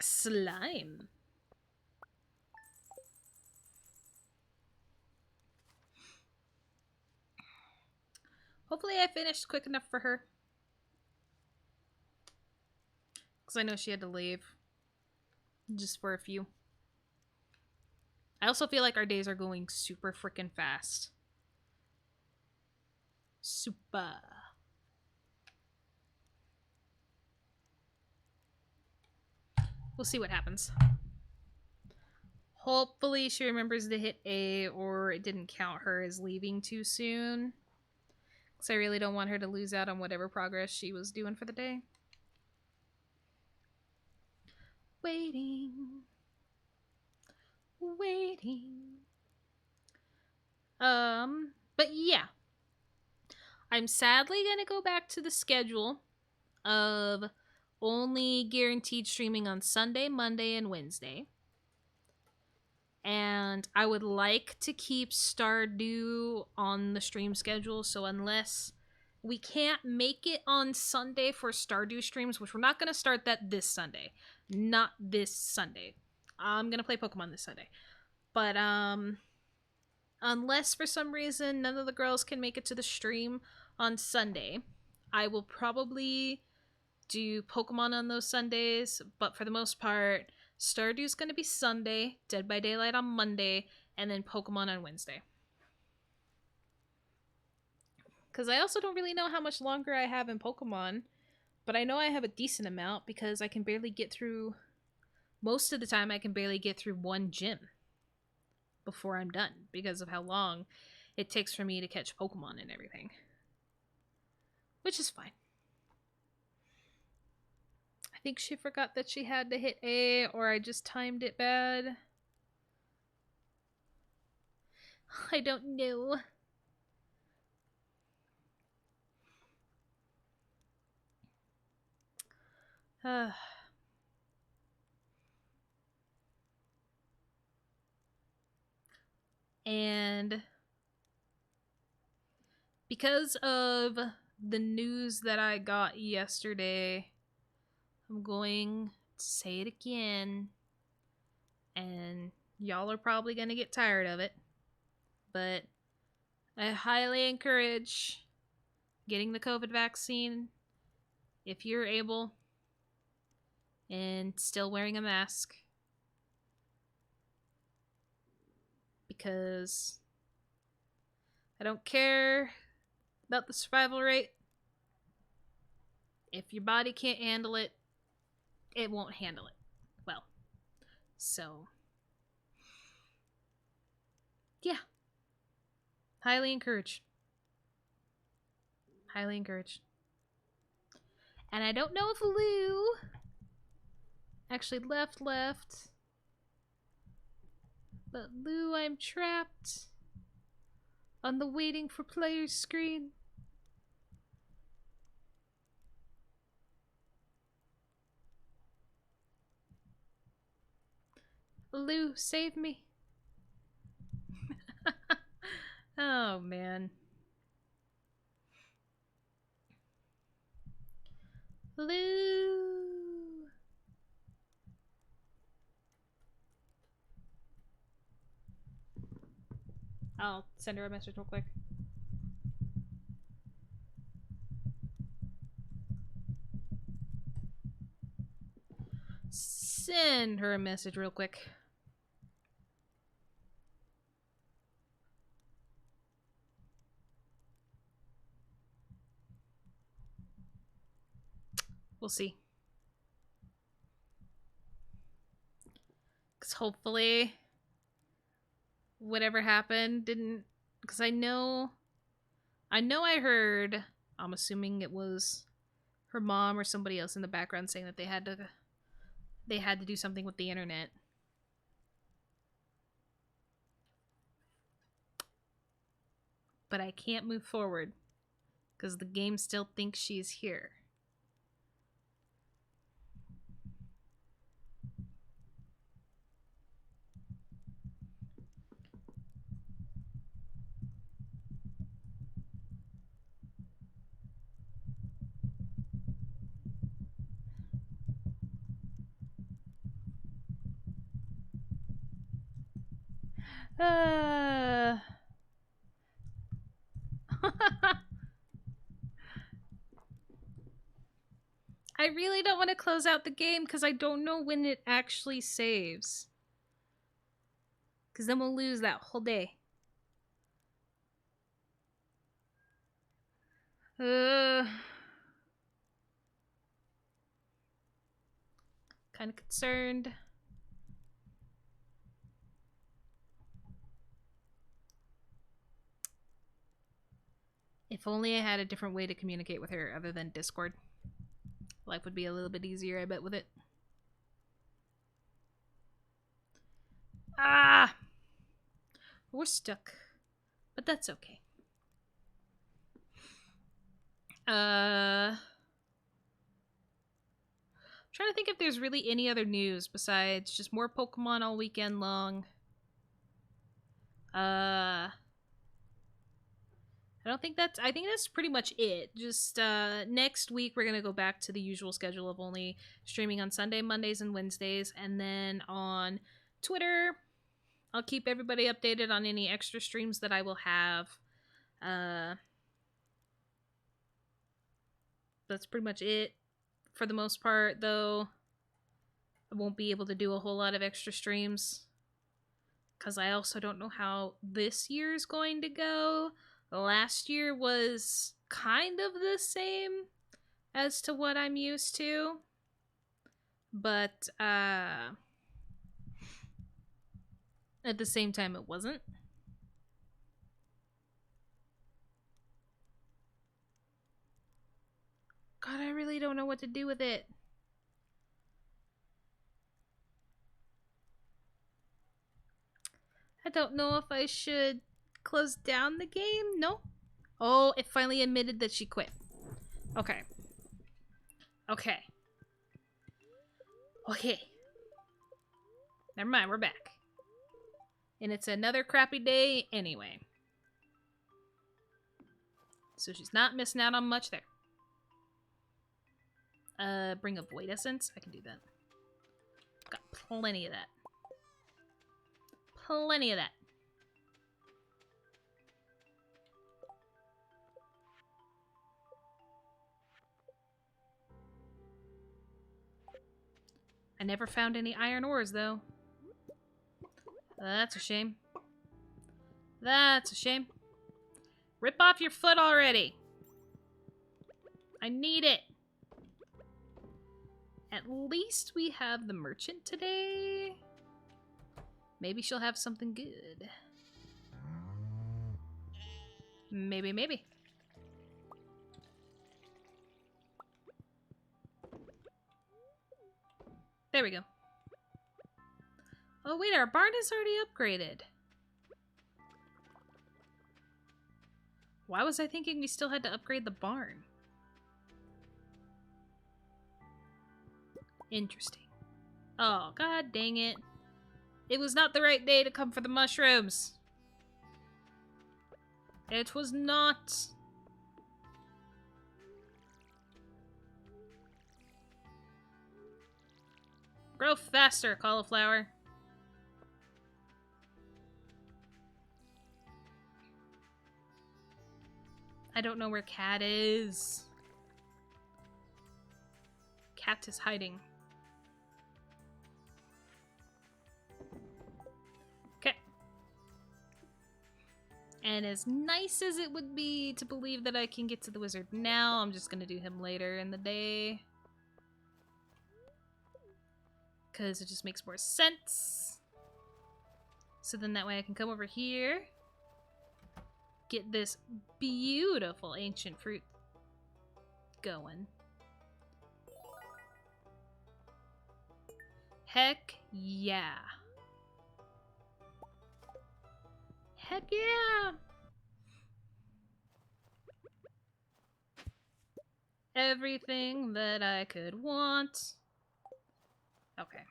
Slime. Hopefully I finished quick enough for her. Because I know she had to leave. Just for a few. I also feel like our days are going super freaking fast. Super. We'll see what happens. Hopefully she remembers to hit A, or it didn't count her as leaving too soon. Because I really don't want her to lose out on whatever progress she was doing for the day. Waiting. But yeah. I'm sadly gonna go back to the schedule of only guaranteed streaming on Sunday, Monday, and Wednesday. And I would like to keep Stardew on the stream schedule, so unless we can't make it on Sunday for Stardew streams, which we're not going to start that this Sunday. Not this Sunday. I'm going to play Pokemon this Sunday. But unless for some reason none of the girls can make it to the stream on Sunday, I will probably do Pokemon on those Sundays, but for the most part, Stardew's going to be Sunday, Dead by Daylight on Monday, and then Pokemon on Wednesday. Because I also don't really know how much longer I have in Pokemon, but I know I have a decent amount because I can barely get through, most of the time I can barely get through one gym before I'm done because of how long it takes for me to catch Pokemon and everything. Which is fine. I think she forgot that she had to hit A, or I just timed it bad. I don't know. And because of the news that I got yesterday, I'm going to say it again. And y'all are probably going to get tired of it. But I highly encourage getting the COVID vaccine if you're able and still wearing a mask. Because I don't care about the survival rate. If your body can't handle it, it won't handle it well. So, yeah. Highly encouraged. Highly encouraged. And I don't know if Lou actually left. But Lou, I'm trapped on the waiting for players screen. Lou, save me. Oh, man. Lou. I'll send her a message real quick. Send her a message real quick. We'll see. Because hopefully whatever happened didn't... Because I know I heard, I'm assuming it was her mom or somebody else in the background saying that they had to do something with the internet. But I can't move forward because the game still thinks she's here. I really don't want to close out the game because I don't know when it actually saves. Because then we'll lose that whole day. Kind of concerned. If only I had a different way to communicate with her other than Discord. Life would be a little bit easier, I bet, with it. Ah! We're stuck. But that's okay. Trying to think if there's really any other news besides just more Pokemon all weekend long. I think that's pretty much it. Just next week we're gonna go back to the usual schedule of only streaming on Sunday, Mondays, and Wednesdays, and then on Twitter I'll keep everybody updated on any extra streams that I will have. That's pretty much it for the most part, though. I won't be able to do a whole lot of extra streams because I also don't know how this year's going to go. Last year was kind of the same as to what I'm used to, but at the same time it wasn't. God, I really don't know what to do with it. I don't know if I should close down the game. No. Oh, it finally admitted that she quit. Okay. Okay. Okay. Never mind, we're back. And it's another crappy day anyway. So she's not missing out on much there. Bring up Void Essence? I can do that. Got plenty of that. Plenty of that. I never found any iron ores, though. That's a shame. That's a shame. Rip off your foot already. I need it. At least we have the merchant today. Maybe she'll have something good. Maybe, maybe. There we go. Oh wait, our barn is already upgraded. Why was I thinking we still had to upgrade the barn? Interesting. Oh, god dang it. It was not the right day to come for the mushrooms. It was not. Grow faster, cauliflower. I don't know where Cat is. Cat is hiding. Okay. And as nice as it would be to believe that I can get to the wizard now, I'm just gonna do him later in the day. Because it just makes more sense. So then that way I can come over here. Get this beautiful ancient fruit going. Heck yeah. Heck yeah. Everything that I could want. Okay.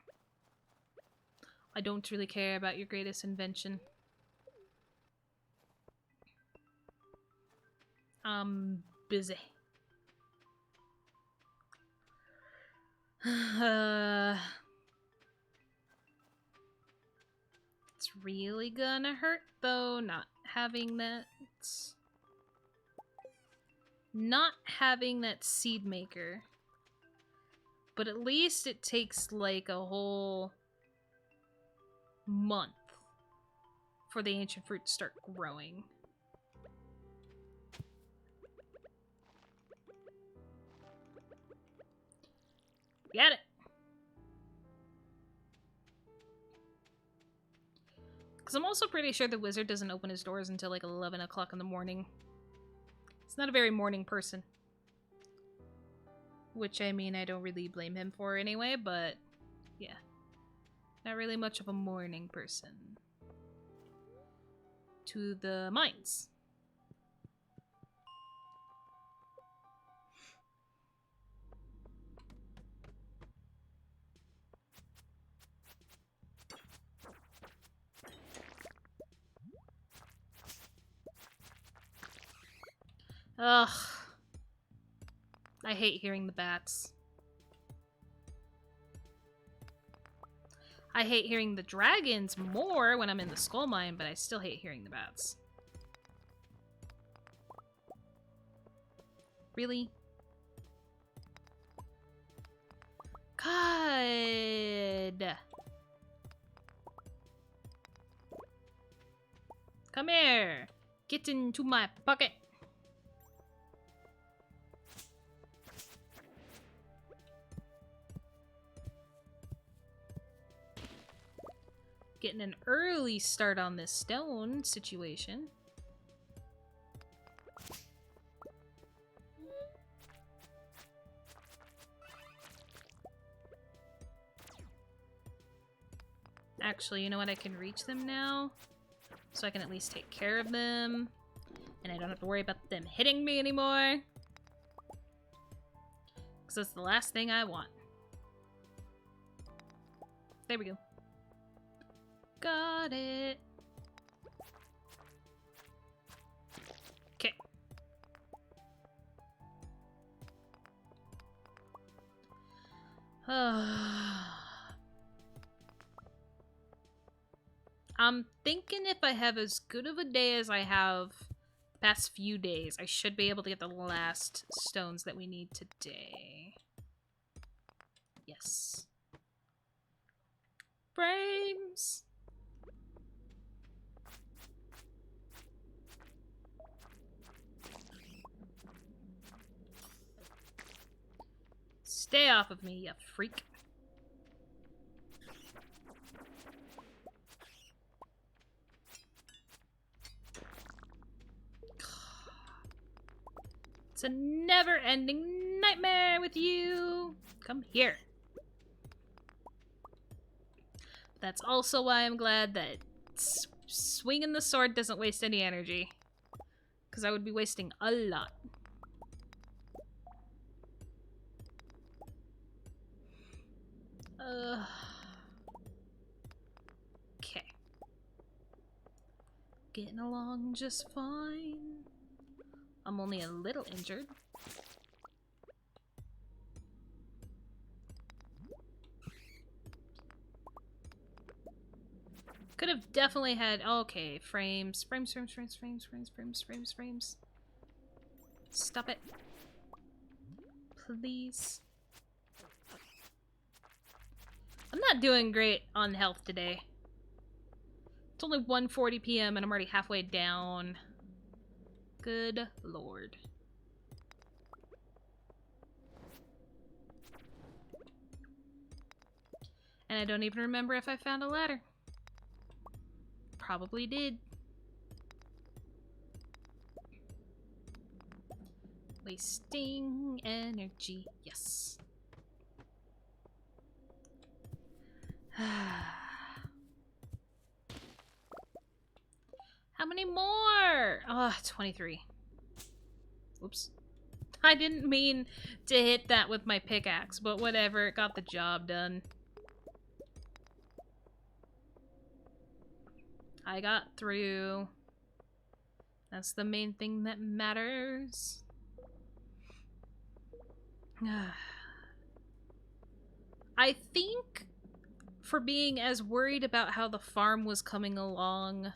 I don't really care about your greatest invention. I'm busy. It's really gonna hurt, though, not having that... Not having that seed maker. But at least it takes, like, a whole month for the ancient fruit to start growing. Get it. Because I'm also pretty sure the wizard doesn't open his doors until like 11 o'clock in the morning. He's not a very morning person. Which, I mean, I don't really blame him for anyway, but yeah. Not really much of a morning person. To the mines. Ugh. I hate hearing the bats. I hate hearing the dragons more when I'm in the skull mine, but I still hate hearing the bats. Really? God! Come here! Get into my pocket! Getting an early start on this stone situation. Actually, you know what? I can reach them now. So I can at least take care of them. And I don't have to worry about them hitting me anymore. Because that's the last thing I want. There we go. Got it. Okay. I'm thinking if I have as good of a day as I have the past few days, I should be able to get the last stones that we need today. Yes. Frames! Stay off of me, you freak. It's a never-ending nightmare with you. Come here. That's also why I'm glad that swinging the sword doesn't waste any energy. Because I would be wasting a lot. Okay. Getting along just fine. I'm only a little injured. Could have definitely had... Okay, frames. Frames. Stop it. Please. I'm not doing great on health today. It's only 1:40 p.m. and I'm already halfway down. Good lord. And I don't even remember if I found a ladder. Probably did. Wasting energy. Yes. How many more? Oh, 23. Oops. I didn't mean to hit that with my pickaxe, but whatever. It got the job done. I got through. That's the main thing that matters. I think for being as worried about how the farm was coming along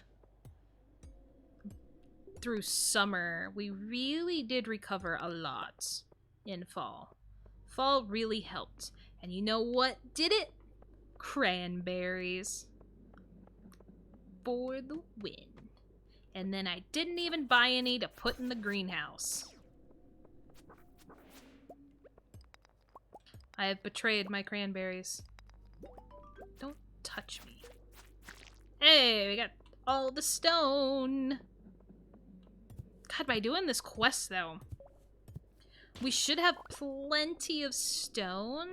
through summer, we really did recover a lot in fall. Fall really helped. And you know what did it? Cranberries. For the win. And then I didn't even buy any to put in the greenhouse. I have betrayed my cranberries. Don't touch me. Hey, we got all the stone. God, by doing this quest, though, we should have plenty of stone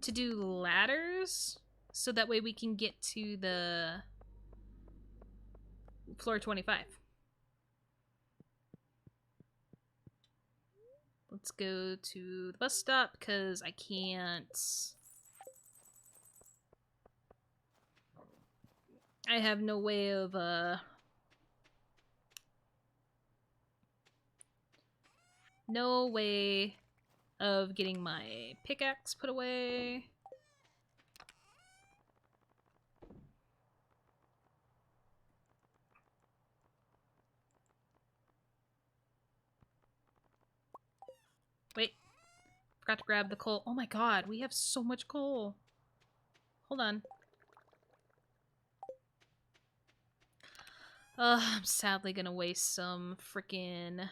to do ladders, so that way we can get to the floor 25. Let's go to the bus stop, because I can't... I have no way of, no way of getting my pickaxe put away. Wait. Forgot to grab the coal. Oh my god, we have so much coal. Hold on. I'm sadly gonna waste some freaking...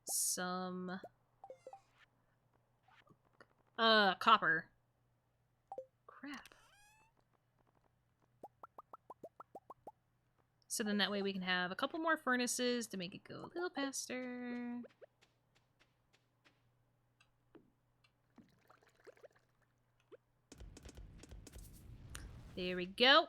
some... copper. Crap. So then that way we can have a couple more furnaces to make it go a little faster. There we go.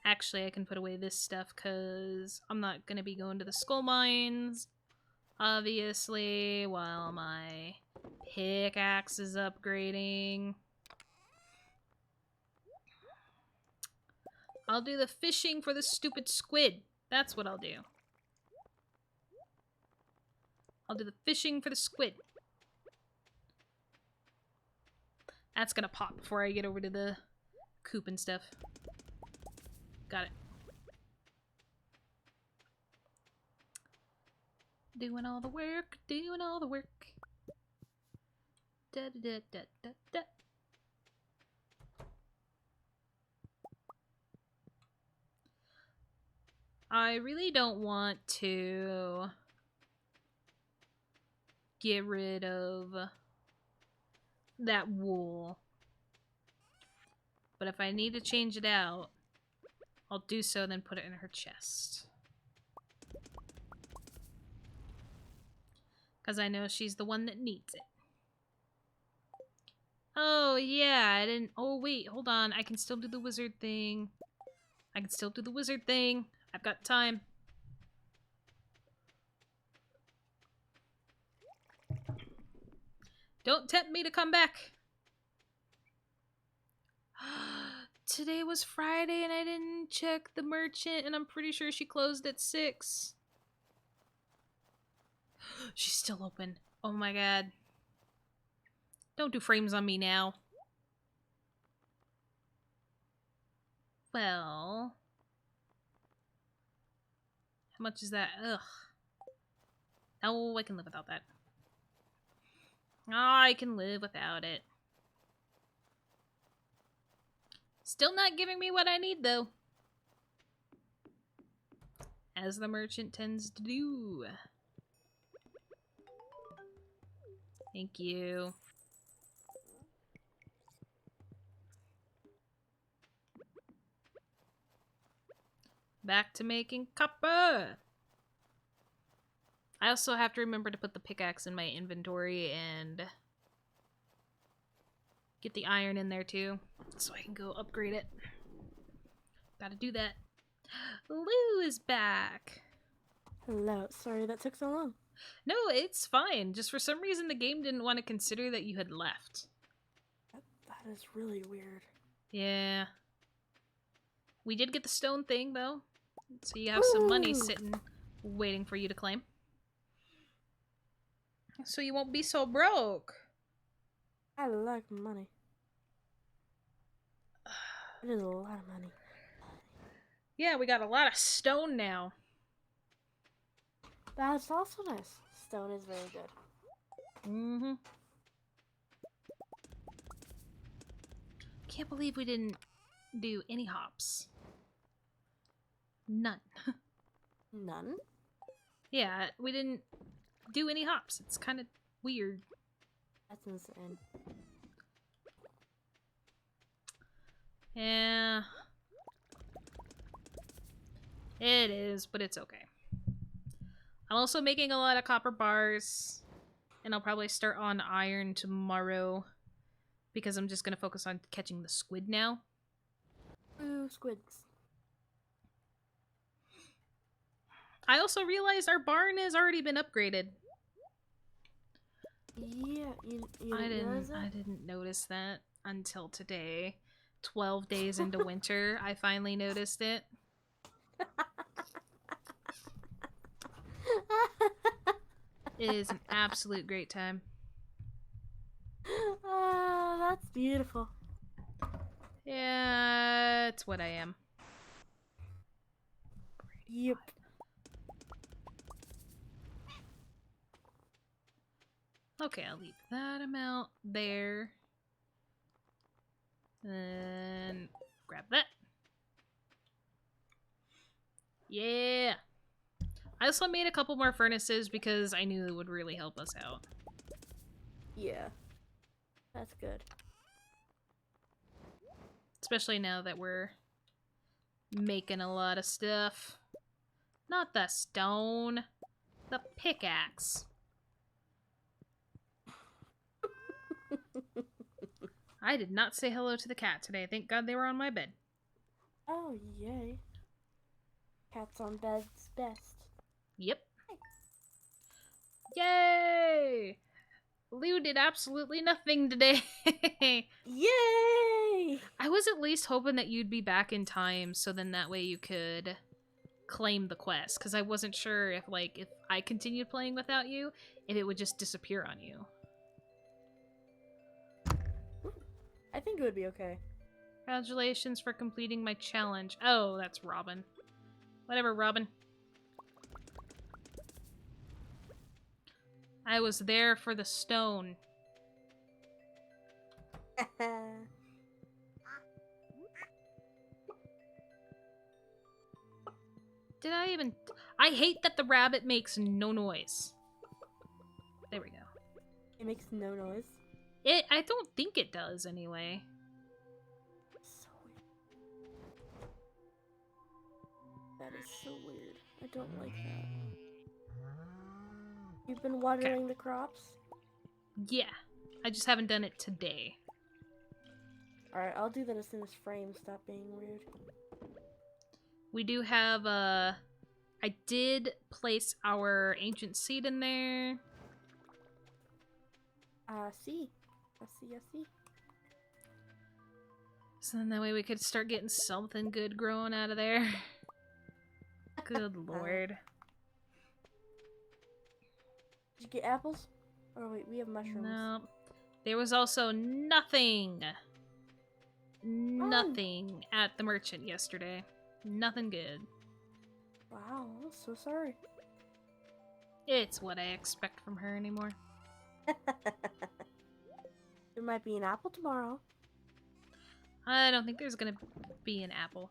Actually, I can put away this stuff because I'm not going to be going to the skull mines, obviously, while my pickaxe is upgrading. I'll do the fishing for the stupid squid. That's what I'll do. I'll do the fishing for the squid. That's gonna pop before I get over to the coop and stuff. Got it. Doing all the work, doing all the work. Da da da da da. I really don't want to get rid of that wool. But if I need to change it out, I'll do so, then put it in her chest. Because I know she's the one that needs it. Oh, yeah, I didn't... Oh, wait, hold on. I can still do the wizard thing. I can still do the wizard thing. I've got time. Don't tempt me to come back. Today was Friday and I didn't check the merchant, and I'm pretty sure she closed at 6. She's still open. Oh my god. Don't do frames on me now. Well... How much is that? Ugh. Oh, I can live without that. Oh, I can live without it. Still not giving me what I need, though. As the merchant tends to do. Thank you. Back to making copper! I also have to remember to put the pickaxe in my inventory and get the iron in there too, so I can go upgrade it. Gotta do that. Lou is back! Hello. Sorry that took so long. No, it's fine. Just for some reason the game didn't want to consider that you had left. That is really weird. Yeah. We did get the stone thing, though. So you have some money sitting, waiting for you to claim. So you won't be so broke. I like money. It is a lot of money. Yeah, we got a lot of stone now. That's also nice. Stone is very good. Mm-hmm. Can't believe we didn't do any hops. None. None? Yeah, we didn't do any hops. It's kind of weird. That's insane. Yeah. It is, but it's okay. I'm also making a lot of copper bars, and I'll probably start on iron tomorrow because I'm just going to focus on catching the squid now. Ooh, squids. I also realized our barn has already been upgraded. Yeah, you didn't realize that? I didn't notice that until today. 12 days into winter, I finally noticed it. It is an absolute great time. Ah, that's beautiful. Yeah, it's what I am. Yep. Okay, I'll leave that amount there. And grab that. Yeah. I also made a couple more furnaces because I knew it would really help us out. Yeah. That's good. Especially now that we're making a lot of stuff. Not the stone. The pickaxe. I did not say hello to the cat today. Thank God they were on my bed. Oh, yay. Cats on beds best. Yep. Yay! Lou did absolutely nothing today. Yay! I was at least hoping that you'd be back in time so then that way you could claim the quest, because I wasn't sure if I continued playing without you, if it would just disappear on you. I think it would be okay. Congratulations for completing my challenge. Oh, that's Robin. Whatever, Robin. I was there for the stone. Did I even... I hate that the rabbit makes no noise. There we go. It makes no noise. I don't think it does, anyway. So weird. That is so weird. I don't like that. You've been watering the crops? Yeah. I just haven't done it today. Alright, I'll do that as soon as frames stop being weird. We do have, I did place our ancient seed in there. See. I see. So then that way we could start getting something good growing out of there. Good lord. Did you get apples? Oh wait, we have mushrooms. No. There was also nothing at the merchant yesterday. Nothing good. Wow, I'm so sorry. It's what I expect from her anymore. There might be an apple tomorrow. I don't think there's gonna be an apple.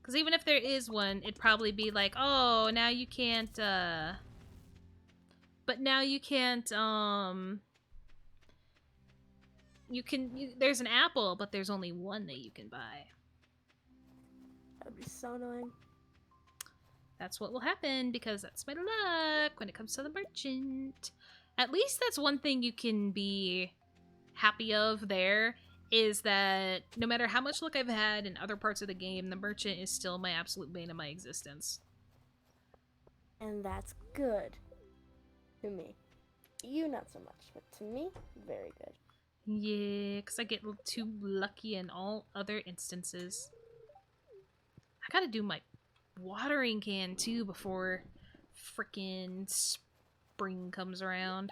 Because even if there is one, it'd probably be like, oh, now you can't, but now you can't, there's an apple, but there's only one that you can buy. That'd be so annoying. That's what will happen, because that's my luck when it comes to the merchant. At least that's one thing you can be happy of there, is that no matter how much luck I've had in other parts of the game, the merchant is still my absolute bane of my existence. And that's good. To me. You not so much, but to me, very good. Yeah, because I get too lucky in all other instances. I gotta do my watering can too before frickin' spring comes around.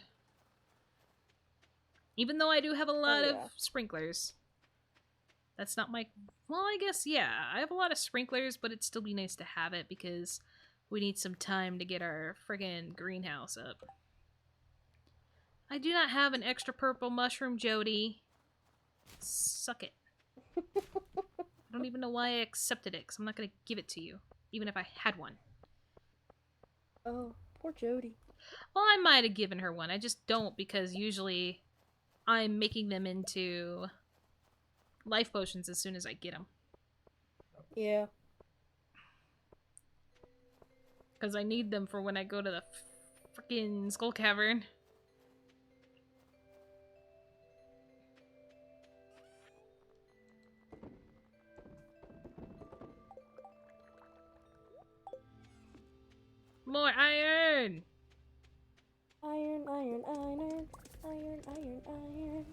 Even though I do have a lot of sprinklers. That's not my... Well, I guess, yeah. I have a lot of sprinklers, but it'd still be nice to have it because we need some time to get our friggin' greenhouse up. I do not have an extra purple mushroom, Jody. Suck it. I don't even know why I accepted it, because I'm not going to give it to you, even if I had one. Oh, poor Jody. Well, I might have given her one. I just don't, because usually I'm making them into life potions as soon as I get them. Yeah. Because I need them for when I go to the freaking Skull Cavern. More iron! Iron, iron, iron, iron, iron, iron.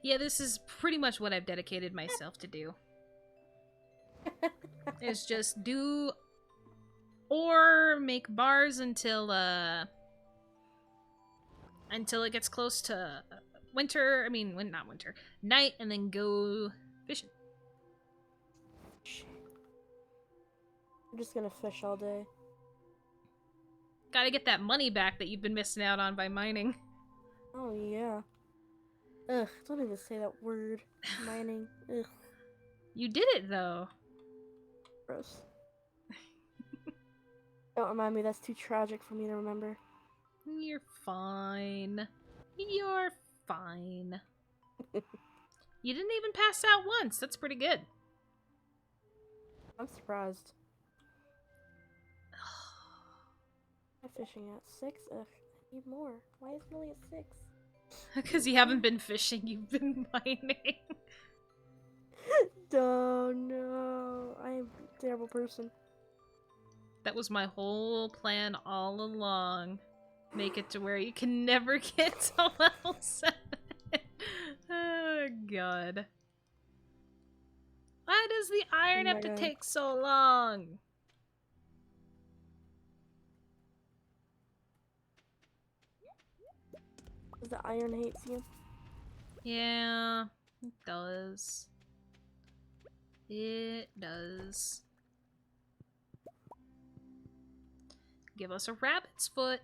Yeah, this is pretty much what I've dedicated myself to do. Is just do or make bars until it gets close to winter. I mean, not winter, night, and then go fishing. Shit. I'm just gonna fish all day. Gotta get that money back that you've been missing out on by mining. Oh yeah. Ugh, don't even say that word. Mining. Ugh, You did it though. gross. Don't remind me, that's too tragic for me to remember. You're fine. You're fine. You didn't even pass out once. That's pretty good. I'm surprised. I'm fishing at 6. Ugh, I need more. Why is it only at 6? Because you haven't been fishing, you've been mining. Oh no, I am a terrible person. That was my whole plan all along. Make it to where you can never get to level 7. Oh, God. Why does the iron Oh have my to God. take so long? Because the iron hates you. Yeah, it does. It does. Give us a rabbit's foot.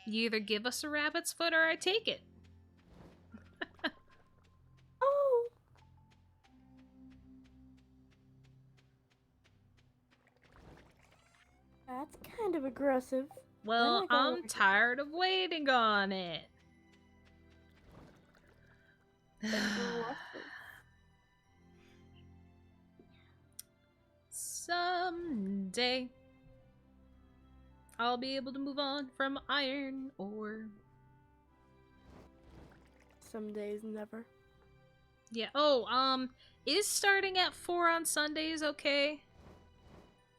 You either give us a rabbit's foot or I take it. Oh! That's kind of aggressive. Well, I gotta I'm work tired of waiting on it. aggressive. Someday I'll be able to move on from iron ore. Some days, never. Yeah. Oh, is starting at 4 on Sundays okay?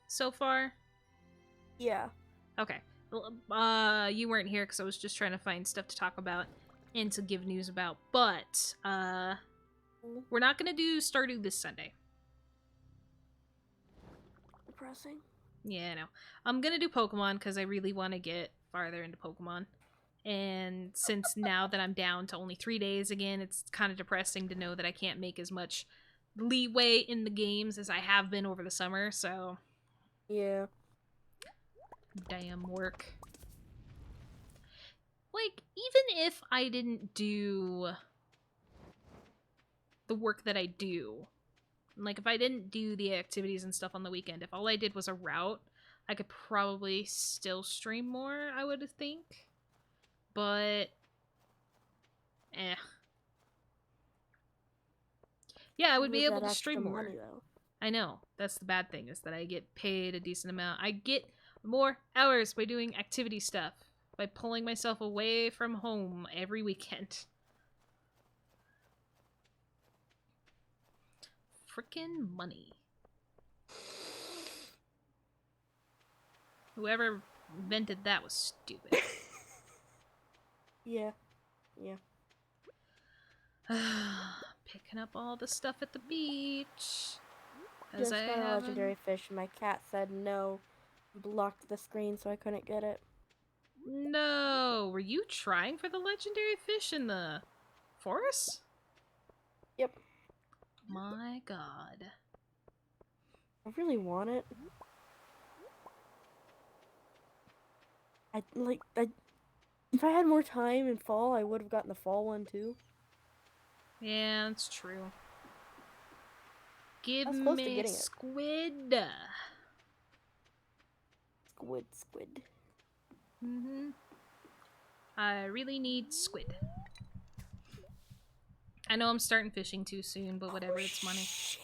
So far? Yeah. Okay. Well, you weren't here because I was just trying to find stuff to talk about and to give news about. But, we're not gonna do Stardew this Sunday. Depressing. Yeah, I know. I'm gonna do Pokemon because I really want to get farther into Pokemon. And since now that I'm down to only 3 days again, it's kind of depressing to know that I can't make as much leeway in the games as I have been over the summer, so Yeah. damn work. Like, even if I didn't do the work that I do, like if I didn't do the activities and stuff on the weekend, if all I did was a route, I could probably still stream more, I would think. But eh. Yeah, I would be With able that to extra stream more. money, though. I know. That's the bad thing, is that I get paid a decent amount. I get more hours by doing activity stuff, by pulling myself away from home every weekend. Frickin' money. Whoever invented that was stupid. Yeah. Yeah. Picking up all the stuff at the beach. As I Just got a haven't... legendary fish, and my cat said no. Blocked the screen, so I couldn't get it. No! Were you trying for the legendary fish in the forest? Yep. My god. I really want it. I If I had more time in fall, I would have gotten the fall one too. Yeah, that's true. Give I was close to me getting it. squid. Squid. Mm-hmm. I really need squid. I know I'm starting fishing too soon, but whatever, Oh, it's money. shit.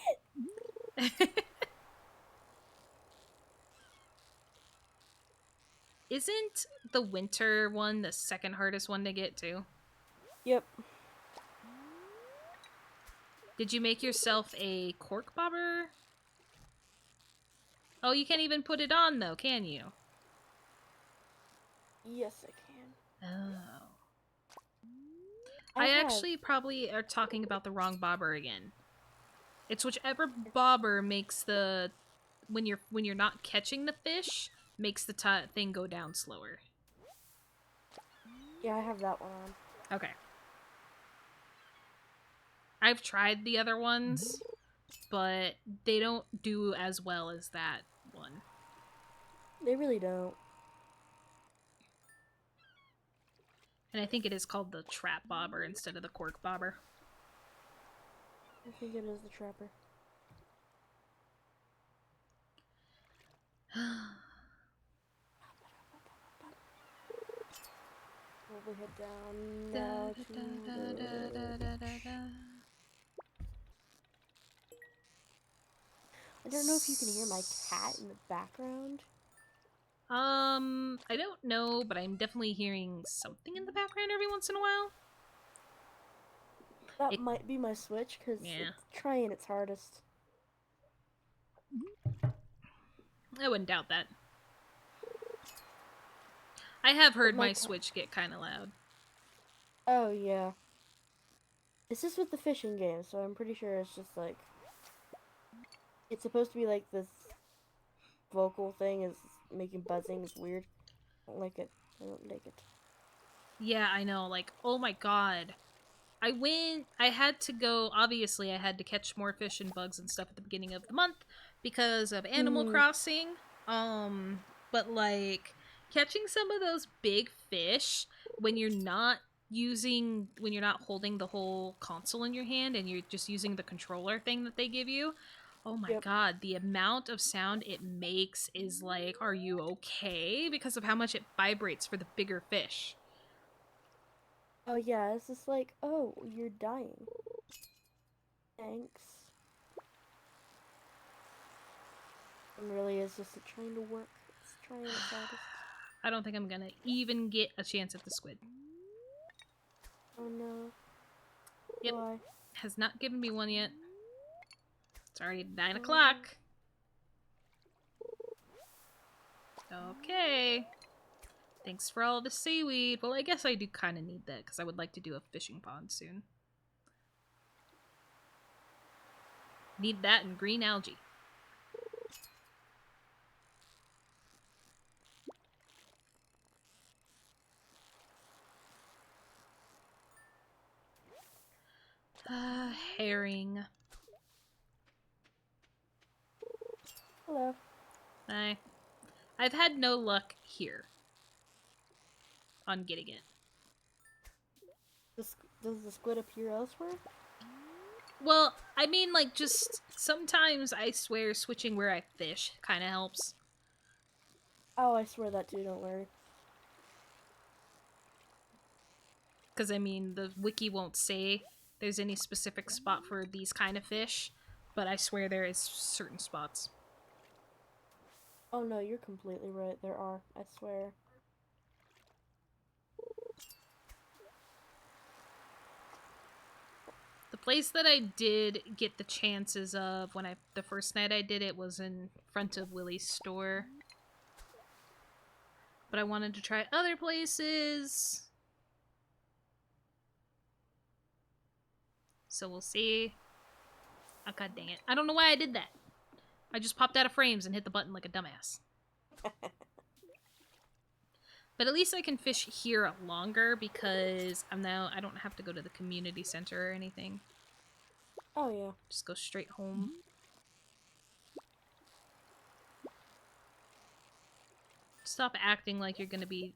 Isn't the winter one the second hardest one to get to? Yep. Did you make yourself a cork bobber? Oh, you can't even put it on though, can you? Yes, I can. Oh. I I have. actually probably are talking about the wrong bobber again. It's whichever bobber makes the when you're not catching the fish makes the thing go down slower. Yeah, I have that one on. Okay. I've tried the other ones, but they don't do as well as that one. They really don't. And I think it is called the trap bobber instead of the cork bobber. I think it is the trapper. Probably head down now to the beach. I don't know if you can hear my cat in the background. I don't know, but I'm definitely hearing something in the background every once in a while. That It, might be my Switch because yeah, it's trying its hardest. I wouldn't doubt that. I have But heard my my cat. Switch get kind of loud. Oh yeah. It's just with the fishing game, so I'm pretty sure it's just like it's supposed to be like this vocal thing is making buzzing. It's weird. I don't like it. I don't like it. Yeah, I know. Like, oh my god. I had to go, obviously, I had to catch more fish and bugs and stuff at the beginning of the month because of Animal Hmm. Crossing. But like, catching some of those big fish when you're not holding the whole console in your hand and you're just using the controller thing that they give you. Oh my Yep. god, the amount of sound it makes is like, are you okay? Because of how much it vibrates for the bigger fish. Oh yeah. It's just like, oh, you're dying. Thanks. And really is just trying to work. It's trying its hardest. I don't think I'm gonna even get a chance at the squid. Oh no. Yep. Why? Has not given me one yet. It's already 9 Oh no. o'clock. Okay. Thanks for all the seaweed. Well, I guess I do kind of need that because I would like to do a fishing pond soon. Need that and green algae. Herring. Hello. I, I've had no luck here on getting it. Does the squid appear elsewhere? Well, I mean, like, just sometimes I swear switching where I fish kind of helps. Oh, I swear that too. Don't worry. Because, I mean, the wiki won't say there's any specific spot for these kind of fish, but I swear there is certain spots. Oh no, you're completely right. There are. I swear. The place that I did get the chances of when the first night I did it was in front of Willie's store. But I wanted to try other places. So we'll see. Oh, god dang it. I don't know why I did that. I just popped out of frames and hit the button like a dumbass. But at least I can fish here longer because I don't have to go to the community center or anything. Oh yeah. Just go straight home. Stop acting like you're gonna be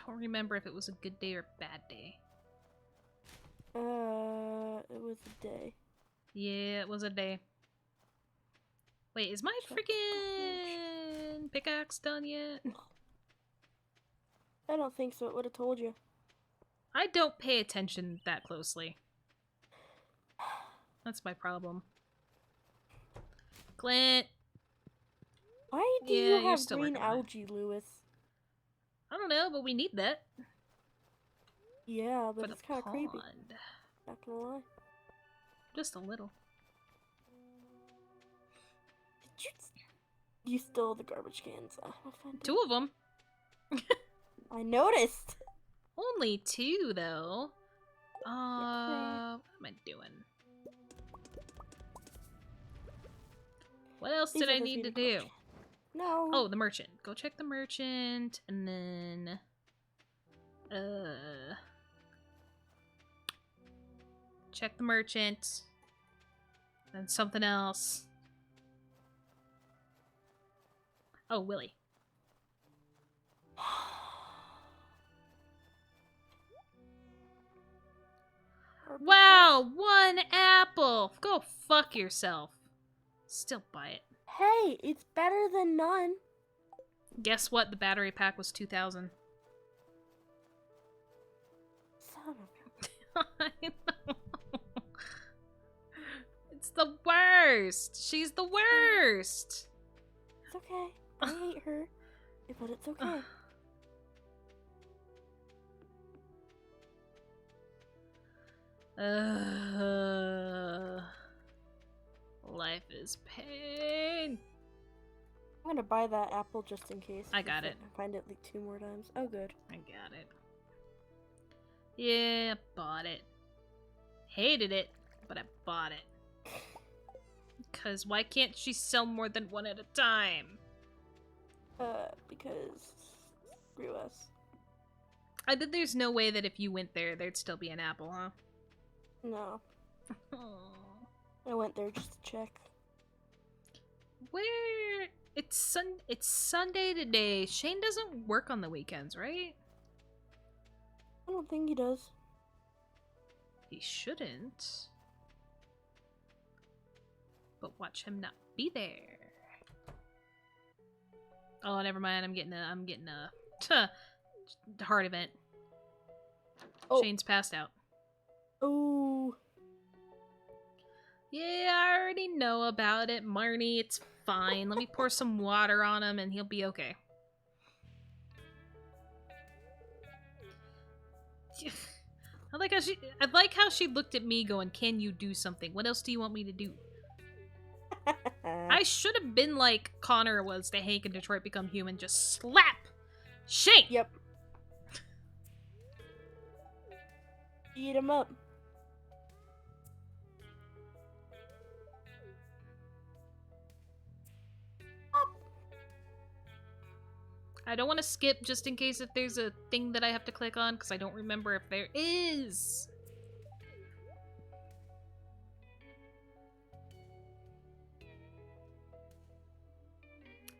don't remember if it was a good day or bad day. It was a day. Yeah, it was a day. Wait, is my Check freaking pickaxe done yet? I don't think so. It would have told you. I don't pay attention that closely. That's my problem. Clint! Why do Yeah, you you're have still green working on it. algae, Lewis? I don't know, but we need that Yeah, but for the it's kind of creepy. pond. Not gonna lie. Just a little. You stole the garbage cans. I'm offended. 2 of them. I noticed. Only 2, though. What crap. am I doing? What else These did are I the need to sweetie do? garbage. No. Oh, the merchant. Go check the merchant, and then... check the merchant. And something else. Oh, Willie. Garbage Wow, 1 apple! Go fuck yourself. Still buy it. Hey, it's better than none. Guess what? The battery pack was 2,000. Son of I know. It's the worst. She's the worst. It's okay. I hate her. But it's okay. Life is pain. I'm gonna buy that apple just in case. I got it. I find it like 2 more times. Oh, good. I got it. Yeah, bought it. Hated it, but I bought it. Because why can't she sell more than 1 at a time? Because screw us. I bet there's no way that if you went there, there'd still be an apple, huh? No, Aw. I went there just to check. Where? It's Sunday today. Shane doesn't work on the weekends, right? I don't think he does. He shouldn't. But watch him not be there. Oh, never mind. I'm getting a heart event. Oh. Shane's passed out. Oh. Yeah, I already know about it, Marnie. It's fine. Let me pour some water on him and he'll be okay. I like how she looked at me going, "Can you do something? What else do you want me to do?" I should have been like Connor was to Hank in Detroit Become Human. Just slap Shane! Yep. Eat him up. I don't want to skip just in case if there's a thing that I have to click on, because I don't remember if there is.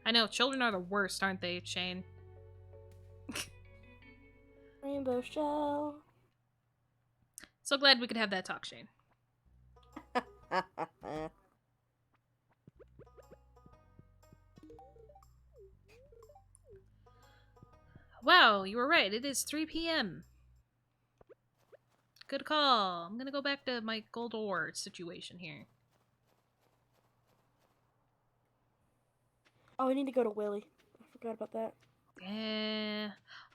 I know, children are the worst, aren't they, Shane? Rainbow shell. So glad we could have that talk, Shane. Wow, you were right. It is 3 p.m. Good call. I'm gonna go back to my gold ore situation here. Oh, I need to go to Willie. I forgot about that.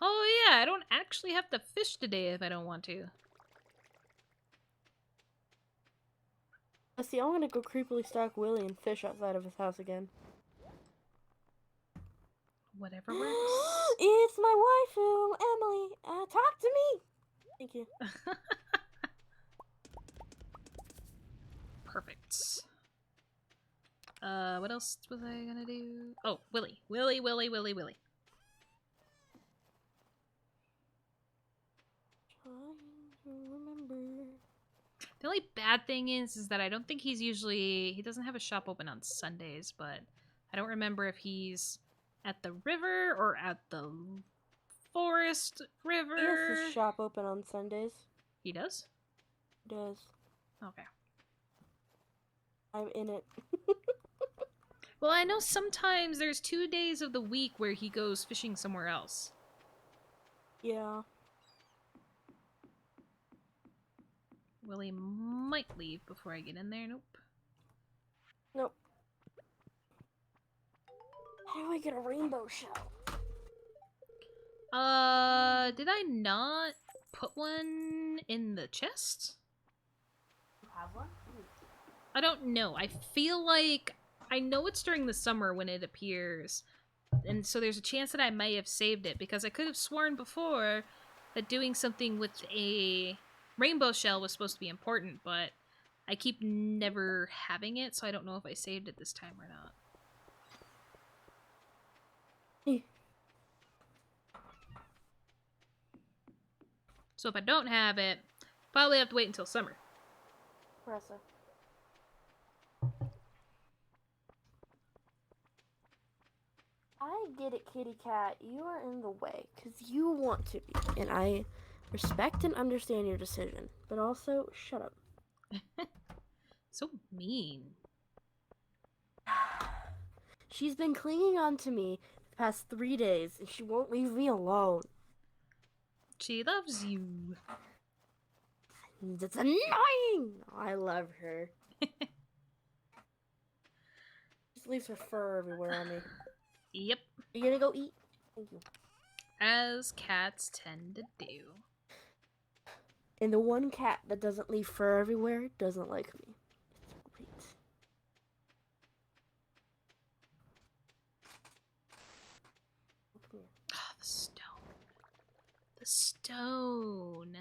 Oh yeah, I don't actually have to fish today if I don't want to. Let's see, I'm gonna go creepily stalk Willie and fish outside of his house again. Whatever works. It's my waifu, Emily. Talk to me. Thank you. Perfect. What else was I gonna do? Oh, Willie. Willie. Trying to remember. The only bad thing is that I don't think he doesn't have a shop open on Sundays, but I don't remember if he's at the river or at the forest, river. He has his shop open on Sundays. He does? He does. Okay. I'm in it. Well, I know sometimes there's 2 days of the week where he goes fishing somewhere else. Yeah. Willie might leave before I get in there. Nope. Nope. How do I get a rainbow shell? Did I not put one in the chest? You have one? I don't know. I feel like I know it's during the summer when it appears. And so there's a chance that I may have saved it because I could have sworn before that doing something with a rainbow shell was supposed to be important, but I keep never having it, so I don't know if I saved it this time or not. So if I don't have it, probably have to wait until summer. Impressive. I get it, kitty cat. You are in the way because you want to be. And I respect and understand your decision. But also, shut up. So mean. She's been clinging on to me the past 3 days and she won't leave me alone. She loves you. It's annoying! I love her. Just leaves her fur everywhere on me. Yep. You gonna go eat? Thank you. As cats tend to do. And the one cat that doesn't leave fur everywhere doesn't like me. It's great. Come here. Oh, the stone. The stone.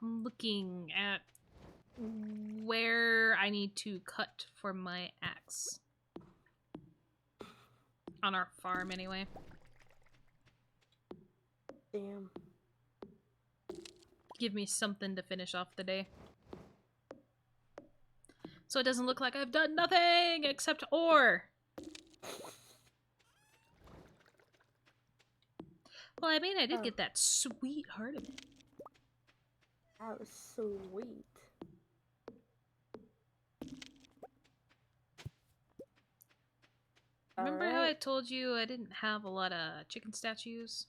I'm looking at where I need to cut for my axe. On our farm, anyway. Damn. Give me something to finish off the day. So it doesn't look like I've done nothing except ore. Well, I mean, I did get that sweet heart of it. That was sweet. Remember how I told you I didn't have a lot of chicken statues?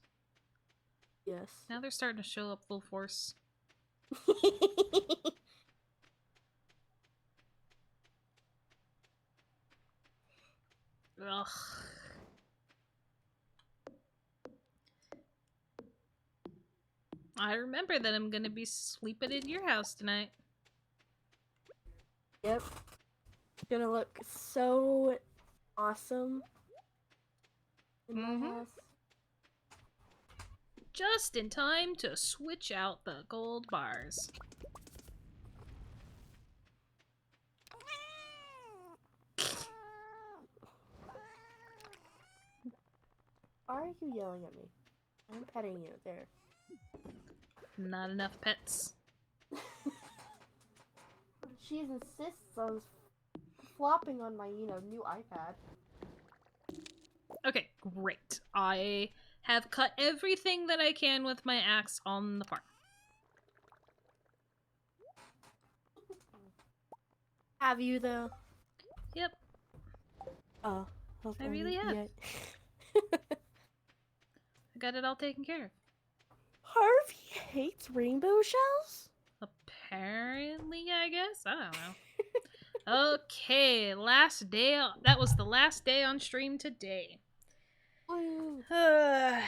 Yes. Now they're starting to show up full force. Ugh. I remember that I'm gonna be sleeping in your house tonight. Yep. It's gonna look so awesome in my house. Just in time to switch out the gold bars. Why are you yelling at me? I'm petting you. There. Not enough pets. She insists on flopping on my, new iPad. Okay, great. I have cut everything that I can with my axe on the farm. Have you, though? Yep. Oh. I really have. I got it all taken care of. Harvey hates rainbow shells? Apparently, I guess. I don't know. Okay, last day. That was the last day on stream today. Woo. I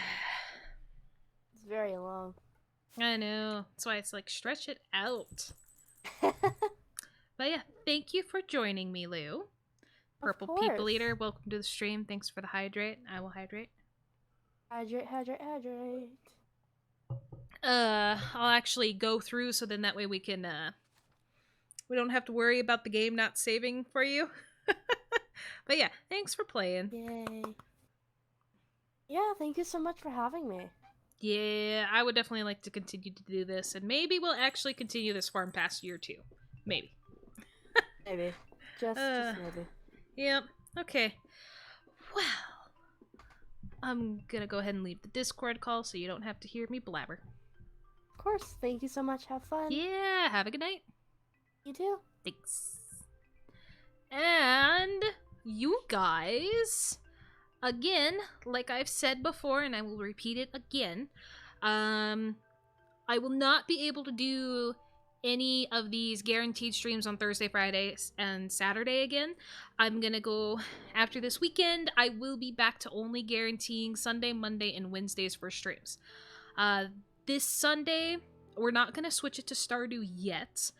It's very long. know. That's why it's like, stretch it out. But yeah, thank you for joining me, Lou. Purple People Eater, welcome to the stream. Thanks for the hydrate. I will hydrate. Hydrate, hydrate, hydrate. I'll actually go through so then that way we can, we don't have to worry about the game not saving for you. But yeah, thanks for playing. Yay. Yeah, thank you so much for having me. Yeah, I would definitely like to continue to do this, and maybe we'll actually continue this farm past year 2. Maybe. Maybe. Just maybe. Yep. Okay. Well, I'm gonna go ahead and leave the Discord call so you don't have to hear me blabber. Of course. Thank you so much. Have fun. Yeah, have a good night. You too. Thanks. And you guys, again, like I've said before, and I will repeat it again, I will not be able to do any of these guaranteed streams on Thursday, Friday, and Saturday again. I'm gonna go after this weekend. I will be back to only guaranteeing Sunday, Monday, and Wednesdays for streams. This Sunday, we're not gonna switch it to Stardew yet.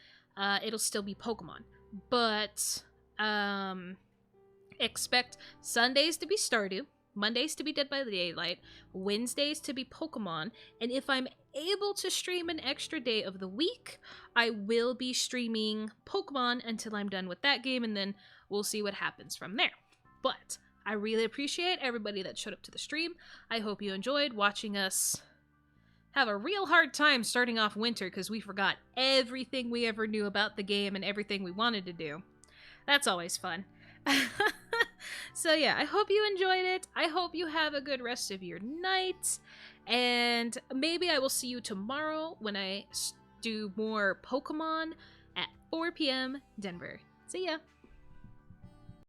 It'll still be Pokemon, but expect Sundays to be Stardew, Mondays to be Dead by Daylight, Wednesdays to be Pokemon, and if I'm able to stream an extra day of the week, I will be streaming Pokemon until I'm done with that game, and then we'll see what happens from there. But I really appreciate everybody that showed up to the stream. I hope you enjoyed watching us have a real hard time starting off winter because we forgot everything we ever knew about the game and everything we wanted to do. That's always fun. So yeah, I hope you enjoyed it. I hope you have a good rest of your night. And maybe I will see you tomorrow when I do more Pokemon at 4 p.m. Denver. See ya!